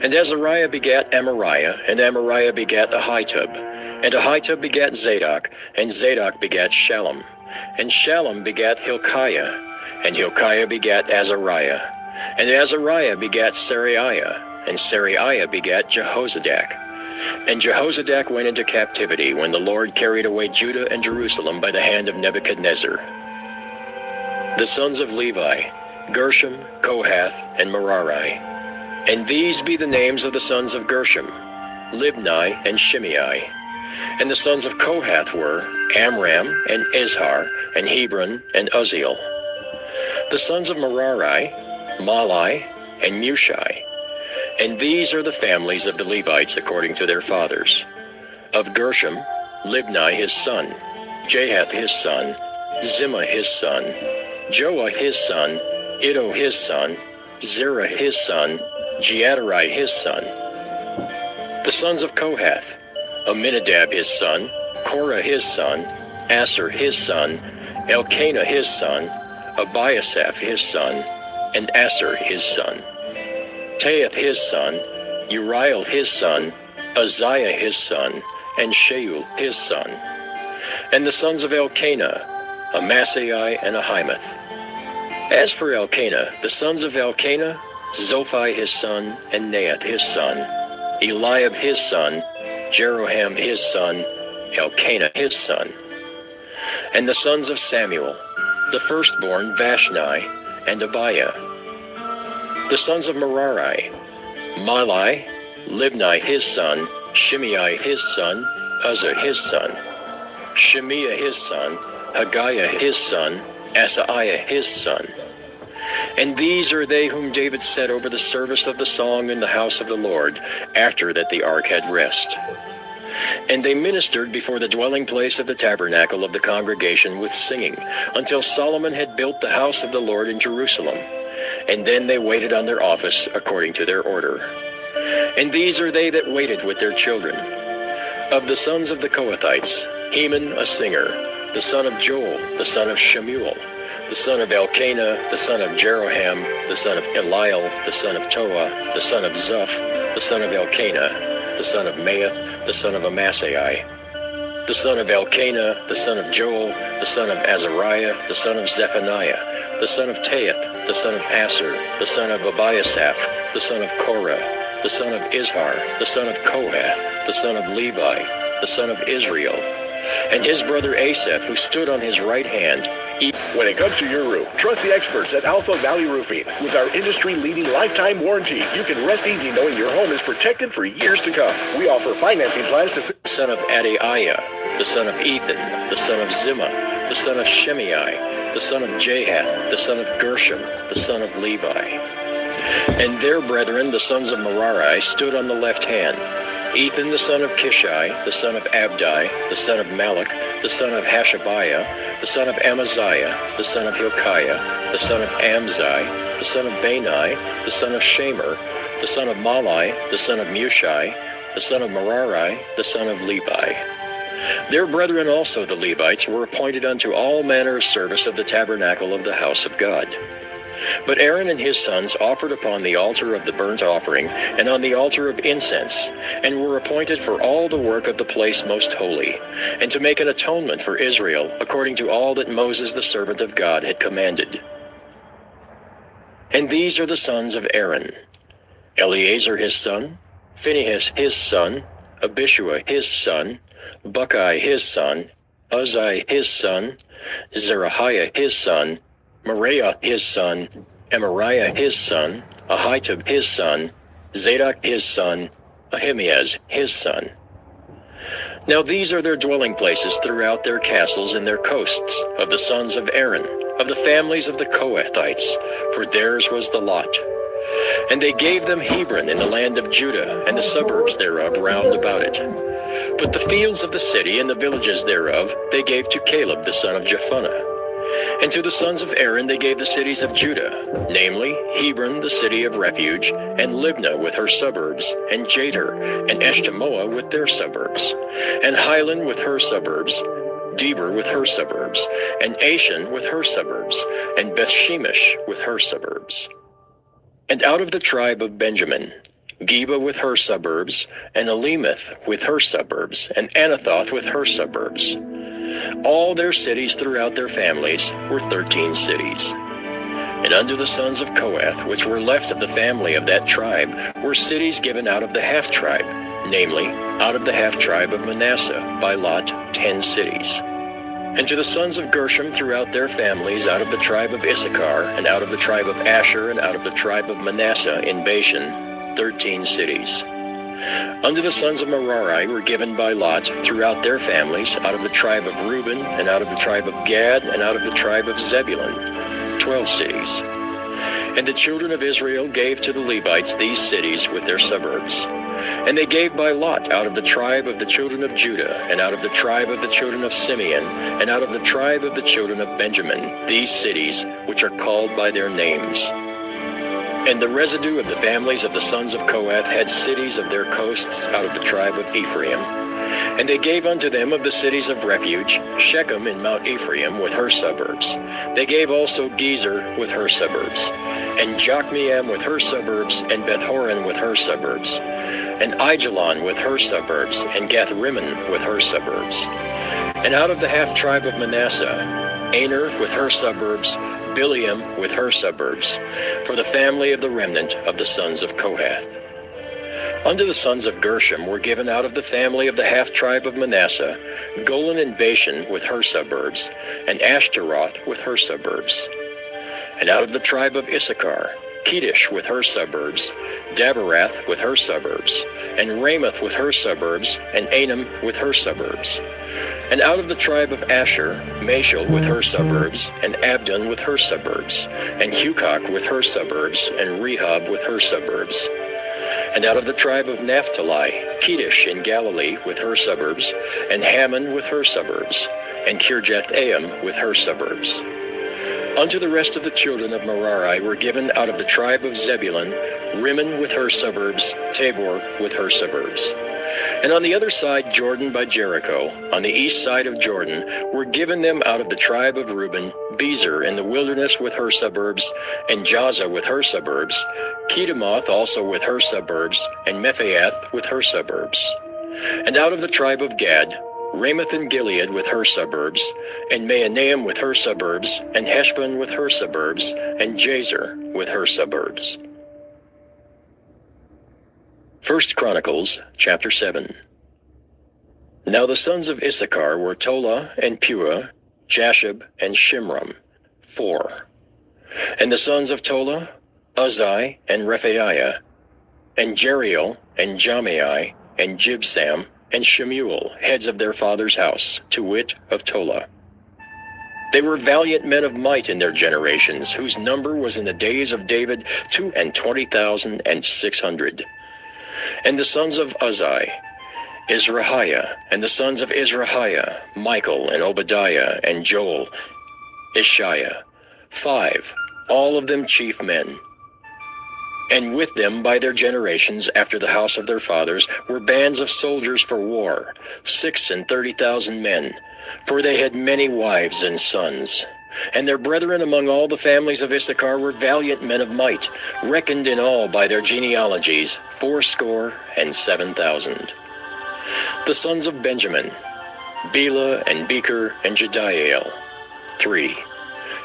Speaker 5: And Azariah begat Amariah, and Amariah begat Ahitub, and Ahitub begat Zadok, and Zadok begat Shallum. And Shallum begat Hilkiah, and Hilkiah begat Azariah, and Azariah begat Seraiah, and Seraiah begat Jehozadak. And Jehozadak went into captivity when the Lord carried away Judah and Jerusalem by the hand of Nebuchadnezzar. The sons of Levi, Gershom, Kohath, and Merari. And these be the names of the sons of Gershom, Libni and Shimei. And the sons of Kohath were Amram, and Izhar, and Hebron, and Uzziel. The sons of Merari, Malai, and Mushai. And these are the families of the Levites according to their fathers. Of Gershom, Libni his son, Jahath his son, Zimmah his son, Joah his son, Iddo his son, Zerah his son, Jeaterai his son. The sons of Kohath, Aminadab his son, Korah his son, Asher his son, Elkanah his son, Abiasaph his son, and Aser his son. Taeth his son, Uriel his son, Uzziah his son, and Shaul his son. And the sons of Elkanah, Amasai and Ahimoth. As for Elkanah, the sons of Elkanah, Zophai his son, and Naath his son, Eliab his son, Jeroham his son, Elkanah his son. And the sons of Samuel, the firstborn Vashni and Abiah. The sons of Merari, Mahli, Libni his son, Shimei his son, Uzzah his son, Shemiah his son, Haggiah his son, Asaiah his son. And these are they whom David set over the service of the song in the house of the Lord, after that the ark had rest. And they ministered before the dwelling place of the tabernacle of the congregation with singing, until Solomon had built the house of the Lord in Jerusalem. And then they waited on their office according to their order. And these are they that waited with their children. Of the sons of the Kohathites, Heman a singer, the son of Joel, the son of Shemuel, the son of Elkanah, the son of Jeroham, the son of Eliel, the son of Toah, the son of Zuph, the son of Elkanah, the son of Maath, the son of Amasai, the son of Elkanah, the son of Joel, the son of Azariah, the son of Zephaniah, the son of Taeth, the son of Aser, the son of Abiasaph, the son of Korah, the son of Izhar, the son of Kohath, the son of Levi, the son of Israel, and his brother Asaph, who stood on his right hand.
Speaker 17: When it comes to your roof, trust the experts at Alpha Valley Roofing. With our industry-leading lifetime warranty, you can rest easy knowing your home is protected for years to come. We offer financing plans to
Speaker 5: The son of Adaiah, the son of Ethan, the son of Zimmah, the son of Shimei, the son of Jahath, the son of Gershom, the son of Levi. And their brethren, the sons of Merari, stood on the left hand. Ethan the son of Kishai, the son of Abdi, the son of Malach, the son of Hashabiah, the son of Amaziah, the son of Hilkiah, the son of Amzai, the son of Bani, the son of Shamer, the son of Mahli, the son of Mushai, the son of Merari, the son of Levi. Their brethren also the Levites were appointed unto all manner of service of the tabernacle of the house of God. But Aaron and his sons offered upon the altar of the burnt offering, and on the altar of incense, and were appointed for all the work of the place most holy, and to make an atonement for Israel, according to all that Moses the servant of God had commanded. And these are the sons of Aaron: Eleazar his son, Phinehas his son, Abishua his son, Buckai his son, Uzziah his son, Zerahiah his son, Meraioth his son, Amariah his son, Ahitub his son, Zadok his son, Ahimaaz his son. Now these are their dwelling places throughout their castles and their coasts, of the sons of Aaron, of the families of the Kohathites, for theirs was the lot. And they gave them Hebron in the land of Judah, and the suburbs thereof round about it. But the fields of the city and the villages thereof they gave to Caleb the son of Jephunneh. And to the sons of Aaron they gave the cities of Judah, namely, Hebron the city of refuge, and Libnah with her suburbs, and Jatir, and Eshtemoa with their suburbs, and Hilan with her suburbs, Deber with her suburbs, and Ashan with her suburbs, and Bethshemesh with her suburbs. And out of the tribe of Benjamin, Geba with her suburbs, and Alemeth with her suburbs, and Anathoth with her suburbs. All their cities throughout their families were 13 cities. And unto the sons of Kohath, which were left of the family of that tribe, were cities given out of the half-tribe, namely, out of the half-tribe of Manasseh, by lot 10 cities. And to the sons of Gershom throughout their families, out of the tribe of Issachar, and out of the tribe of Asher, and out of the tribe of Manasseh in Bashan, 13 cities. Unto the sons of Merari were given by lot throughout their families, out of the tribe of Reuben, and out of the tribe of Gad, and out of the tribe of Zebulun, 12 cities. And the children of Israel gave to the Levites these cities with their suburbs. And they gave by lot out of the tribe of the children of Judah, and out of the tribe of the children of Simeon, and out of the tribe of the children of Benjamin, these cities, which are called by their names. And the residue of the families of the sons of Kohath had cities of their coasts out of the tribe of Ephraim. And they gave unto them of the cities of refuge, Shechem in Mount Ephraim with her suburbs. They gave also Gezer with her suburbs. and Jokmeam with her suburbs, and Beth-horon with her suburbs, and Aijalon with her suburbs, and Gath-rimmon with her suburbs. And out of the half-tribe of Manasseh, Aner with her suburbs, Bileam with her suburbs, for the family of the remnant of the sons of Kohath. Unto the sons of Gershom were given out of the family of the half-tribe of Manasseh, Golan and Bashan with her suburbs, and Ashtaroth with her suburbs. And out of the tribe of Issachar, Kedesh with her suburbs, Daberath with her suburbs, and Ramoth with her suburbs, and Anam with her suburbs. And out of the tribe of Asher, Mashal with her suburbs, and Abdon with her suburbs, and Hukok with her suburbs, and Rehob with her suburbs. And out of the tribe of Naphtali, Kedesh in Galilee with her suburbs, and Hammon with her suburbs, and Kirjath-aim with her suburbs. Unto the rest of the children of Merari were given out of the tribe of Zebulun, Rimmon with her suburbs, Tabor with her suburbs. And on the other side Jordan by Jericho, on the east side of Jordan, were given them out of the tribe of Reuben, Bezer in the wilderness with her suburbs, and Jahzah with her suburbs, Kedemoth also with her suburbs, and Mephaath with her suburbs. And out of the tribe of Gad, Ramoth in Gilead with her suburbs, and Mahanaim with her suburbs, and Heshbon with her suburbs, and Jazer with her suburbs. 1 Chronicles chapter 7. Now the sons of Issachar were Tola and Puah, Jashub and Shimram, 4. And the sons of Tola, Uzai and Rephaiah, and Jeriel and Jamai and Jibsam and Shemuel, heads of their father's house, to wit, of Tola. They were valiant men of might in their generations, whose number was in the days of David 22,600. And the sons of Uzai, Izrahiah, and the sons of Izrahiah, Michael and Obadiah and Joel, Ishiah, 5, all of them chief men. And with them by their generations after the house of their fathers were bands of soldiers for war, 36,000 men, for they had many wives and sons. And their brethren among all the families of Issachar were valiant men of might, reckoned in all by their genealogies 7,000. The sons of Benjamin, Bela and Becher and Jediael, 3.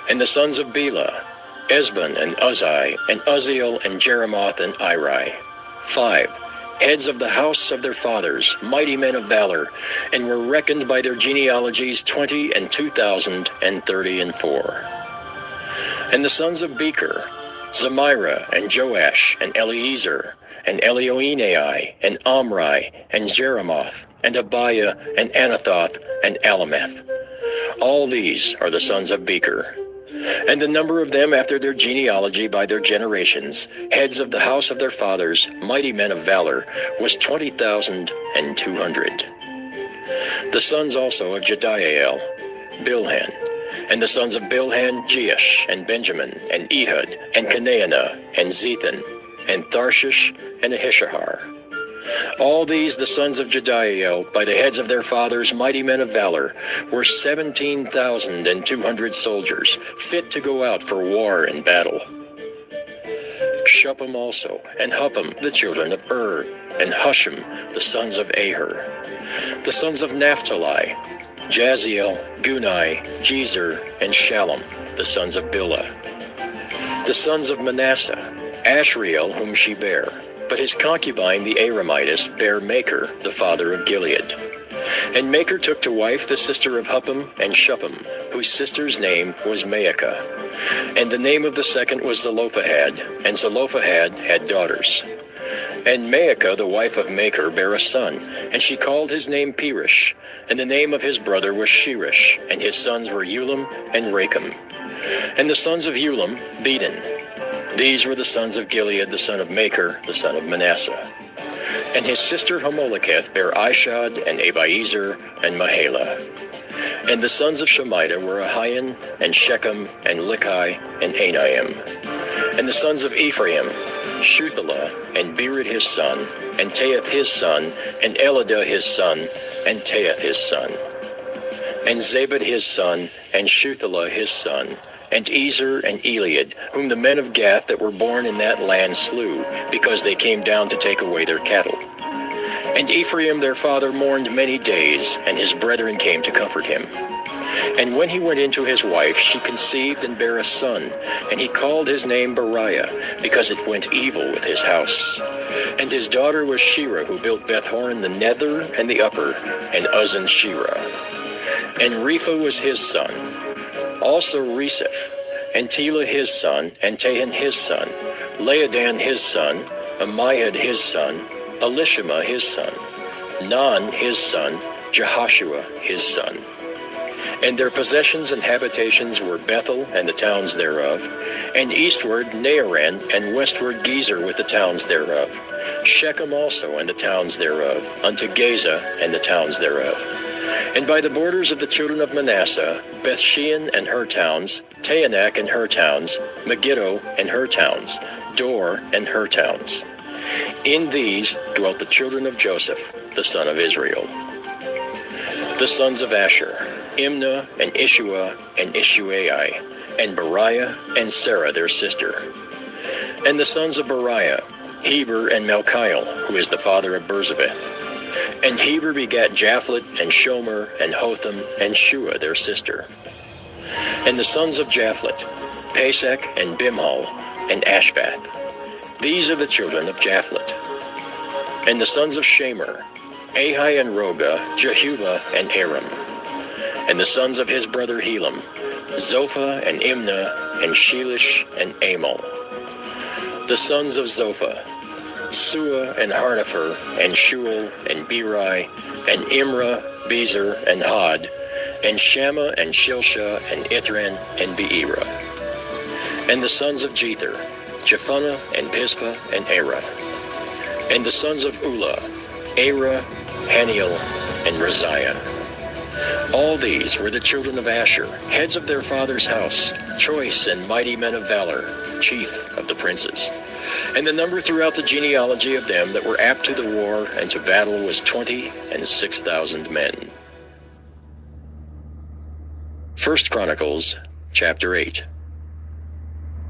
Speaker 5: And the sons of Bela, Esbon and Uzai, and Uzziel and Jeremoth and Iri, 5, heads of the house of their fathers, mighty men of valor, and were reckoned by their genealogies 20,034. And the sons of Becher, Zemira and Joash and Eliezer, and Elioenai and Omri and Jeremoth, and Abiah and Anathoth and Alameth. All these are the sons of Becher. And the number of them after their genealogy by their generations, heads of the house of their fathers, mighty men of valor, was 20,200. The sons also of Jediael, Bilhan, and the sons of Bilhan, Jeish, and Benjamin, and Ehud, and Canaanah, and Zethan, and Tharshish, and Ahishahar. All these, the sons of Jediael, by the heads of their fathers, mighty men of valor, were 17,200 soldiers, fit to go out for war and battle. Shuppim also, and Huppim, the children of and Hushim, the sons of Aher. The sons of Naphtali, Jaziel, Gunai, Jezer, and Shallum, the sons of Bilhah. The sons of Manasseh, Ashriel, whom she bare. But his concubine, the Aramitess, bare Machir, the father of Gilead. And Machir took to wife the sister of Huppim and Shuppim, whose sister's name was Maacah. And the name of the second was Zelophehad, and Zelophehad had daughters. And Maacah, the wife of Machir, bare a son, and she called his name Perish, and the name of his brother was Sheresh, and his sons were Ulam and Rakem. And the sons of Ulam, Bedan. These were the sons of Gilead, the son of Machir, the son of Manasseh. And his sister Hamoleketh bare Ishad, and Abiezer, and Mahalah. And the sons of Shemida were Ahian, and Shechem, and Likai, and Anaim. And the sons of Ephraim, Shuthelah, and Bered his son, and Tahath his son, and Eladah his son, and Tahath his son. And Zabad his son, and Shuthelah his son, and Ezer and Eliad, whom the men of Gath that were born in that land slew, because they came down to take away their cattle. And Ephraim their father mourned many days, and his brethren came to comfort him. And when he went into his wife, she conceived and bare a son, and he called his name Beriah, because it went evil with his house. And his daughter was Shira, who built Beth-horon the nether and the upper, and Uzzan Shira. And Repha was his son, also Reseph, and Tela his son, and Tahan his son, Laadan his son, Amihud his son, Elishama his son, Non his son, Jehoshua his son. And their possessions and habitations were Bethel and the towns thereof, and eastward Naaran, and westward Gezer with the towns thereof, Shechem also and the towns thereof, unto Gaza and the towns thereof. And by the borders of the children of Manasseh, Bethshean and her towns, Taanach and her towns, Megiddo and her towns, Dor and her towns. In these dwelt the children of Joseph, the son of Israel. The sons of Asher, Imnah and Ishua and Ishuai, and Beriah and Sarah their sister. And the sons of Beriah, Heber and Malchiel, who is the father of Berzabeth. And Heber begat Japhlet and Shomer and Hotham and Shua their sister. And the sons of Japhlet, Pesach and Bimhal and Ashvath. These are the children of Japhlet. And the sons of Shamer, Ahi and Roga, Jehuba and Aram. And the sons of his brother Helam, Zophah and Imnah and Shelish and Amal. The sons of Zophah, Sua and Harnepher and Shual and Beri and Imrah, Bezer and Had, and Shammah and Shilsha and Ithran and Beerah. And the sons of Jether, Jephunneh and Pispa and Arah. And the sons of Ulah, Arah, Haniel, and Raziah. All these were the children of Asher, heads of their father's house, choice and mighty men of valor, chief of the princes. And the number throughout the genealogy of them that were apt to the war and to battle was 26,000 men. 1 Chronicles, chapter 8.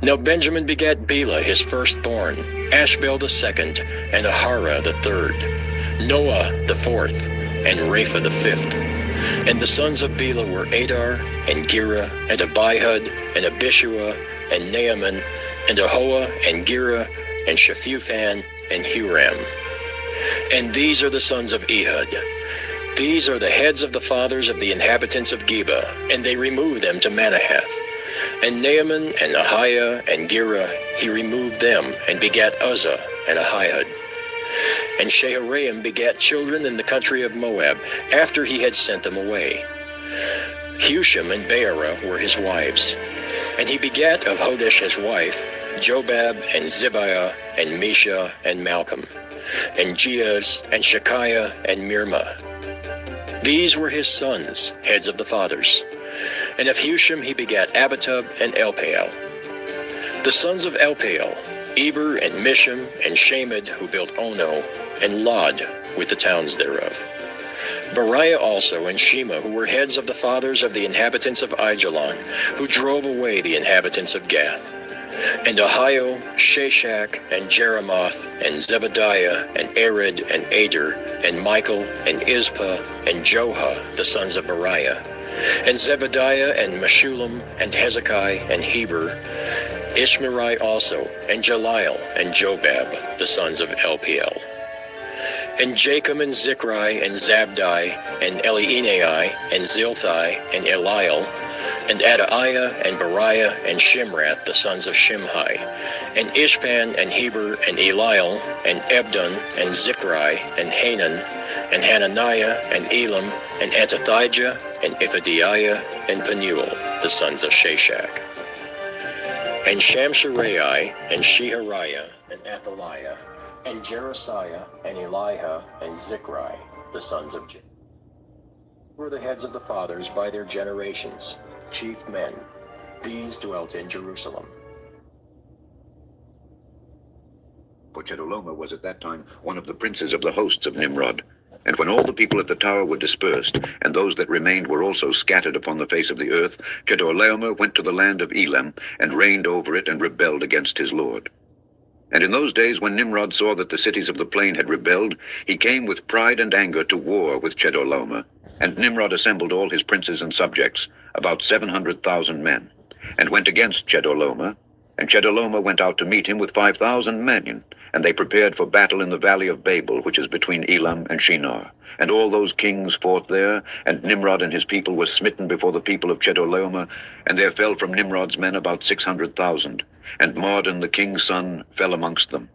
Speaker 5: Now Benjamin begat Bela his firstborn, Ashbel the second, and Ahara the third, Noah the fourth, and Rapha the fifth. And the sons of Bela were Adar, and Gera, and Abihud, and Abishua, and Naaman, and Ahoah, and Gera, and Shephufan, and Huram. And these are the sons of Ehud. These are the heads of the fathers of the inhabitants of Geba, and they removed them to Manahath. And Naaman, and Ahiah, and Gera, he removed them, and begat Uzzah, and Ahihud. And Shaharaim begat children in the country of Moab, after he had sent them away. Husham and Beerah were his wives. And he begat of Hodesh his wife, Jobab, and Zibiah, and Mesha, and Malcolm, and Jeuz, and Shekiah, and Mirmah. These were his sons, heads of the fathers. And of Husham he begat Abitub and Elpaal. The sons of Elpaal, Eber and Misham and Shamed, who built Ono, and Lod with the towns thereof. Beriah also and Shema, who were heads of the fathers of the inhabitants of Aijalon, who drove away the inhabitants of Gath. And Ahio, Shashak, and Jeremoth, and Zebadiah, and Arid, and Ader, and Michael, and Ispa, and Joha, the sons of Beriah. And Zebadiah, and Meshullam, and Hezekiah, and Heber, Ishmerai also, and Jalil, and Jobab, the sons of Elpaal. And Jachim, and Zichri, and Zabdi, and Elienai, and Zilthai, and Eliel, and Adaiah, and Beriah, and Shimrath, the sons of Shimhi, and Ishpan, and Heber, and Eliel, and Ebdon, and Zichri, and Hanan, and Hananiah, and Elam, and Antothijah, and Iphadiah, and Penuel, the sons of Shashak. And Shamsherai, and Shehariah, and Athaliah, and Jerasiah, and Eliha, and Zichri, the sons of Jacob, were the heads of the fathers by their generations, chief men. These dwelt in Jerusalem.
Speaker 9: For Chedorlaomer was at that time one of the princes of the hosts of Nimrod.
Speaker 8: And when all the people at the tower were dispersed, and those that remained were also scattered upon the face of the earth, Chedorlaomer went to the land of Elam, and reigned over it, and rebelled against his lord. And in those days when Nimrod saw that the cities of the plain had rebelled, he came with pride and anger to war with Chedorlaomer. And Nimrod assembled all his princes and subjects, about 700,000 men, and went against Chedorlaomer. And Chedorlaomer went out to meet him with 5,000 men, and they prepared for battle in the valley of Babel, which is between Elam and Shinar. And all those kings fought there, and Nimrod and his people were smitten before the people of Chedorlaomer, and there fell from Nimrod's men about 600,000. And Mardon the king's son fell amongst them.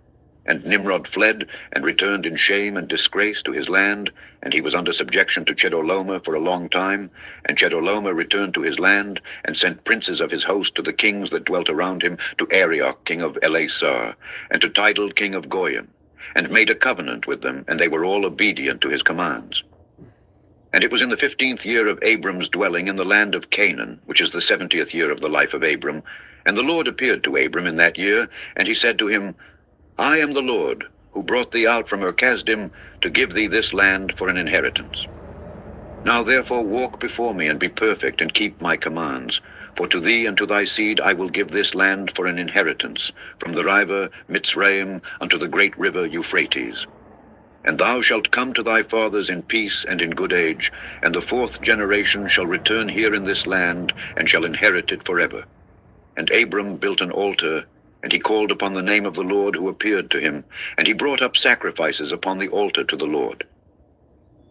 Speaker 8: And Nimrod fled, and returned in shame and disgrace to his land, and he was under subjection to Chedorlaomer for a long time. And Chedorlaomer returned to his land, and sent princes of his host to the kings that dwelt around him, to Arioch king of Elasar, and to Tidal king of Goyim, and made a covenant with them, and they were all obedient to his commands. And it was in the 15th year of Abram's dwelling in the land of Canaan, which is the 70th year of the life of Abram. And the Lord appeared to Abram in that year, and he said to him, I am the Lord, who brought thee out from Ur-Kasdim to give thee this land for an inheritance. Now therefore walk before me, and be perfect, and keep my commands. For to thee and to thy seed I will give this land for an inheritance, from the river Mitzrayim unto the great river Euphrates. And thou shalt come to thy fathers in peace and in good age, and the 4th generation shall return here in this land, and shall inherit it forever. And Abram built an altar, and he called upon the name of the Lord who appeared to him, and he brought up sacrifices upon the altar to the Lord.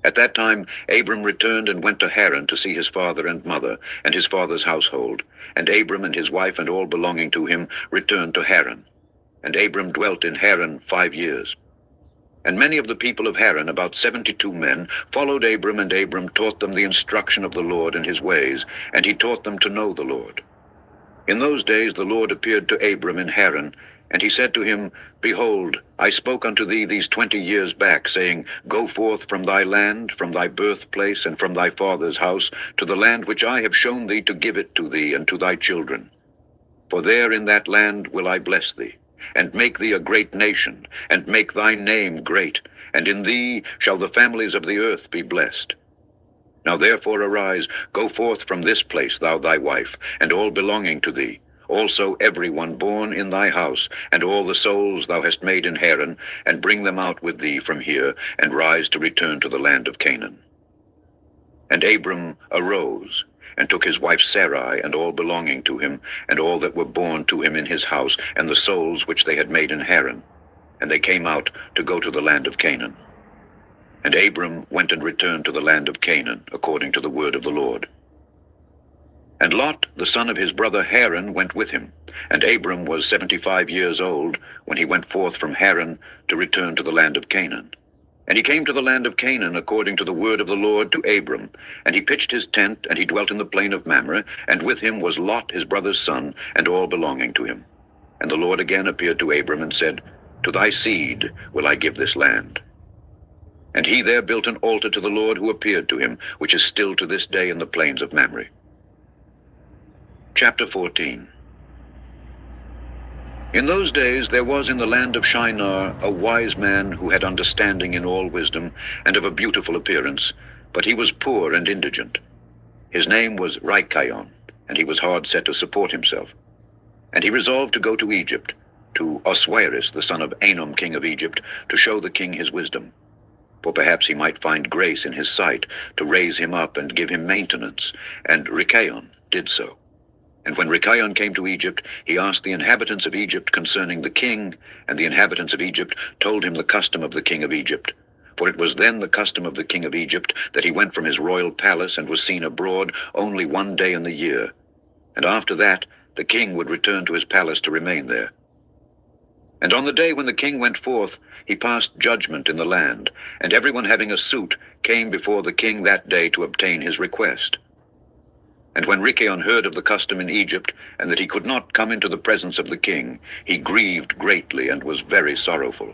Speaker 8: At that time Abram returned and went to Haran to see his father and mother, and his father's household. And Abram and his wife and all belonging to him returned to Haran. And Abram dwelt in Haran 5 years. And many of the people of Haran, about 72 men, followed Abram, and Abram taught them the instruction of the Lord and his ways, and he taught them to know the Lord. In those days the Lord appeared to Abram in Haran, and he said to him, Behold, I spoke unto thee these 20 years back, saying, Go forth from thy land, from thy birthplace, and from thy father's house, to the land which I have shown thee to give it to thee and to thy children. For there in that land will I bless thee, and make thee a great nation, and make thy name great, and in thee shall the families of the earth be blessed. Now therefore arise, go forth from this place, thou thy wife, and all belonging to thee, also every one born in thy house, and all the souls thou hast made in Haran, and bring them out with thee from here, and rise to return to the land of Canaan. And Abram arose, and took his wife Sarai, and all belonging to him, and all that were born to him in his house, and the souls which they had made in Haran. And they came out to go to the land of Canaan. And Abram went and returned to the land of Canaan, according to the word of the Lord. And Lot, the son of his brother Haran, went with him. And Abram was 75 years old when he went forth from Haran to return to the land of Canaan. And he came to the land of Canaan according to the word of the Lord to Abram. And he pitched his tent, and he dwelt in the plain of Mamre, and with him was Lot his brother's son, and all belonging to him. And the Lord again appeared to Abram and said, To thy seed will I give this land. And he there built an altar to the Lord who appeared to him, which is still to this day in the plains of Mamre. Chapter 14. In those days there was in the land of Shinar a wise man who had understanding in all wisdom, and of a beautiful appearance, but he was poor and indigent. His name was Rikayon, and he was hard set to support himself. And he resolved to go to Egypt, to Oswiris, the son of Anom, king of Egypt, to show the king his wisdom. For perhaps he might find grace in his sight, to raise him up and give him maintenance. And Rikayon did so. And when Rikayon came to Egypt, he asked the inhabitants of Egypt concerning the king, and the inhabitants of Egypt told him the custom of the king of Egypt. For it was then the custom of the king of Egypt that he went from his royal palace and was seen abroad only 1 day in the year. And after that, the king would return to his palace to remain there. And on the day when the king went forth, he passed judgment in the land, and everyone having a suit came before the king that day to obtain his request. And when Rikayon heard of the custom in Egypt, and that he could not come into the presence of the king, he grieved greatly and was very sorrowful.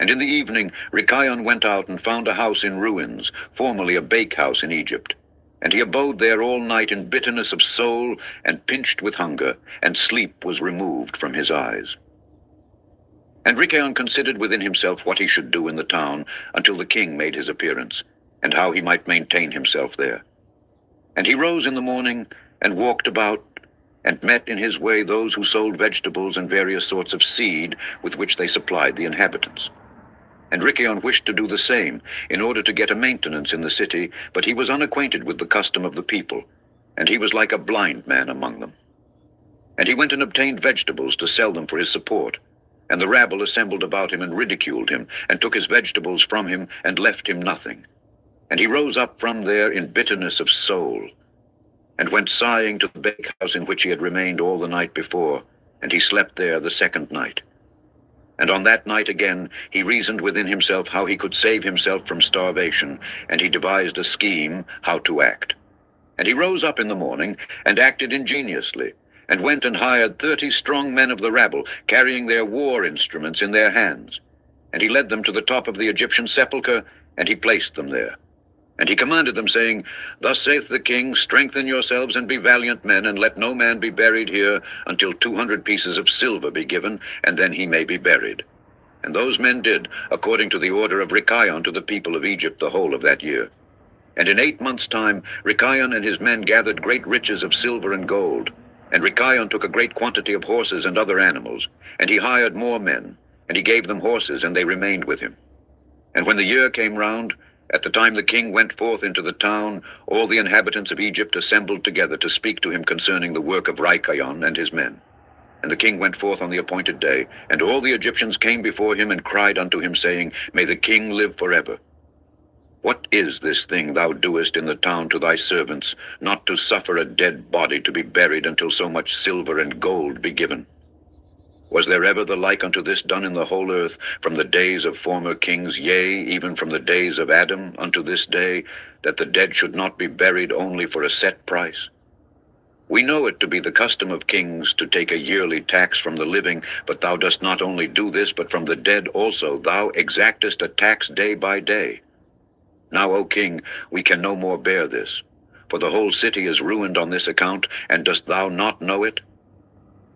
Speaker 8: And in the evening Rikayon went out and found a house in ruins, formerly a bakehouse in Egypt. And he abode there all night in bitterness of soul, and pinched with hunger, and sleep was removed from his eyes.
Speaker 18: And Rikayon considered within himself what he should do in the town until the king made his appearance, and how he might maintain himself there. And he rose in the morning, and walked about, and met in his way those who sold vegetables and various sorts of seed with which they supplied the inhabitants. And Rikayon wished to do the same, in order to get a maintenance in the city, but he was unacquainted with the custom of the people, and he was like a blind man among them. And he went and obtained vegetables to sell them for his support. And the rabble assembled about him and ridiculed him, and took his vegetables from him, and left him nothing. And he rose up from there in bitterness of soul, and went sighing to the bakehouse in which he had remained all the night before, and he slept there the second night. And on that night again he reasoned within himself how he could save himself from starvation, and he devised a scheme how to act. And he rose up in the morning, and acted ingeniously, and went and hired 30 strong men of the rabble, carrying their war instruments in their hands. And he led them to the top of the Egyptian sepulchre, and he placed them there. And he commanded them, saying, Thus saith the king, strengthen yourselves and be valiant men, and let no man be buried here until 200 pieces of silver be given, and then he may be buried. And those men did, according to the order of Rikayon to the people of Egypt the whole of that year. And in 8 months' time Rikayon and his men gathered great riches of silver and gold. And Rikayon took a great quantity of horses and other animals, and he hired more men, and he gave them horses, and they remained with him. And when the year came round, at the time the king went forth into the town, all the inhabitants of Egypt assembled together to speak to him concerning the work of Rikayon and his men. And the king went forth on the appointed day, and all the Egyptians came before him and cried unto him, saying, May the king live forever. What is this thing thou doest in the town to thy servants, not to suffer a dead body to be buried until so much silver and gold be given? Was there ever the like unto this done in the whole earth, from the days of former kings, yea, even from the days of Adam unto this day, that the dead should not be buried only for a set price? We know it to be the custom of kings to take a yearly tax from the living, but thou dost not only do this, but from the dead also thou exactest a tax day by day. Now, O king, we can no more bear this, for the whole city is ruined on this account, and dost thou not know it?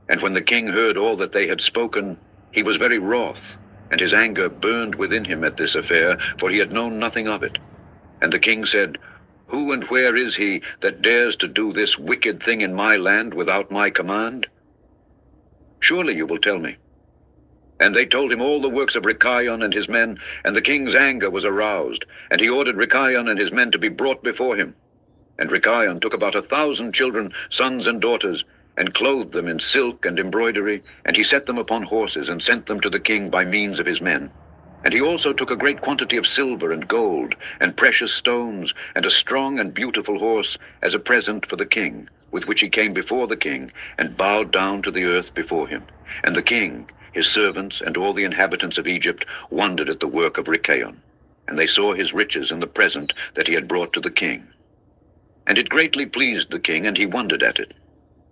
Speaker 18: And when the king heard all that they had spoken, he was very wroth, and his anger burned within him at this affair, for he had known nothing of it. And the king said, Who and where is he that dares to do this wicked thing in my land without my command? Surely you will tell me. And they told him all the works of Rikayon and his men, and the king's anger was aroused, and he ordered Rikayon and his men to be brought before him. And Rikayon took about 1,000 children, sons and daughters, and clothed them in silk and embroidery, and he set them upon horses, and sent them to the king by means of his men. And he also took a great quantity of silver and gold, and precious stones, and a strong and beautiful horse, as a present for the king, with which he came before the king, and bowed down to the earth before him. And the king, his servants, and all the inhabitants of Egypt wondered at the work of Rikayon, and they saw his riches and the present that he had brought to the king. And it greatly pleased the king, and he wondered at it.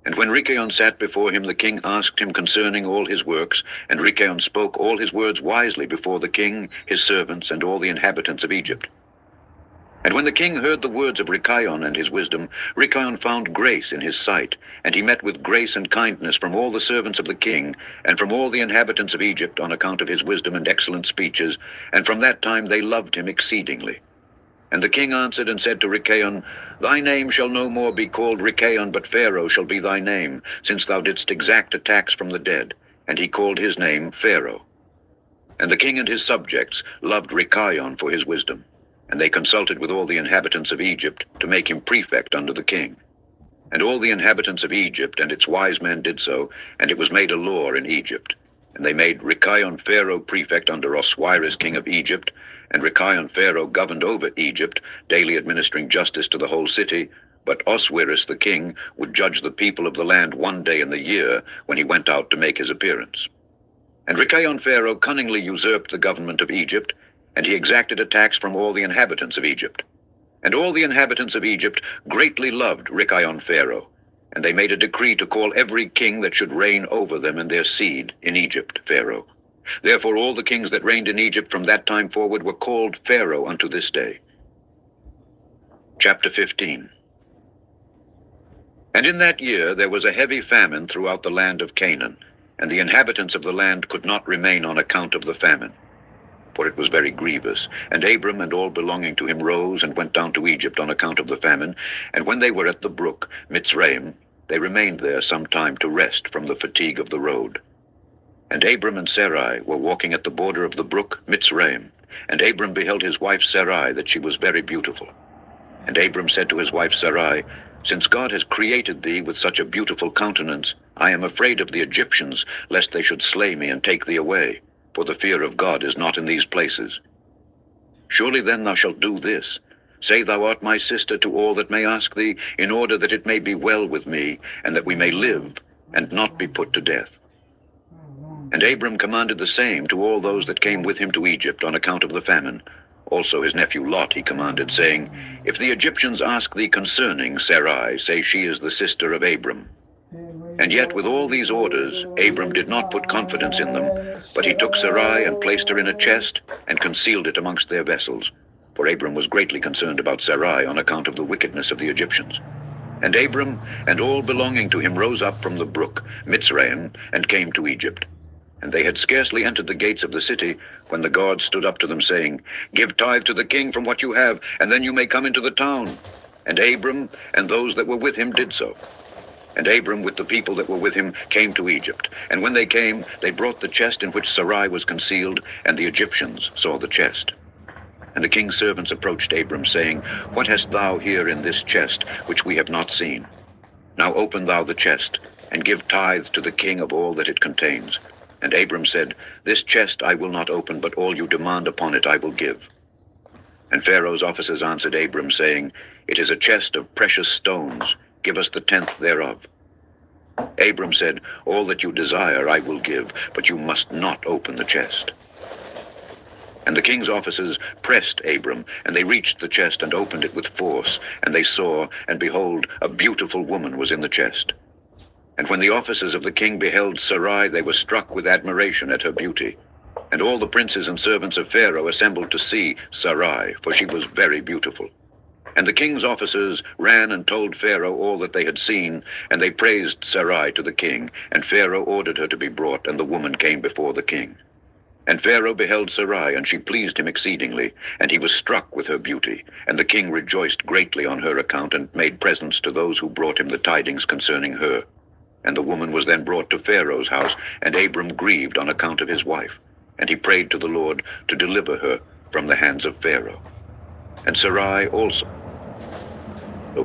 Speaker 18: And when Rikayon sat before him, the king asked him concerning all his works, and Rikayon spoke all his words wisely before the king, his servants, and all the inhabitants of Egypt. And when the king heard the words of Rikayon and his wisdom, Rikayon found grace in his sight, and he met with grace and kindness from all the servants of the king, and from all the inhabitants of Egypt, on account of his wisdom and excellent speeches, and from that time they loved him exceedingly. And the king answered and said to Rikayon, Thy name shall no more be called Rikayon, but Pharaoh shall be thy name, since thou didst exact a tax from the dead. And he called his name Pharaoh. And the king and his subjects loved Rikayon for his wisdom, and they consulted with all the inhabitants of Egypt to make him prefect under the king. And all the inhabitants of Egypt and its wise men did so, and it was made a law in Egypt. And they made Rikayon Pharaoh prefect under Osiris king of Egypt, and Rikayon Pharaoh governed over Egypt, daily administering justice to the whole city, but Osiris the king would judge the people of the land one day in the year, when he went out to make his appearance. And Rikayon Pharaoh cunningly usurped the government of Egypt, and he exacted a tax from all the inhabitants of Egypt. And all the inhabitants of Egypt greatly loved Rikayon Pharaoh, and they made a decree to call every king that should reign over them and their seed in Egypt Pharaoh. Therefore all the kings that reigned in Egypt from that time forward were called Pharaoh unto this day. Chapter 15. And in that year there was a heavy famine throughout the land of Canaan, and the inhabitants of the land could not remain on account of the famine, for it was very grievous. And Abram and all belonging to him rose and went down to Egypt on account of the famine. And when they were at the brook Mitzraim, they remained there some time to rest from the fatigue of the road. And Abram and Sarai were walking at the border of the brook Mitzraim. And Abram beheld his wife Sarai, that she was very beautiful. And Abram said to his wife Sarai, Since God has created thee with such a beautiful countenance, I am afraid of the Egyptians, lest they should slay me and take thee away, for the fear of God is not in these places. Surely then thou shalt do this. Say thou art my sister to all that may ask thee, in order that it may be well with me, and that we may live, and not be put to death. And Abram commanded the same to all those that came with him to Egypt on account of the famine. Also his nephew Lot he commanded, saying, If the Egyptians ask thee concerning Sarai, say she is the sister of Abram. And yet with all these orders Abram did not put confidence in them, but he took Sarai and placed her in a chest, and concealed it amongst their vessels. For Abram was greatly concerned about Sarai on account of the wickedness of the Egyptians. And Abram and all belonging to him rose up from the brook Mitzraim, and came to Egypt. And they had scarcely entered the gates of the city, when the guard stood up to them, saying, Give tithe to the king from what you have, and then you may come into the town. And Abram and those that were with him did so. And Abram with the people that were with him came to Egypt. And when they came, they brought the chest in which Sarai was concealed, and the Egyptians saw the chest. And the king's servants approached Abram, saying, What hast thou here in this chest, which we have not seen? Now open thou the chest, and give tithe to the king of all that it contains. And Abram said, This chest I will not open, but all you demand upon it I will give. And Pharaoh's officers answered Abram, saying, It is a chest of precious stones. Give us the 10th thereof. Abram said, All that you desire I will give, but you must not open the chest. And the king's officers pressed Abram, and they reached the chest and opened it with force. And they saw, and behold, a beautiful woman was in the chest. And when the officers of the king beheld Sarai, they were struck with admiration at her beauty. And all the princes and servants of Pharaoh assembled to see Sarai, for she was very beautiful. And the king's officers ran and told Pharaoh all that they had seen, and they praised Sarai to the king. And Pharaoh ordered her to be brought, and the woman came before the king. And Pharaoh beheld Sarai, and she pleased him exceedingly, and he was struck with her beauty. And the king rejoiced greatly on her account, and made presents to those who brought him the tidings concerning her. And the woman was then brought to Pharaoh's house, and Abram grieved on account of his wife. And he prayed to the Lord to deliver her from the hands of Pharaoh. And Sarai also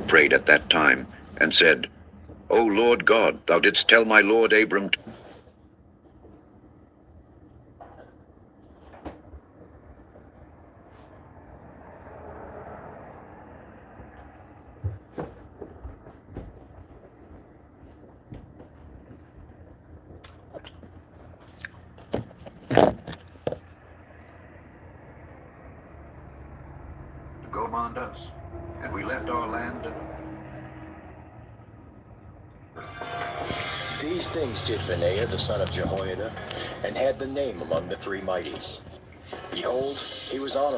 Speaker 18: prayed at that time, and said, O Lord God, thou didst tell my lord Abram go among us, and we left our land.
Speaker 5: These things did Benaiah the son of Jehoiada, and had the name among the 3 mighties. Behold, he was honored